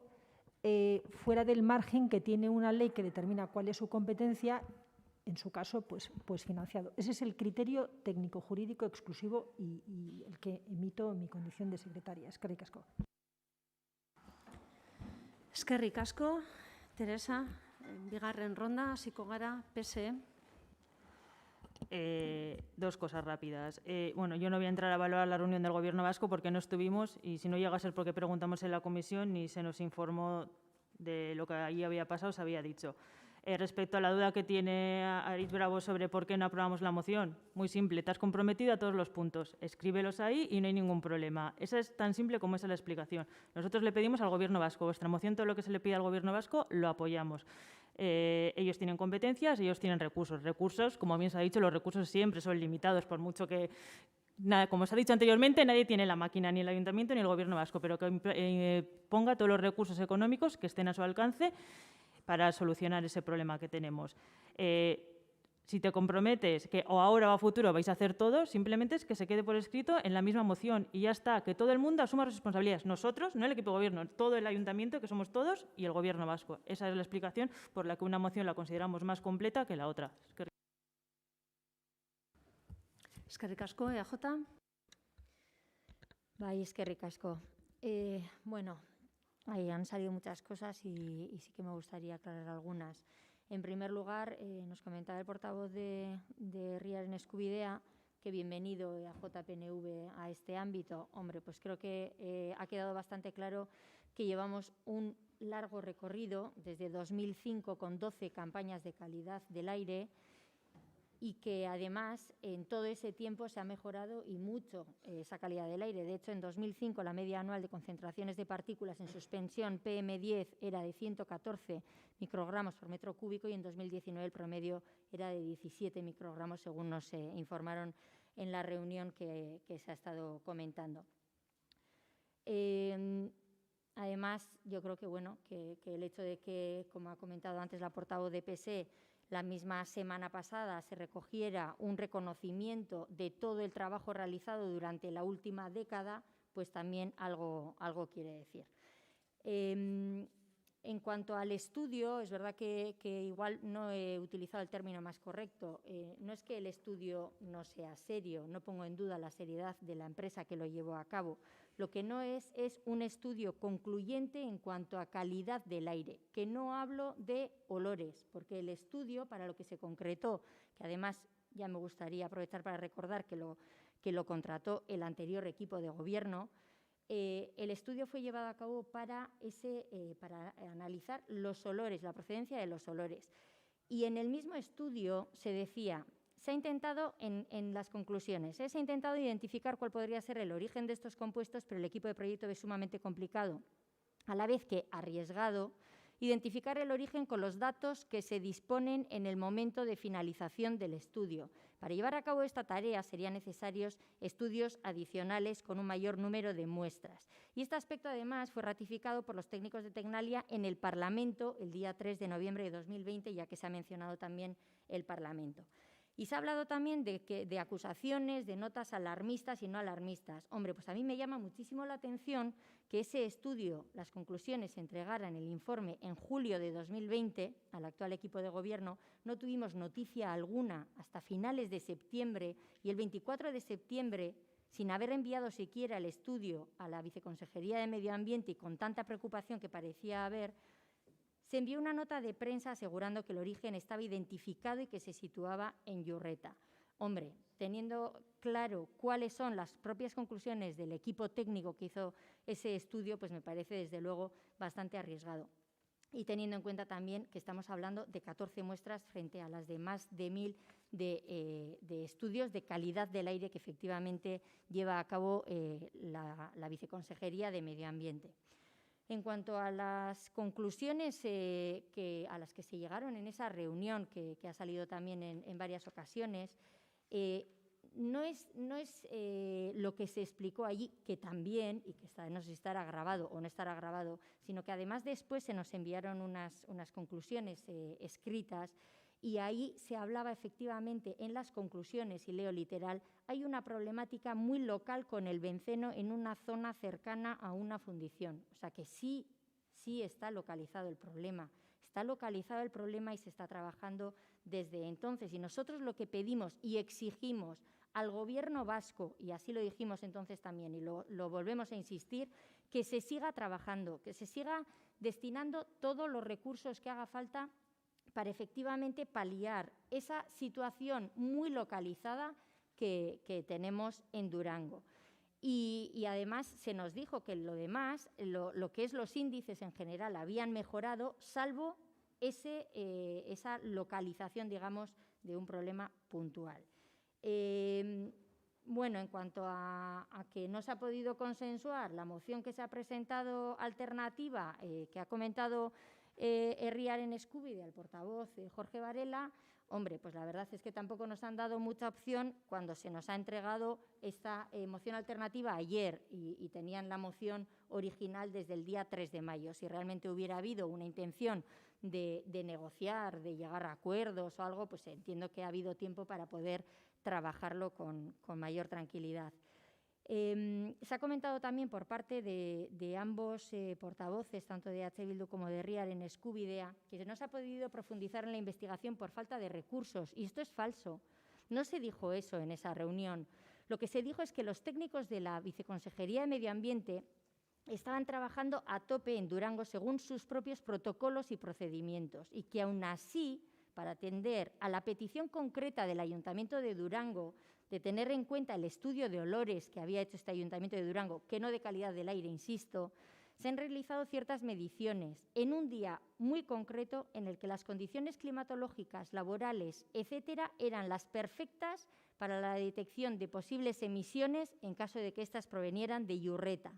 Speaker 13: fuera del margen que tiene una ley que determina cuál es su competencia, en su caso, pues financiado. Ese es el criterio técnico-jurídico exclusivo y el que emito en mi condición de secretaria. Eskerrik asko.
Speaker 1: Eskerrik asko, Teresa, bigarren ronda, hasiko gara, PSE.
Speaker 4: Dos cosas rápidas. Bueno, yo no voy a entrar a valorar la reunión del Gobierno vasco porque no estuvimos y si no llega a ser porque preguntamos en la comisión ni se nos informó de lo que allí había pasado, se había dicho. Respecto a la duda que tiene Aritz Bravo sobre por qué no aprobamos la moción, muy simple, te has comprometido a todos los puntos, escríbelos ahí y no hay ningún problema. Esa es tan simple como esa es la explicación. Nosotros le pedimos al Gobierno vasco, vuestra moción, todo lo que se le pide al Gobierno vasco, lo apoyamos. Ellos tienen competencias, ellos tienen recursos. Recursos, como bien se ha dicho, los recursos siempre son limitados, por mucho que, nada, como se ha dicho anteriormente, nadie tiene la máquina, ni el Ayuntamiento ni el Gobierno vasco, pero que ponga todos los recursos económicos que estén a su alcance para solucionar ese problema que tenemos. Si te comprometes que o ahora o a futuro vais a hacer todo, simplemente es que se quede por escrito en la misma moción y ya está, que todo el mundo asuma responsabilidades. Nosotros, no el equipo de gobierno, todo el ayuntamiento, que somos todos, y el Gobierno vasco. Esa es la explicación por la que una moción la consideramos más completa que la otra.
Speaker 1: Eskerrik asko, EAJ.
Speaker 12: Bai, eskerrik asko. Bueno, ahí han salido muchas cosas y sí que me gustaría aclarar algunas. En primer lugar, nos comentaba el portavoz de Herriaren Eskubidea que bienvenido a JPNV a este ámbito. Hombre, pues creo que ha quedado bastante claro que llevamos un largo recorrido desde 2005 con 12 campañas de calidad del aire y que además en todo ese tiempo se ha mejorado y mucho esa calidad del aire. De hecho, en 2005 la media anual de concentraciones de partículas en suspensión PM10 era de 114 microgramos por metro cúbico y en 2019 el promedio era de 17 microgramos, según nos informaron en la reunión que se ha estado comentando. Además, yo creo que, bueno, que el hecho de que, como ha comentado antes la portavoz de PSE, la misma semana pasada se recogiera un reconocimiento de todo el trabajo realizado durante la última década, pues también algo quiere decir. En cuanto al estudio, es verdad que igual no he utilizado el término más correcto. No es que el estudio no sea serio, no pongo en duda la seriedad de la empresa que lo llevó a cabo, Lo que no es un estudio concluyente en cuanto a calidad del aire, que no hablo de olores, porque el estudio para lo que se concretó, que además ya me gustaría aprovechar para recordar que lo contrató el anterior equipo de gobierno, el estudio fue llevado a cabo para analizar los olores, la procedencia de los olores. Y en el mismo estudio se decía, se ha intentado, en las conclusiones, se ha intentado identificar cuál podría ser el origen de estos compuestos, pero el equipo de proyecto ve sumamente complicado, a la vez que arriesgado, identificar el origen con los datos que se disponen en el momento de finalización del estudio. Para llevar a cabo esta tarea serían necesarios estudios adicionales con un mayor número de muestras. Y este aspecto, además, fue ratificado por los técnicos de Tecnalia en el Parlamento el día 3 de noviembre de 2020, ya que se ha mencionado también el Parlamento. Y se ha hablado también de acusaciones, de notas alarmistas y no alarmistas. Hombre, pues a mí me llama muchísimo la atención que ese estudio, las conclusiones, se entregaran el informe en julio de 2020 al actual equipo de gobierno. No tuvimos noticia alguna hasta finales de septiembre y el 24 de septiembre, sin haber enviado siquiera el estudio a la Viceconsejería de Medio Ambiente y con tanta preocupación que parecía haber, se envió una nota de prensa asegurando que el origen estaba identificado y que se situaba en Iurreta. Hombre, teniendo claro cuáles son las propias conclusiones del equipo técnico que hizo ese estudio, pues me parece desde luego bastante arriesgado. Y teniendo en cuenta también que estamos hablando de 14 muestras frente a las de más de 1.000 de estudios de calidad del aire que efectivamente lleva a cabo la Viceconsejería de Medio Ambiente. En cuanto a las conclusiones a las que se llegaron en esa reunión, que ha salido también en varias ocasiones, no es lo que se explicó allí, que también, y que no sé si estará grabado o no estará grabado, sino que además después se nos enviaron unas conclusiones escritas y ahí se hablaba efectivamente en las conclusiones, y leo literal, hay una problemática muy local con el benceno en una zona cercana a una fundición. O sea que sí está localizado el problema. Está localizado el problema y se está trabajando desde entonces. Y nosotros lo que pedimos y exigimos al Gobierno vasco, y así lo dijimos entonces también y lo volvemos a insistir, que se siga trabajando, que se siga destinando todos los recursos que haga falta para efectivamente paliar esa situación muy localizada que tenemos en Durango. Y además se nos dijo que lo demás, lo que es los índices en general, habían mejorado, salvo esa localización, digamos, de un problema puntual. Bueno, en cuanto a que no se ha podido consensuar la moción que se ha presentado alternativa, que ha comentado Herriaren Eskubide, al portavoz Jorge Varela, hombre, pues la verdad es que tampoco nos han dado mucha opción cuando se nos ha entregado esta moción alternativa ayer y tenían la moción original desde el día 3 de mayo. Si realmente hubiera habido una intención de negociar, de llegar a acuerdos o algo, pues entiendo que ha habido tiempo para poder trabajarlo con mayor tranquilidad. Se ha comentado también por parte de ambos portavoces, tanto de H. Bildu como de Herriaren Eskubidea, que no se ha podido profundizar en la investigación por falta de recursos. Y esto es falso. No se dijo eso en esa reunión. Lo que se dijo es que los técnicos de la Viceconsejería de Medio Ambiente estaban trabajando a tope en Durango según sus propios protocolos y procedimientos y que aún así, para atender a la petición concreta del Ayuntamiento de Durango de tener en cuenta el estudio de olores que había hecho este Ayuntamiento de Durango, que no de calidad del aire, insisto, se han realizado ciertas mediciones en un día muy concreto en el que las condiciones climatológicas, laborales, etcétera, eran las perfectas para la detección de posibles emisiones en caso de que éstas provenieran de Iurreta.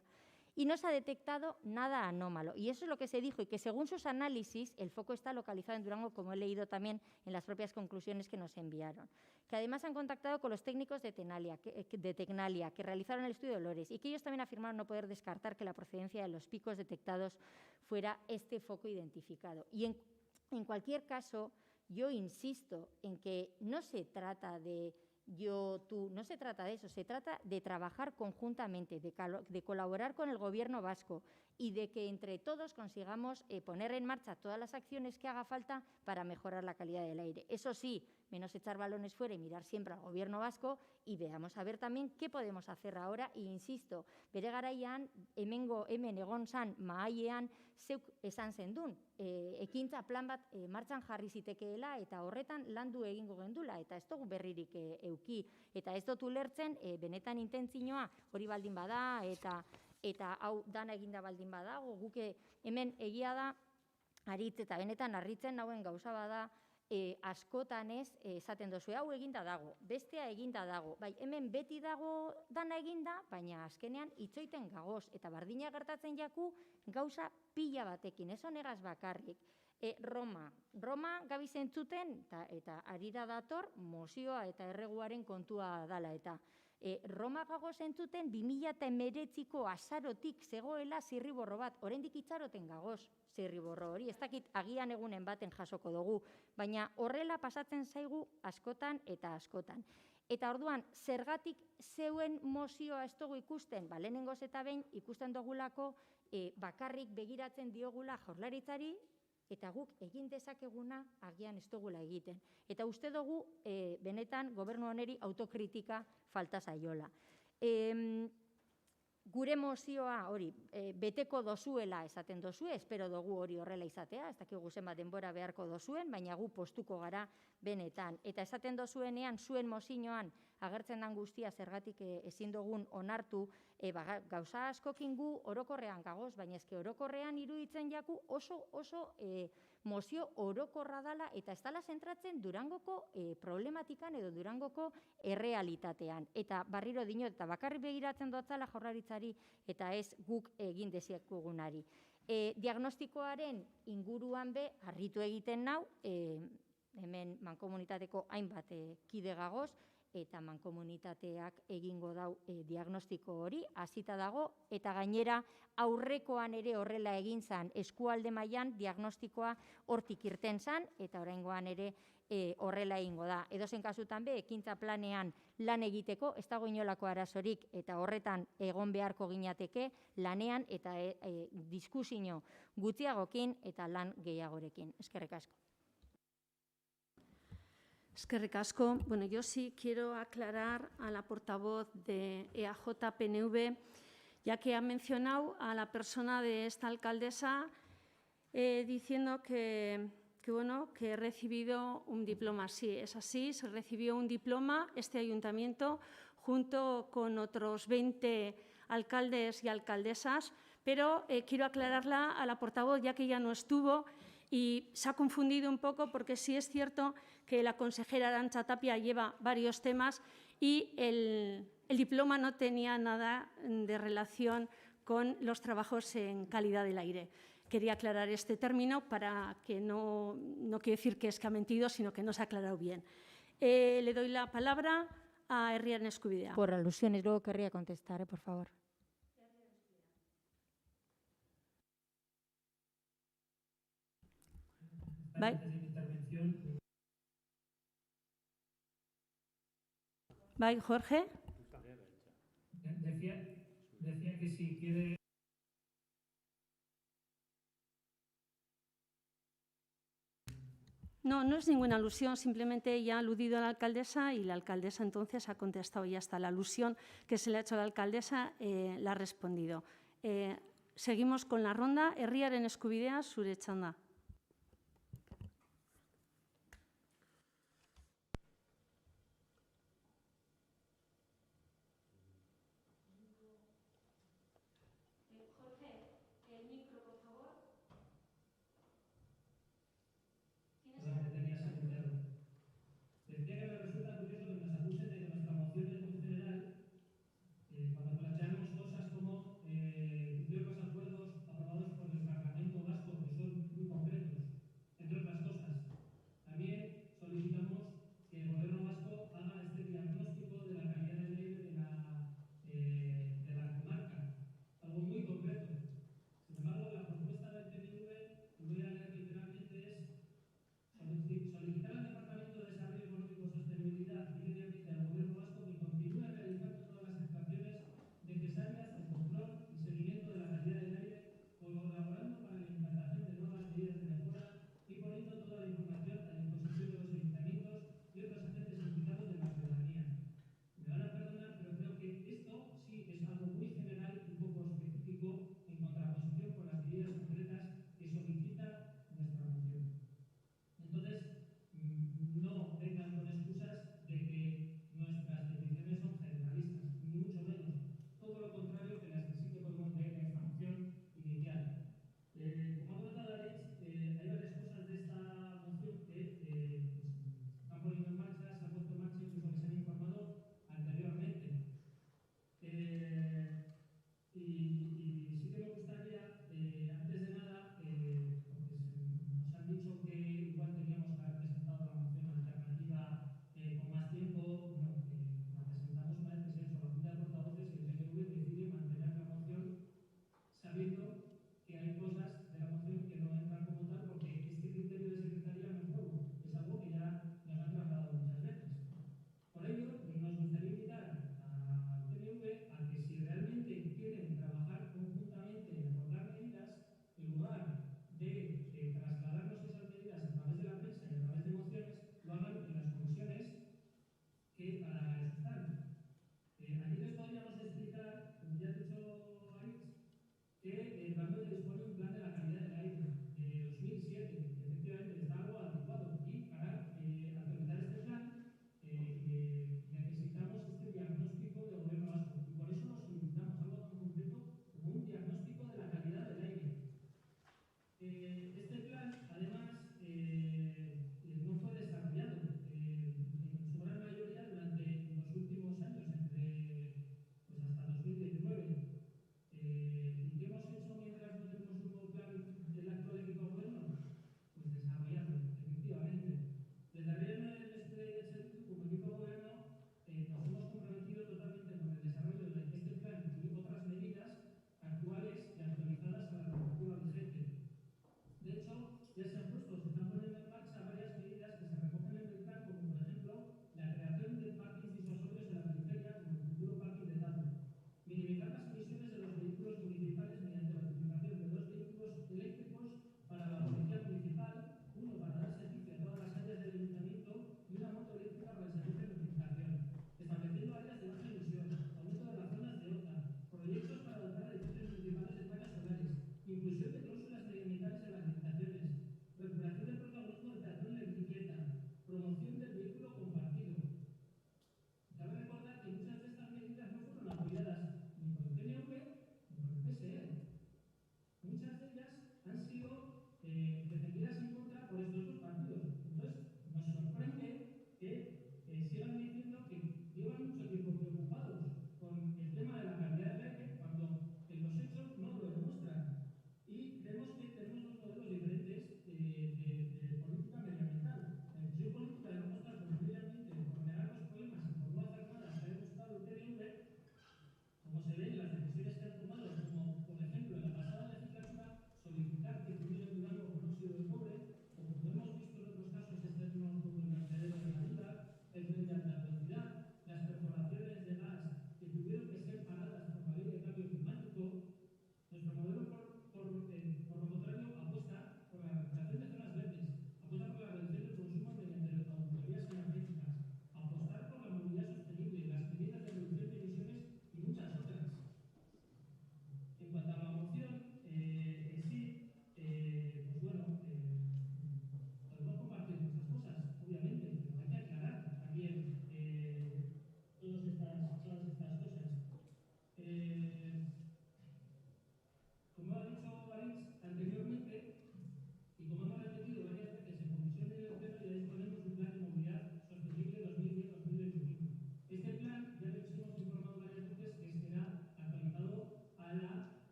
Speaker 12: Y no se ha detectado nada anómalo. Y eso es lo que se dijo, y que según sus análisis, el foco está localizado en Durango, como he leído también en las propias conclusiones que nos enviaron. Que además han contactado con los técnicos de Tecnalia, que realizaron el estudio de olores, y que ellos también afirmaron no poder descartar que la procedencia de los picos detectados fuera este foco identificado. Y en cualquier caso, yo insisto en que no se trata de no se trata de eso, se trata de trabajar conjuntamente, de colaborar con el Gobierno vasco y de que entre todos consigamos poner en marcha todas las acciones que haga falta para mejorar la calidad del aire. Eso sí, menos echar balones fuera y mirar siempre al Gobierno vasco y veamos a ver también qué podemos hacer ahora. E insisto, bere garaian, hemen egon zan mahaiean zeuk esan zendun, ekintza plan bat martxan jarri zitekeela eta horretan landu egingo gendula eta ez dugu berririk euki. Eta ez dut ulertzen, benetan intentzioa hori baldin bada eta hau dana eginda baldin badago, guke hemen egia da, aritz eta benetan harritzen nauen gauza bada, askotan ez esaten dozu, hau eginda dago, bestea eginda dago. Bai, hemen beti dago dana eginda, baina azkenean itxoiten gagoz. Eta bardina gertatzen jaku gauza pila batekin, ez honegaz bakarrik. Roma gabiz entzuten, eta arira dator, mozioa eta erreguaren kontua dala. Eta Roma gagoz entzuten 2019ko azarotik zegoela zirriborro bat, oraindik itxaroten gagoz zirriborro hori, ez dakit agian egunen baten jasoko dugu, baina horrela pasatzen zaigu askotan eta askotan. Eta orduan, zergatik zeuen mozioa ez dugu ikusten? Lehenengoz eta behin ikusten dugulako bakarrik begiratzen diogula Jaurlaritzari, eta guk egin dezakeguna agian ez dugula egiten. Eta uste dugu benetan gobernu honeri autokritika falta zaiola. Gure mozioa hori beteko dozuela esaten dozue, espero dugu hori horrela izatea, ez dakigu zenbat denbora beharko dozuen, baina gu postuko gara benetan. Eta esaten dozuenean, zuen mozioan agertzen den guztia zergatik ezin dugun onartu, gauza askokin gu orokorrean gagoz, baina eske orokorrean iruditzen jaku oso mozio orokorra dala eta ez dala zentratzen Durangoko problematikan edo Durangoko errealitatean. Eta barriro dinot, eta bakarrik begiratzen dotzala Jaurlaritzari eta ez guk egin deziakugunari. Diagnostikoaren inguruan be, harritu egiten nau, hemen mankomunitateko hainbat kide gagoz, eta mankomunitateak egingo dau diagnostiko hori, hasita dago, eta gainera aurrekoan ere horrela egin zan, eskualde mailan diagnostikoa hortik irten zan, eta oraingoan ere horrela egingo da. Edozein kasutan be, ekintza planean lan egiteko, ez dago inolako arazorik, eta horretan egon beharko ginateke lanean eta diskusio gutxiagokin eta lan gehiagorekin. Eskerrik asko.
Speaker 1: Eskerrik asko. Bueno, yo sí quiero aclarar a la portavoz de EAJ-PNV, ya que ha mencionado a la persona de esta alcaldesa diciendo que he recibido un diploma. Sí, es así, se recibió un diploma este ayuntamiento junto con otros 20 alcaldes y alcaldesas, pero quiero aclararla a la portavoz, ya que ya no estuvo, y se ha confundido un poco porque sí es cierto que la consejera Arantxa Tapia lleva varios temas y el diploma no tenía nada de relación con los trabajos en calidad del aire. Quería aclarar este término para que no quiere decir que es que ha mentido, sino que no se ha aclarado bien. Le doy la palabra a Herriaren Eskubidea.
Speaker 12: Por alusiones, luego querría contestar, por favor.
Speaker 1: Bai. Bai, Jorge.
Speaker 11: Decía que si quiere...
Speaker 1: No, no es ninguna alusión, simplemente ella ha aludido a la alcaldesa y la alcaldesa entonces ha contestado y hasta la alusión que se le ha hecho a la alcaldesa la ha respondido. Seguimos con la ronda. Herriaren Eskubidea, zure txanda.
Speaker 11: Cumplir los acuerdos aprobados por el Parlamento Vasco, que son muy complejos.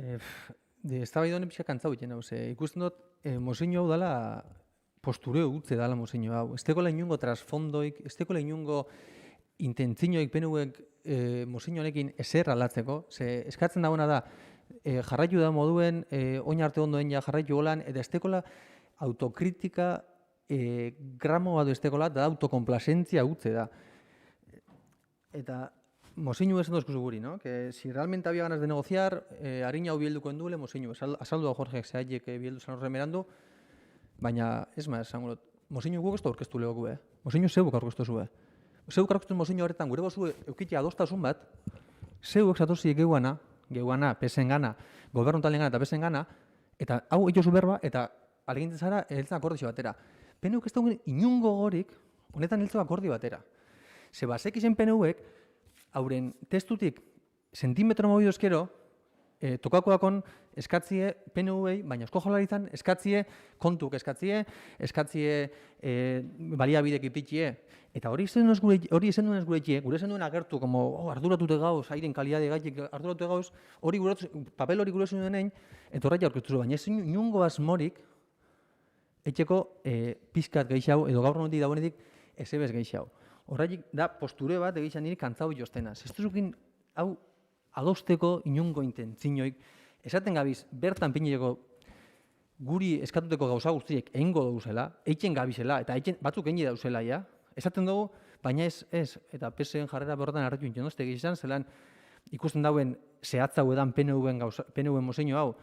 Speaker 7: Eztabaida honen pixka kantzau egiten hau, ikusten dut, mozio hau dela postureo utze dela mozio hau. Ez tekola inungo trasfondoik, ez tekola inungo intentzinoik penuek mozio honekin ezer aldatzeko, eskatzen dagoena da, jarraitu da moduen, oin arte ondoen ja jarraitu golan, eta ez tekola autokritika gramo bat ez tekola, da autokomplasentzia utze da. Eta Mosiño esan dozkuzu guri, ¿no? Que si realmente había ganas de negociar, harina hau bielduko endule, Mosiño, azaldu da Jorge Zehaiek bieldu zan horremerandu, baina, ez ma, esan Mosiño guk ez da aurkeztu lehoku, Mosiño zeuk aurkeztu zue. Zeuk aurkeztu Mosiño horretan, gure bozu eukitea adostasun bat, zeuk zatozi geuana, pesengana, gobernuntalen eta pesengana, eta hau egizu berba, eta alegintzen zara, heltzen akordizio batera. PNUek ez da inungo gorik, honetan heltzen akordio batera. Ze basek izen PNUek, hauren testutik sentimetro mobido eskero, tokakoakon eskatzie PNU-ei, baina Eusko Jaurlaritzan eskatzie kontuk eskatzie baliabidek ipitxie. Eta hori ezen duen ez gure etxie, gure ezen duen agertu, arduratute gauz, airen kalidade gaitik arduratute gauz, papel hori gure ezen duen eta horreia aurkeztu baina ez inungo asmorik etxeko pizkat geixau, edo gaur honetik dagoenetik ezebez geixau. Horreik da posture bat egizan niri kantzau jostena. Zestuzukin hau adosteko inungo intentzinoik, esaten gabiz bertan pinileko guri eskatuteko gauza guztiek egingo dauzela, eitzen gabizela, eta batzuk egin dauzela, ja. Esaten dugu, baina ez, eta PSen jarrera berrotan arretu intzen dozte egizan, zelan ikusten dauen zehatzau edan PNU-en mozeino hau,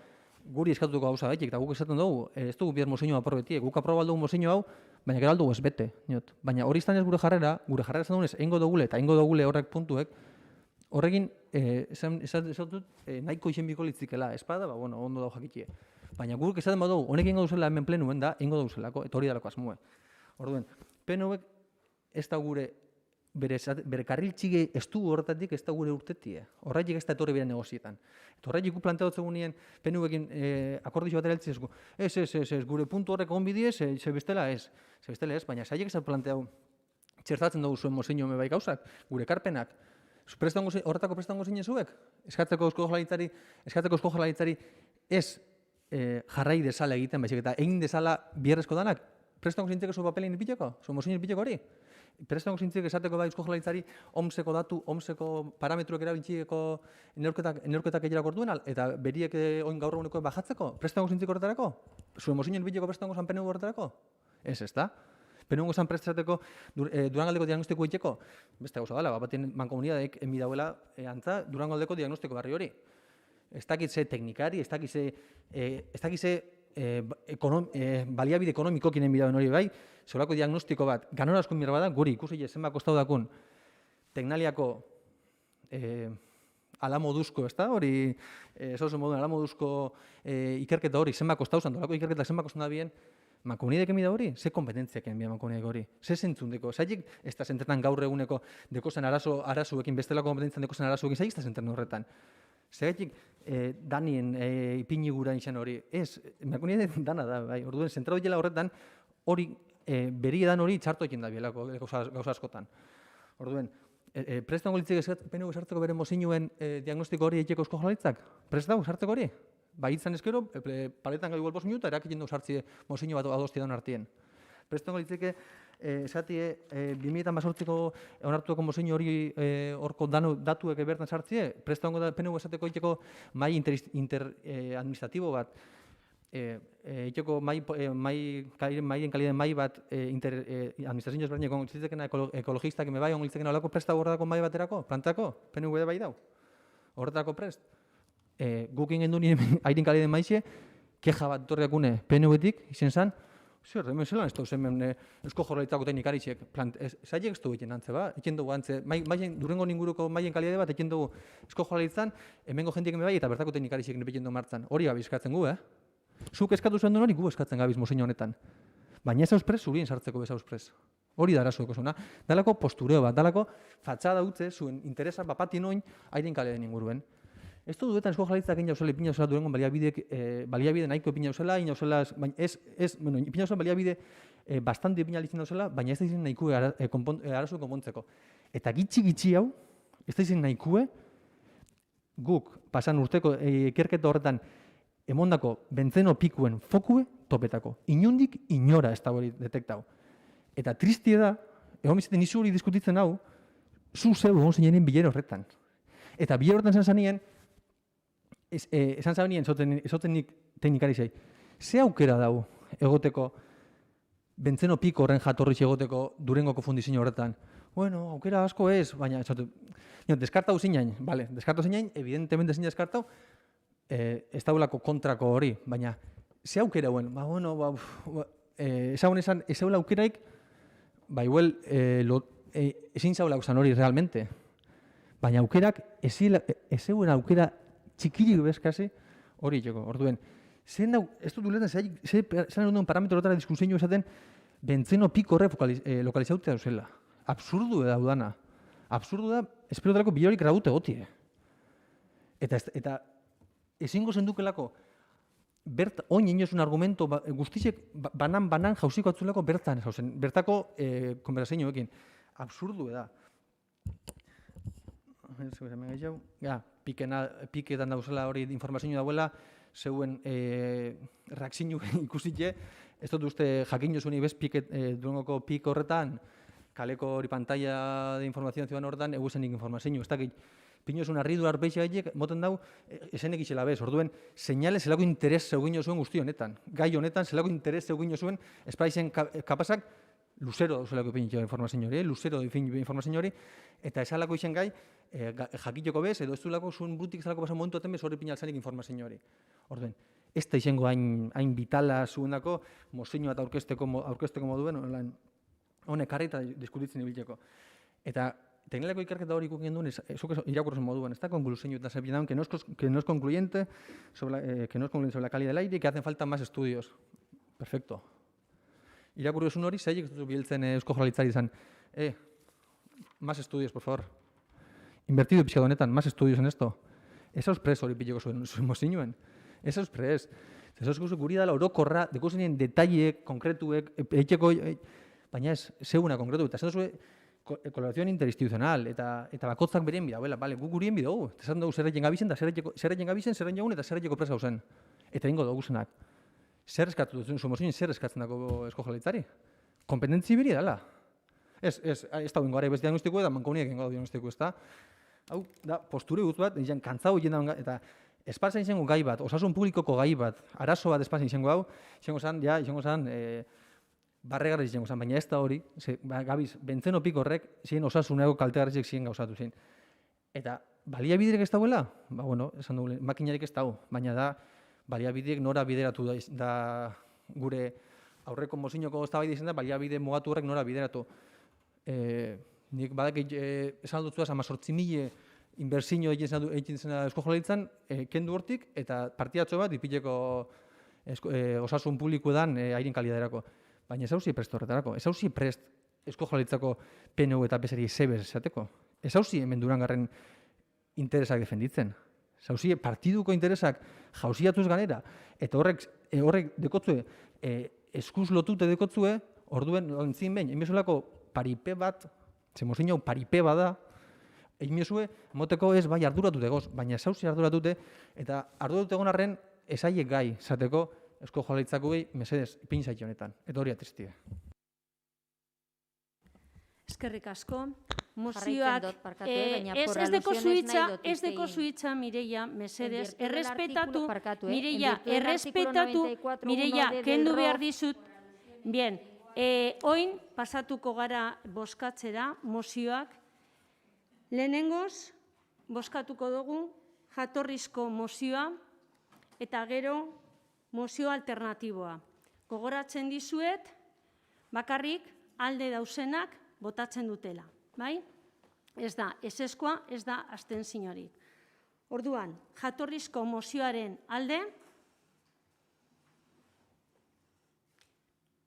Speaker 7: guri eskatuteko gauza gaitik, eta guk esaten dugu, ez dugu bihar mozeino aporbetie, guk aprobaldugu mozeino hau, baina gero aldugu ez bete. Baina hori izan ez gure jarrera esan dugunez, egingo dugule eta egingo dugule horrek puntuek, horrekin, esan dut, nahiko izenbiko litzikela, espada, ondo dago jakitie. Baina guk esaten badugu, honek egingo duzela hemen plenuen da, egingo duzelako, eta hori dalako asmue. Orduen, PNUek ez da gure, bere karril txige ez du horretatik ez da gure urtetie. Horretik ez da etorri bere negozietan. Eta horretik gu planteatzen nien PNUekin akordizio bat ereltzi ezko. Ez, gure puntu horrek egon bidiez, ze bestela ez, baina zaiek ez da planteau txertatzen dugu zuen mozeino bai gauzak, gure karpenak. Horretako prestango zinen zuek? Eskatzeko Eusko Jaurlaritzari ez jarrai desala egiten, baizik eta egin desala bierrezko danak. Prestango zintzeko zu papelin ipiteko? Zu mozeino ipiteko hori? Prestango zintzeko esateko bai Eusko Jaurlaritzari omseko datu, omseko parametruek erabintxiko neurketak egirak orduen, eta beriek oin gaur eguneko bajatzeko? Prestango zintzeko horretarako? Zu mozeino ipiteko prestango zan PNU horretarako? Ez da? PNU zan prestasateko Durangaldeko diagnostiko egiteko? Beste gauza dela, batien mankomunidadeek enbi dauela antza Durangaldeko diagnostiko barri hori. Ez dakitze teknikari, ez dakitze baliabide ekonomikokin enbi dauen hori bai, zolako diagnostiko bat, ganorazko mirra bada, guri ikusi zenbak kostau dakun Teknaliako alamoduzko, ez da, hori, oso moduen alamoduzko ikerketa hori, zenbak kostau zan, dolako ikerketa zenbak kostau da bien, mankomunidek enbi da hori? Ze kompetentziak enbi da mankomunidek hori? Ze zentzundeko? Zaitik ez da zentertan gaur eguneko dekozen arazuekin, bestelako kompetentzian dekozen arazuekin, zaitik ez da zentertan horretan? Zergatik danien ipinigura izan hori, ez, mankomunidek dana da, bai, orduen, zentratu dela horretan, hori, beri edan hori txartu egin da bielako gauza askotan. Orduen, prestango litzek PNU esartzeko bere mozinuen diagnostiko hori egiteko Eusko Jaurlaritzak? Prest dago esartzeko hori? Ba, hitzan ezkero, paletan gaitu golpos minuta, erakiten du sartzi mozinio bat adosti daun artien. Prestango litzeke, esatie, 2018ko onartuko mozinio hori horko datuek bertan sartzie, prestango da PNU esateko egiteko mai interadministratibo bat, egiteko maien kalideen mai bat administrazio ezberdineko ongiltzekena ekologistak eme bai ongiltzekena olako prestago horretako mai baterako, plantako, PNU bai dau, horretako prest. Gukin gendu nire airin kalideen maixe, keja bat torriakune PNU-etik, izen zan, zer, hemen zelan ez da hemen Eusko Jaurlaritzako teknikaritxek, zaiek ez du egiten antze, ba? Eken dugu antze, Durango inguruko maien kalidade bat, eken dugu Eusko Jaurlaritzan, hemengo jendiek eme bai eta bertako teknikaritxek nepeken du martzan. Hori gabi eskatzen gu, Zuk eskatu zuen duen hori gu eskatzen gabiz mozein honetan. Baina ez auspres, zurien sartzeko bez auspres. Hori da arazueko zona. Dalako postureo bat, dalako fatxada utze zuen interesa bapatien oin airen kalideen inguruen. Ez du duetan Eusko Jaurlaritzak egin jauzela, ipina jauzela Durangon baliabide nahiko ipina jauzela, ipina jauzela baliabide bastante ipina litzen jauzela, baina ez da izan nahikue arazu konpontzeko. Eta gitxi hau, ez da izan nahikue guk pasan urteko ikerketa horretan emondako bentzeno pikuen fokue topetako. Inundik inora ez da hori detektau. Eta tristie da, egon bizaten izu hori diskutitzen hau, zu zeu egon zinenen bilera horretan. Eta bilera horretan esan zanien, ezoten nik teknikari zei, ze aukera dau egoteko bentzeno piko horren jatorriz egoteko Durengoko fundizio horretan? Bueno, aukera asko ez, baina deskartau zinain, vale, deskartau zinain, evidentemente zinain deskartau, ez daulako kontrako hori, baina ze aukera hauen? Ba, bueno, esan aukeraik, ba, igual, ezin zaula usan hori realmente. Baina aukerak, ezeuen aukera txikirik bezkasi hori joko. Orduen, ez dut ulertzen, zelan duen parametro horretara diskusio esaten, bentzeno piko horre lokalizautea duzela. Absurdu da udana. Absurdu da, espero dalako bilorik graute gotie. Eta ezingo zendukelako, oin inoizun argumento guztizek banan jauziko atzuleko bertan, bertako konversazioekin. Absurdu da. Piketan dauzela hori informazio dauela, zeuen reakzio ikusitxe, ez dut uste jakin jozuen ibez Durengoko pik horretan, kaleko hori pantalla de informazioa ziban horretan, eguzenik informazio. Ez dakit, pinozun arri duar beixa gaitek, moten dau, esenek itxela bez. Orduen, seinale zelako interes zeugin zuen guzti honetan. Gai honetan, zelako interes zeugin zuen, espaizen kapazak, luzero zelako pinitxo informazio hori, luzero informazio hori, eta esalako izen gai, jakitoko bez, edo ez duelako zuen butik zelako pasan momentu aten bez hori pinaltzanik informazio hori. Orduen, ez da izango hain vitala zuendako, mozioa eta aurkezteko moduen, honek harri eta diskutitzen ibiltzeko. Eta teknileko ikerketa hori ikusten duen, irakurtzen moduan, ez da konklusio eta sepietan, que no es concluyente sobre la calidad del aire y que hacen falta más estudios. Perfecto. Irakurtzen hori, zailik ez dut biltzen Eusko Jaurlaritzari izan. Más estudios, por favor. Invertido pixka honetan, más estudios en esto. Ez hauz pres hori pileko zuen mozinuen. Ez hauz pres. Ez hauz guri dala orokorra, dekozenien detaileek, konkretuek, eitxeko, baina ez, zeuna konkretu. Eta esan duzue, kolaborazioan interinstitucional, eta bakotzak berien bida, bale, guk gurien bida dugu. Esan dugu zerreien gabizen, zerreien gabizen, zerreien jagun, eta zerreieko presa hauzen. Eta ingo dugu zenak. Zer eskatu dut, zumozinen zer eskatzen dago Eusko Jaurlaritzari? Kompetentzi beri dala. Ez da bengo gara ibez diagnostiko eta mankoniak gengo diagnostiko, ez da? Hau, da, posture guz bat, kantzau egin da, eta espazan izango gai bat, osasun publikoko gai bat, arazo bat espazan izango hau, izango zan, barregarriz izango zan, baina ez da hori, gabiz, bentzeno pik horrek, ziren osasuneko kaltegarrizik ziren gauzatu ziren. Eta baliabideek ez dauela? Ba, bueno, esan dugu, makinarik ez dau, baina da, baliabideek nora bideratu da gure aurreko mozinoko eztabaida izan da, baliabide mugatu horrek nora bideratu. Nik badak esan dut zuaz, 18.000 inbertsio egiten zen Eusko Jaurlaritzan, kendu hortik, eta partidatxo bat ipileko osasun publiko dan airin kalidaderako. Baina ez hauzi prest horretarako, ez hauzi prest Eusko Jaurlaritzako PNU eta PSRI zebez esateko. Ez hauzi hemen Durangarren interesak defenditzen. Ez hauzi partiduko interesak jauziatuz ganera, eta horrek dekotzue, eskuz lotute dekotzue, orduen lontzin behin, emezolako paripe bat, zemozin hau paripe bada, emezue, moteko ez bai arduratu degoz, baina ez hauzi arduratute, eta arduratu egon arren, esaiek gai, zateko, Eusko Jaurlaritzako behi, mesedez, ipinzaik honetan, eta hori atristie.
Speaker 1: Eskerrik asko. Mozioak, ez deko zuitza, Mireia, mesedez, errespetatu, Mireia, kendu behar dizut. Bien, oin pasatuko gara boskatzera, mozioak. Lehenengoz, boskatuko dugu jatorrizko mozioa, eta gero mozio alternatiboa. Gogoratzen dizuet, bakarrik alde dauzenak botatzen dutela. Bai? Ez da, ezeskoa, ez da abstentziorik. Orduan, jatorrizko mozioaren alde,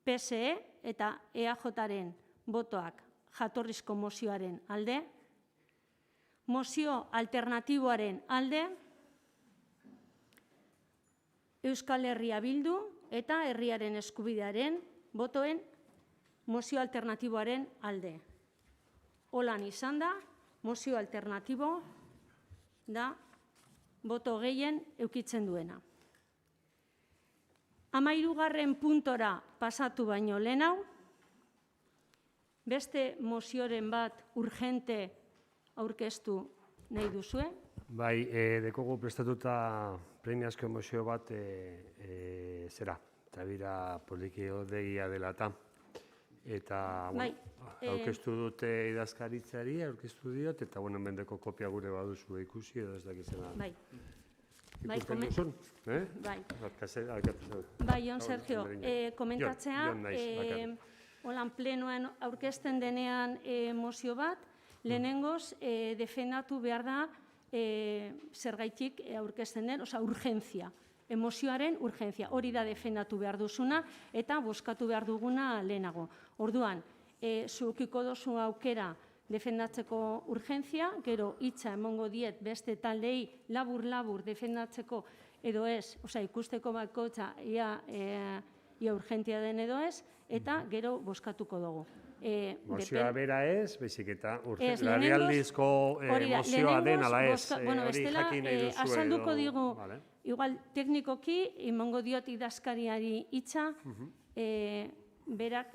Speaker 1: PSE eta EAJaren botoak jatorrizko mozioaren alde, mozio alternatiboaren alde, Euskal Herria Bildu eta Herriaren Eskubidearen botoen mozio alternatiboaren alde. Holan izan da, mozio alternatibo da boto gehien eukitzen duena. 13. puntora pasatu baino lehenau, beste mozioren bat urgente aurkeztu nahi duzue?
Speaker 14: Bai, dekogu prestatuta premiazko mozio bat zera, eta bira polikio degia dela eta. Eta, aurkeztu dute idazkaritzari, aurkeztu diot, eta, mendeko kopia gure baduzu ikusi, edo ez dakizena.
Speaker 1: Bai.
Speaker 14: Ikusten duzun?
Speaker 1: Bai, Jon Sergio, komentatzea, holan plenoan aurkezten denean mozio bat, lehenengoz defendatu behar da zergaitik aurkezten den, urgentzia. Emozioaren urgentzia, hori da defendatu behar duzuna eta bozkatu behar duguna lehenago. Orduan, zukiko dozu aukera defendatzeko urgentzia, gero hitza emongo diet beste taldei labur-labur defendatzeko edo ez, ikusteko bakotza ia urgentia den edo ez, eta gero bozkatuko dugu.
Speaker 14: Mozioa bera ez, bezik eta larrialdizko mozioa den ala ez, hori jakin nahi duzu edo.
Speaker 1: Azalduko digu, igual teknikoki, emongo diot idazkariari hitza, berak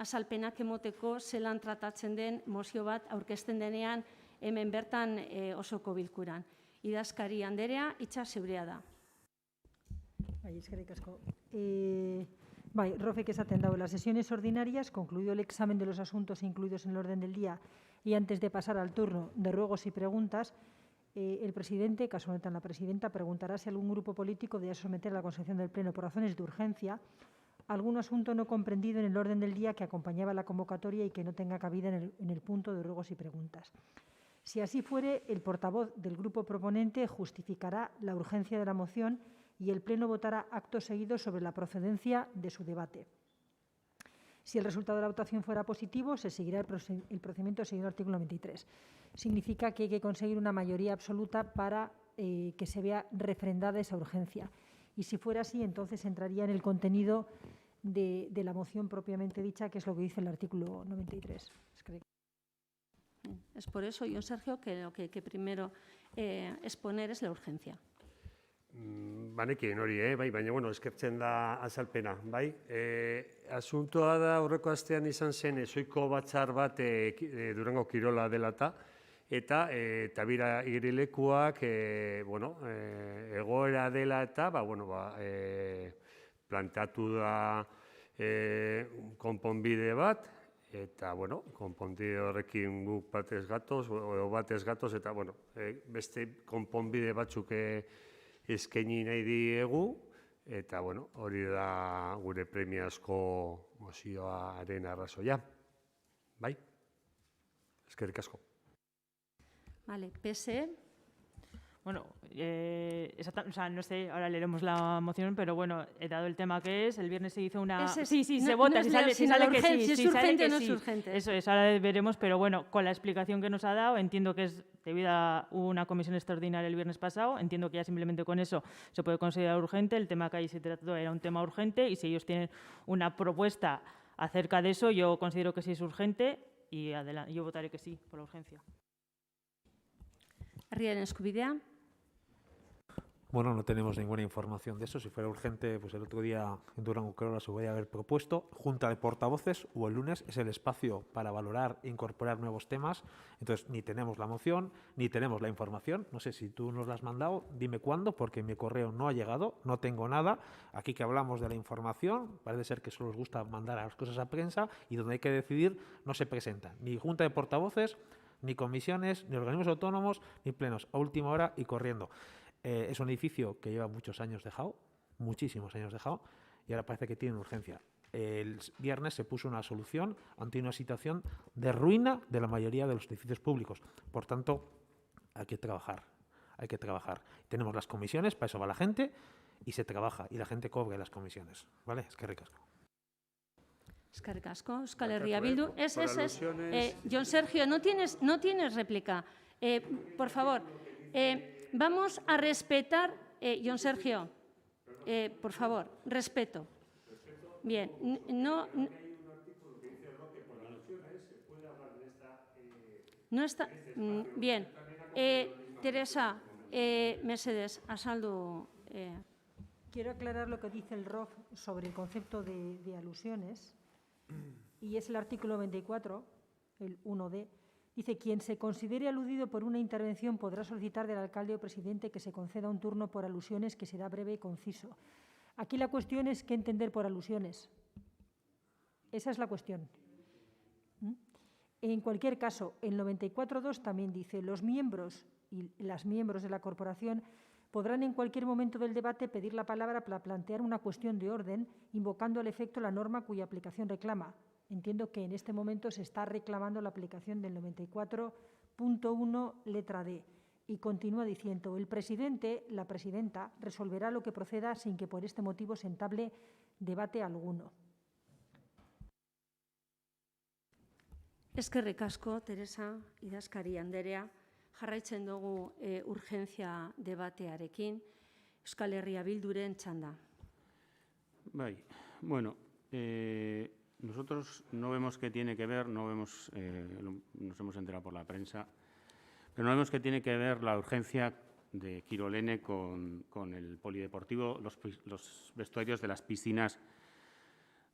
Speaker 1: azalpenak emoteko zelan tratatzen den mozio bat aurkezten denean hemen bertan osoko bilkuran. Idazkari Anderea, hitza zeurea da.
Speaker 13: Bai, eskerrik asko. Bai, Rofek esaten dago, las sesiones ordinarias, concluido el examen de los asuntos incluidos en el orden del día y antes de pasar al turno de ruegos y preguntas, el presidente, caso honetan la presidenta, preguntará si algún grupo político debe someter a la consideración del Pleno por razones de urgencia algún asunto no comprendido en el orden del día que acompañaba la convocatoria y que no tenga cabida en el punto de ruegos y preguntas. Si así fuere, el portavoz del grupo proponente justificará la urgencia de la moción y el Pleno votará acto seguido sobre la procedencia de su debate. Si el resultado de la votación fuera positivo, se seguirá el procedimiento siguiendo el artículo 93. Significa que hay que conseguir una mayoría absoluta para que se vea refrendada esa urgencia. Y si fuera así, entonces entraría en el contenido de la moción propiamente dicha, que es lo que dice el artículo 93.
Speaker 1: Es por eso, Jon Sergio, que lo que hay que primero exponer es la urgencia.
Speaker 14: Banekien hori, bai, baina, eskertzen da azalpena, bai. Asuntoa da, horreko astean izan zen, ezoiko batzar bat Durango Kirola dela eta bira igerilekuak, egoera dela eta, plantatu da konponbide bat, eta, konponbide horrekin guk batez gatoz, eta, beste konponbide batzuk eskaini nahi diegu, eta, hori da gure premiazko mozioaren arrazoia. Bai? Eskerrik asko.
Speaker 1: Vale, PSE.
Speaker 4: Bueno, no sé, ahora leeremos la moción, pero dado el tema que es, el viernes se hizo una... Sí, se vota, si sale que sí.
Speaker 1: Si es urgente o no es urgente.
Speaker 4: Eso es, ahora veremos, pero con la explicación que nos ha dado, entiendo que es debido a una comisión extraordinaria el viernes pasado, entiendo que ya simplemente con eso se puede considerar urgente, el tema que ahí se trató era un tema urgente y si ellos tienen una propuesta acerca de eso, yo considero que sí es urgente y yo votaré que sí por la urgencia.
Speaker 1: Herriaren eskubidea.
Speaker 9: Bueno, no tenemos ninguna información de eso. Si fuera urgente, pues el otro día en Durango Kirola se podría haber propuesto. Junta de portavoces o el lunes es el espacio para valorar e incorporar nuevos temas. Entonces, ni tenemos la moción, ni tenemos la información. No sé si tú nos la has mandado, dime cuándo, porque mi correo no ha llegado, no tengo nada. Aquí que hablamos de la información, parece ser que solo os gusta mandar las cosas a prensa y donde hay que decidir no se presenta. Ni junta de portavoces, ni comisiones, ni organismos autónomos, ni plenos. A última hora y corriendo. Es un edificio que lleva muchos años dejado, muchísimos años dejado, y ahora parece que tiene urgencia. El viernes se puso una solución ante una situación de ruina de la mayoría de los edificios públicos. Por tanto, hay que trabajar, hay que trabajar. Tenemos las comisiones, para eso va la gente, y se trabaja, y la gente cobra las comisiones. ¿Vale? Eskerrik asko.
Speaker 1: Eskerrik asko, Euskal Herria Bildu. Jon Sergio, no tienes réplica. Por favor. Vamos a respetar, Jon Sergio, por favor, respeto. Bien, no está. Bien, Teresa, mesedez, azaldu.
Speaker 13: Quiero aclarar lo que dice el ROF sobre el concepto de alusiones, y es el artículo 24, el 1D. Dice, quien se considere aludido por una intervención podrá solicitar del alcalde o presidente que se conceda un turno por alusiones que será breve y conciso. Aquí la cuestión es qué entender por alusiones. Esa es la cuestión. En cualquier caso, el 94.2 también dice, los miembros y las miembros de la corporación podrán en cualquier momento del debate pedir la palabra para plantear una cuestión de orden, invocando al efecto la norma cuya aplicación reclama. Entiendo que en este momento se está reclamando la aplicación del 94.1, letra D. Y continúa diciendo, el presidente, la presidenta, resolverá lo que proceda sin que por este motivo se entable debate alguno.
Speaker 1: Eskerrik asko, Teresa, idazkari anderea. Jarraitzen dugu urgentzia debatearekin. Euskal Herria Bilduren txanda.
Speaker 2: Bueno, nosotros no vemos que tiene que ver, nos hemos enterado por la prensa, pero no vemos que tiene que ver la urgencia de Kirolene con el polideportivo, los vestuarios de las piscinas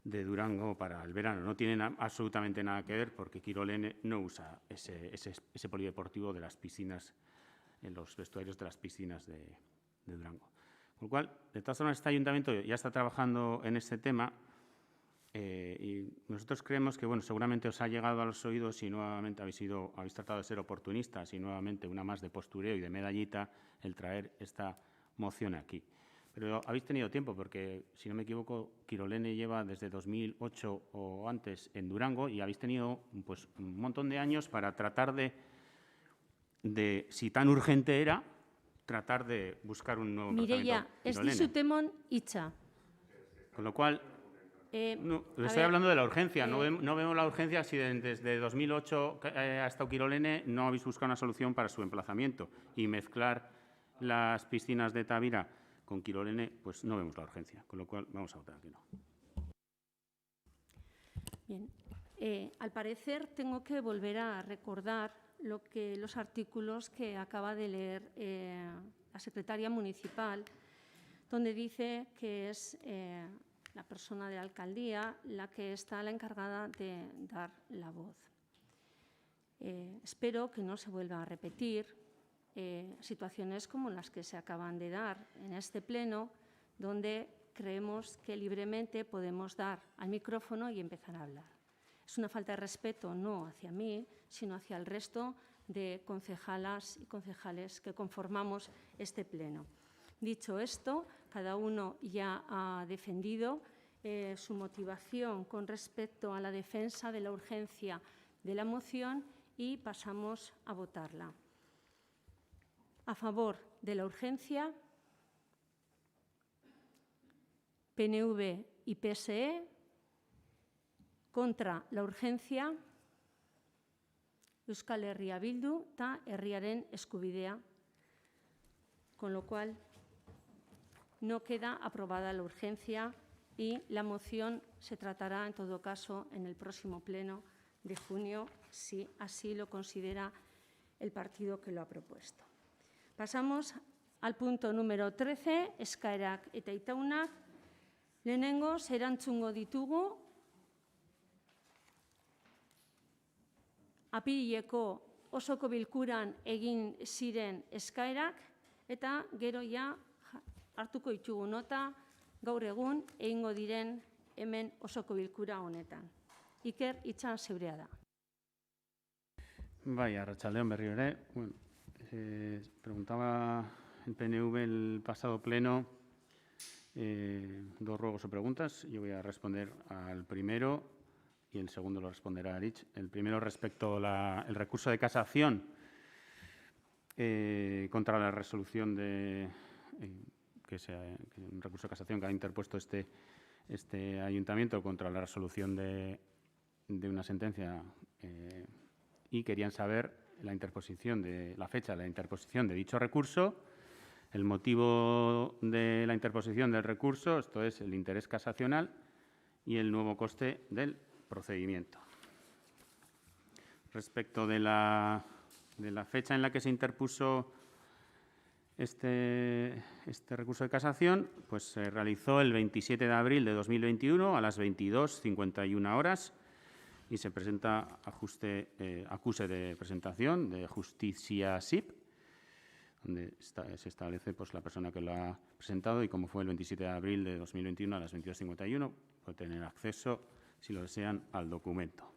Speaker 2: de Durango para el verano. No tienen absolutamente nada que ver porque Kirolene no usa ese polideportivo de las piscinas, en los vestuarios de las piscinas de Durango. Con lo cual, de todas formas, este ayuntamiento ya está trabajando en este tema y nosotros creemos que, bueno, seguramente os ha llegado a los oídos y nuevamente habéis tratado de ser oportunistas y nuevamente una más de postureo y de medallita el traer esta moción aquí. Pero habéis tenido tiempo porque, si no me equivoco, Kirolene lleva desde 2008 o antes en Durango y habéis tenido pues, un montón de años para tratar de si tan urgente era, tratar de buscar un nuevo
Speaker 1: Mireia, ez dizutemon hitza.
Speaker 2: Con lo cual, estoy hablando de la urgencia. No vemos la urgencia si desde 2008 hasta Kirolene no habéis buscado una solución para su emplazamiento. Y mezclar las piscinas de Tavira con Kirolene, pues no vemos la urgencia. Con lo cual, vamos a votar que no.
Speaker 1: Bien. Al parecer, tengo que volver a recordar los artículos que acaba de leer la secretaria municipal, donde dice que es la persona de la alcaldía la que está la encargada de dar la voz. Espero que no se vuelva a repetir situaciones como las que se acaban de dar en este pleno, donde creemos que libremente podemos dar al micrófono y empezar a hablar. Es una falta de respeto no hacia mí, sino hacia el resto de concejalas y concejales que conformamos este pleno. Dicho esto, cada uno ya ha defendido su motivación con respecto a la defensa de la urgencia de la moción y pasamos a votarla. A favor de la urgencia, PNV y PSE. Contra la urgencia, Euskal Herria Bildu eta herriaren eskubidea, con lo cual no queda aprobada la urgencia y la moción se tratará, en todo caso, en el próximo pleno de junio, si así lo considera el partido que lo ha propuesto. Pasamos al punto número 13, eskaerak eta itaunak. Lehenengo, erantzungo ditugu apirileko osoko bilkuran egin ziren eskaerak eta gero ja hartuko ditugu nota gaur egun egingo diren hemen osoko bilkura honetan. Iker, hitza zeurea da.
Speaker 2: Arratsaldeon berriro ere. Bueno, preguntaba el PNV el pasado pleno dos ruegos o preguntas. Yo voy a responder al primero y el segundo lo responderá Arich. El primero respecto al recurso de casación contra la resolución un recurso de casación que ha interpuesto este ayuntamiento contra la resolución de una sentencia y querían saber la fecha de la interposición de dicho recurso, el motivo de la interposición del recurso, esto es el interés casacional y el nuevo coste del procedimiento. Respecto de la fecha en la que se interpuso Este recurso de casación pues, se realizó el 27 de abril de 2021 a las 22:51 horas y se presenta acuse de presentación de Justicia SIP, donde se establece pues, la persona que lo ha presentado y como fue el 27 de abril de 2021 a las 22:51, puede tener acceso, si lo desean, al documento.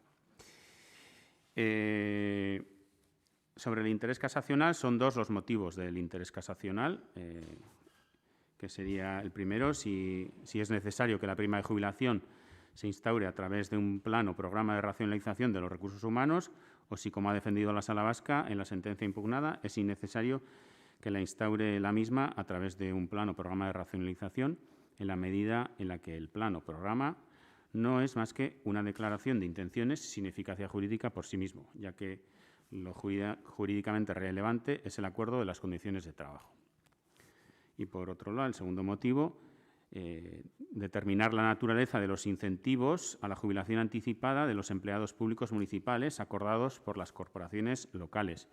Speaker 2: Sobre el interés casacional, son dos los motivos del interés casacional, que sería el primero, si es necesario que la prima de jubilación se instaure a través de un plan o programa de racionalización de los recursos humanos, o si, como ha defendido la Sala Vasca en la sentencia impugnada, es innecesario que la instaure la misma a través de un plan o programa de racionalización, en la medida en la que el plan o programa no es más que una declaración de intenciones sin eficacia jurídica por sí mismo, ya que lo jurídicamente relevante es el acuerdo de las condiciones de trabajo. Y, por otro lado, el segundo motivo, determinar la naturaleza de los incentivos a la jubilación anticipada de los empleados públicos municipales acordados por las corporaciones locales,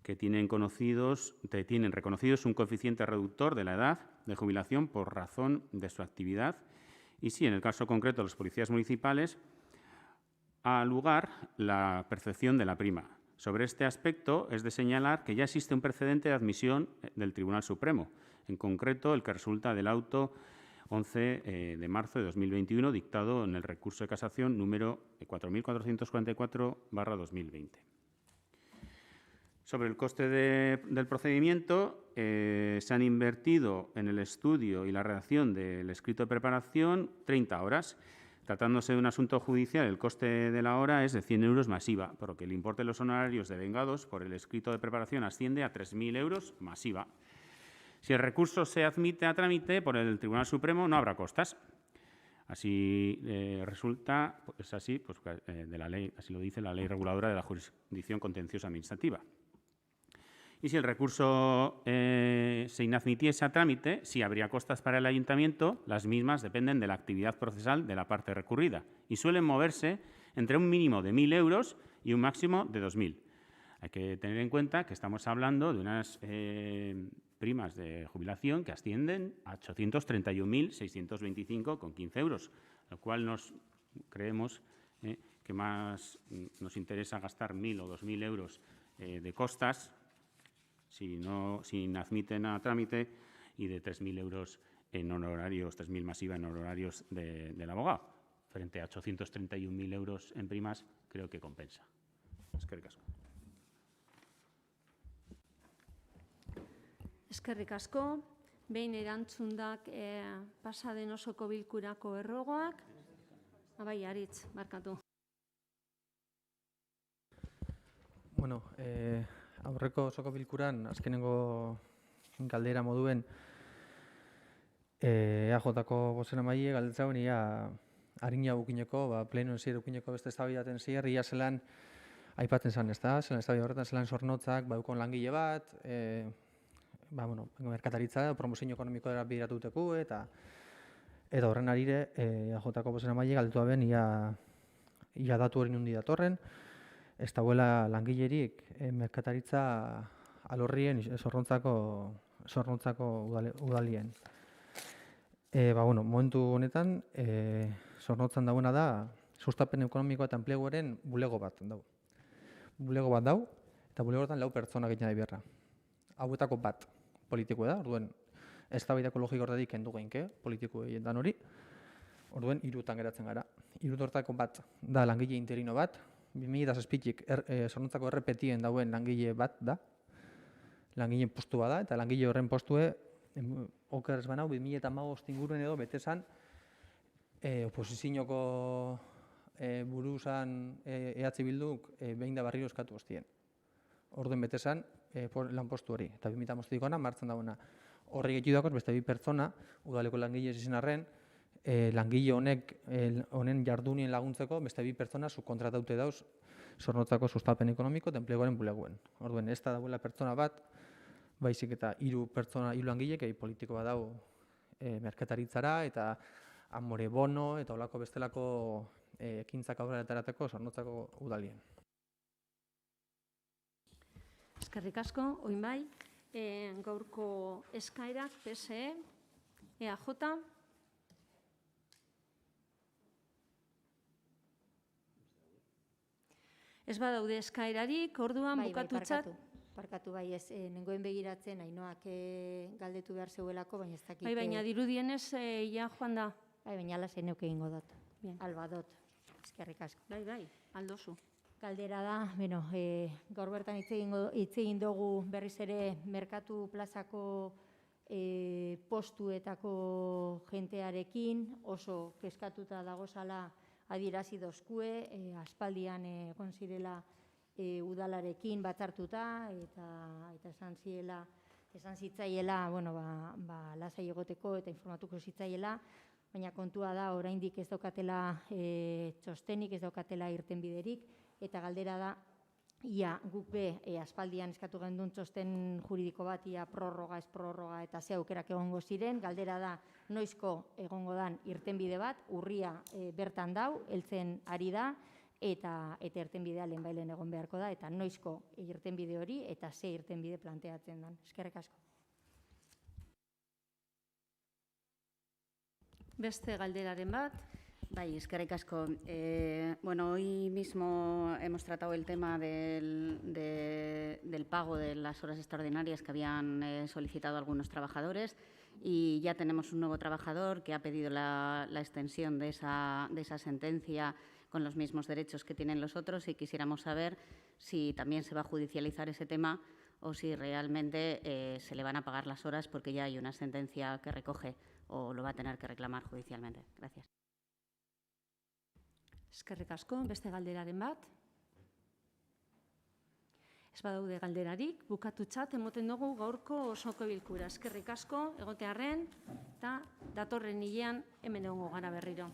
Speaker 2: que tienen reconocidos un coeficiente reductor de la edad de jubilación por razón de su actividad y, si en el caso concreto de los policías municipales, ha lugar la percepción de la prima. Sobre este aspecto es de señalar que ya existe un precedente de admisión del Tribunal Supremo, en concreto el que resulta del auto 11 de marzo de 2021, dictado en el recurso de casación número 4444/2020. Sobre el coste del procedimiento, se han invertido en el estudio y la redacción del escrito de preparación 30 horas. Tratándose de un asunto judicial, el coste de la hora es de 100 euros masiva, por lo que el importe de los honorarios devengados por el escrito de preparación asciende a 3.000 euros masiva. Si el recurso se admite a trámite por el Tribunal Supremo, no habrá costas. Así resulta, es así, pues, de la ley, así lo dice la Ley Reguladora de la Jurisdicción Contenciosa Administrativa. Y si el recurso se inadmitiese a trámite, sí habría costas para el ayuntamiento. Las mismas dependen de la actividad procesal de la parte recurrida y suelen moverse entre un mínimo de 1.000 euros y un máximo de 2.000. Hay que tener en cuenta que estamos hablando de unas primas de jubilación que ascienden a 831.625,15 euros, lo cual creemos que más nos interesa gastar 1.000 o 2.000 euros de costas si admiten a trámite y de 3.000 euros en honorarios, 3.000 masiva en honorarios del abogado. Frente a 831.000 euros en primas, creo que compensa. Eskerrik asko.
Speaker 1: Eskerrik asko. Behin erantzundak pasa den osoko bilkurako errogoak. Bai, Aritz, barkatu.
Speaker 7: Bueno, aurreko osoko bilkuran, azkenengo galdera moduen, EAJ-ko bozeramaile galdetzauen ia harina bukineko, plenoen zier bukineko beste eztabaidaten zier, ia zelan aipatzen zen, ezta? Zelan eztabaida horretan zelan zornotzak, baukon langile bat, merkataritza, promozio ekonomikoa bideratuteku, eta horren arire, EAJ-ko bozeramaile galdetua ben, ia datu hori nundi datorren, ez dagoela langilerik merkataritza alorrien zornontzako udalien. Momentu honetan, zornotzan dagoena da, sustapen ekonomikoa eta enpleguaren bulego bat dau. Bulego bat dau, eta bulego horretan 4 pertsona egiten da biherra. Hauetako bat politikoa da, orduen, eztabaidako logiko horretik kendu geinke, politiko egiten hori, orduen 3 geratzen gara. 3 horretako bat da langile interino bat, 2007tik zornontzako errepetien dauen langile bat da, langile postua da, eta langile horren postue, oker ez banau, 2015 inguruen edo betezan, oposizioko buruzan EH Bilduk behin da barriro eskatu ostien. Orduen betezan lan postu hori, eta 2015 gona martzen dagoena. Horri gehiago dagoz, beste 2 pertsona, udaleko langile izan arren, langile honen jardunien laguntzeko beste 2 pertsona subkontrataute dauz zornotzako sustapen ekonomiko eta enpleguaren buleguen. Orduen, ez da dagoela pertsona bat, baizik eta 3 langilek politiko bat dau merkataritzara eta amore bono eta olako bestelako ekintzak aurrera atarateko zornotzako udalien.
Speaker 1: Eskerrik asko, oin bai. gaurko eskaerak, PSE, EAJ, ez badaude eskaerarik, orduan bukatutzat.
Speaker 12: Barkatu, bai, ez, nengoen begiratzen, Ainoak galdetu behar zeuelako, baina ez dakit.
Speaker 1: Bai, baina dirudienez, ja joan da.
Speaker 12: Bai, baina ala zeneuk egingo dut. Alba dut, eskerrik asko.
Speaker 1: Bai, aldozu.
Speaker 12: Galdera da, gaur bertan hitz egin dugu berriz ere merkatu plazako postuetako jentearekin, oso kezkatuta dagozala adierazi dozkue, aspaldian egon zirela udalarekin batzartuta eta esan zitzaiela, lasai egoteko eta informatuko zitzaiela, baina kontua da, oraindik ez daukatela txostenik, ez daukatela irtenbiderik, eta galdera da, ia guk aspaldian eskatu gendun txosten juridiko bat, ia prorroga, ez prorroga eta ze aukerak egongo ziren, galdera da, noizko egongo dan irtenbide bat, urria bertan dau, heltzen ari da, eta irtenbidea lehenbailen egon beharko da, eta noizko irtenbide hori, eta ze irtenbide planteatzen dan. Eskerrik asko.
Speaker 1: Beste galderaren bat.
Speaker 10: Bai, eskerrik asko. Hoy mismo hemos tratado el tema del pago de las horas extraordinarias que habían solicitado algunos trabajadores y ya tenemos un nuevo trabajador que ha pedido la extensión de esa sentencia con los mismos derechos que tienen los otros y quisiéramos saber si también se va a judicializar ese tema o si realmente se le van a pagar las horas porque ya hay una sentencia que recoge o lo va a tener que reclamar judicialmente. Gracias.
Speaker 1: Eskerrik asko, beste galderaren bat. Ez badaude galderarik, bukatutzat emoten dugu gaurko osoko bilkura. Eskerrik asko, egotearren, eta datorren hilean hemen egongo gara berriro.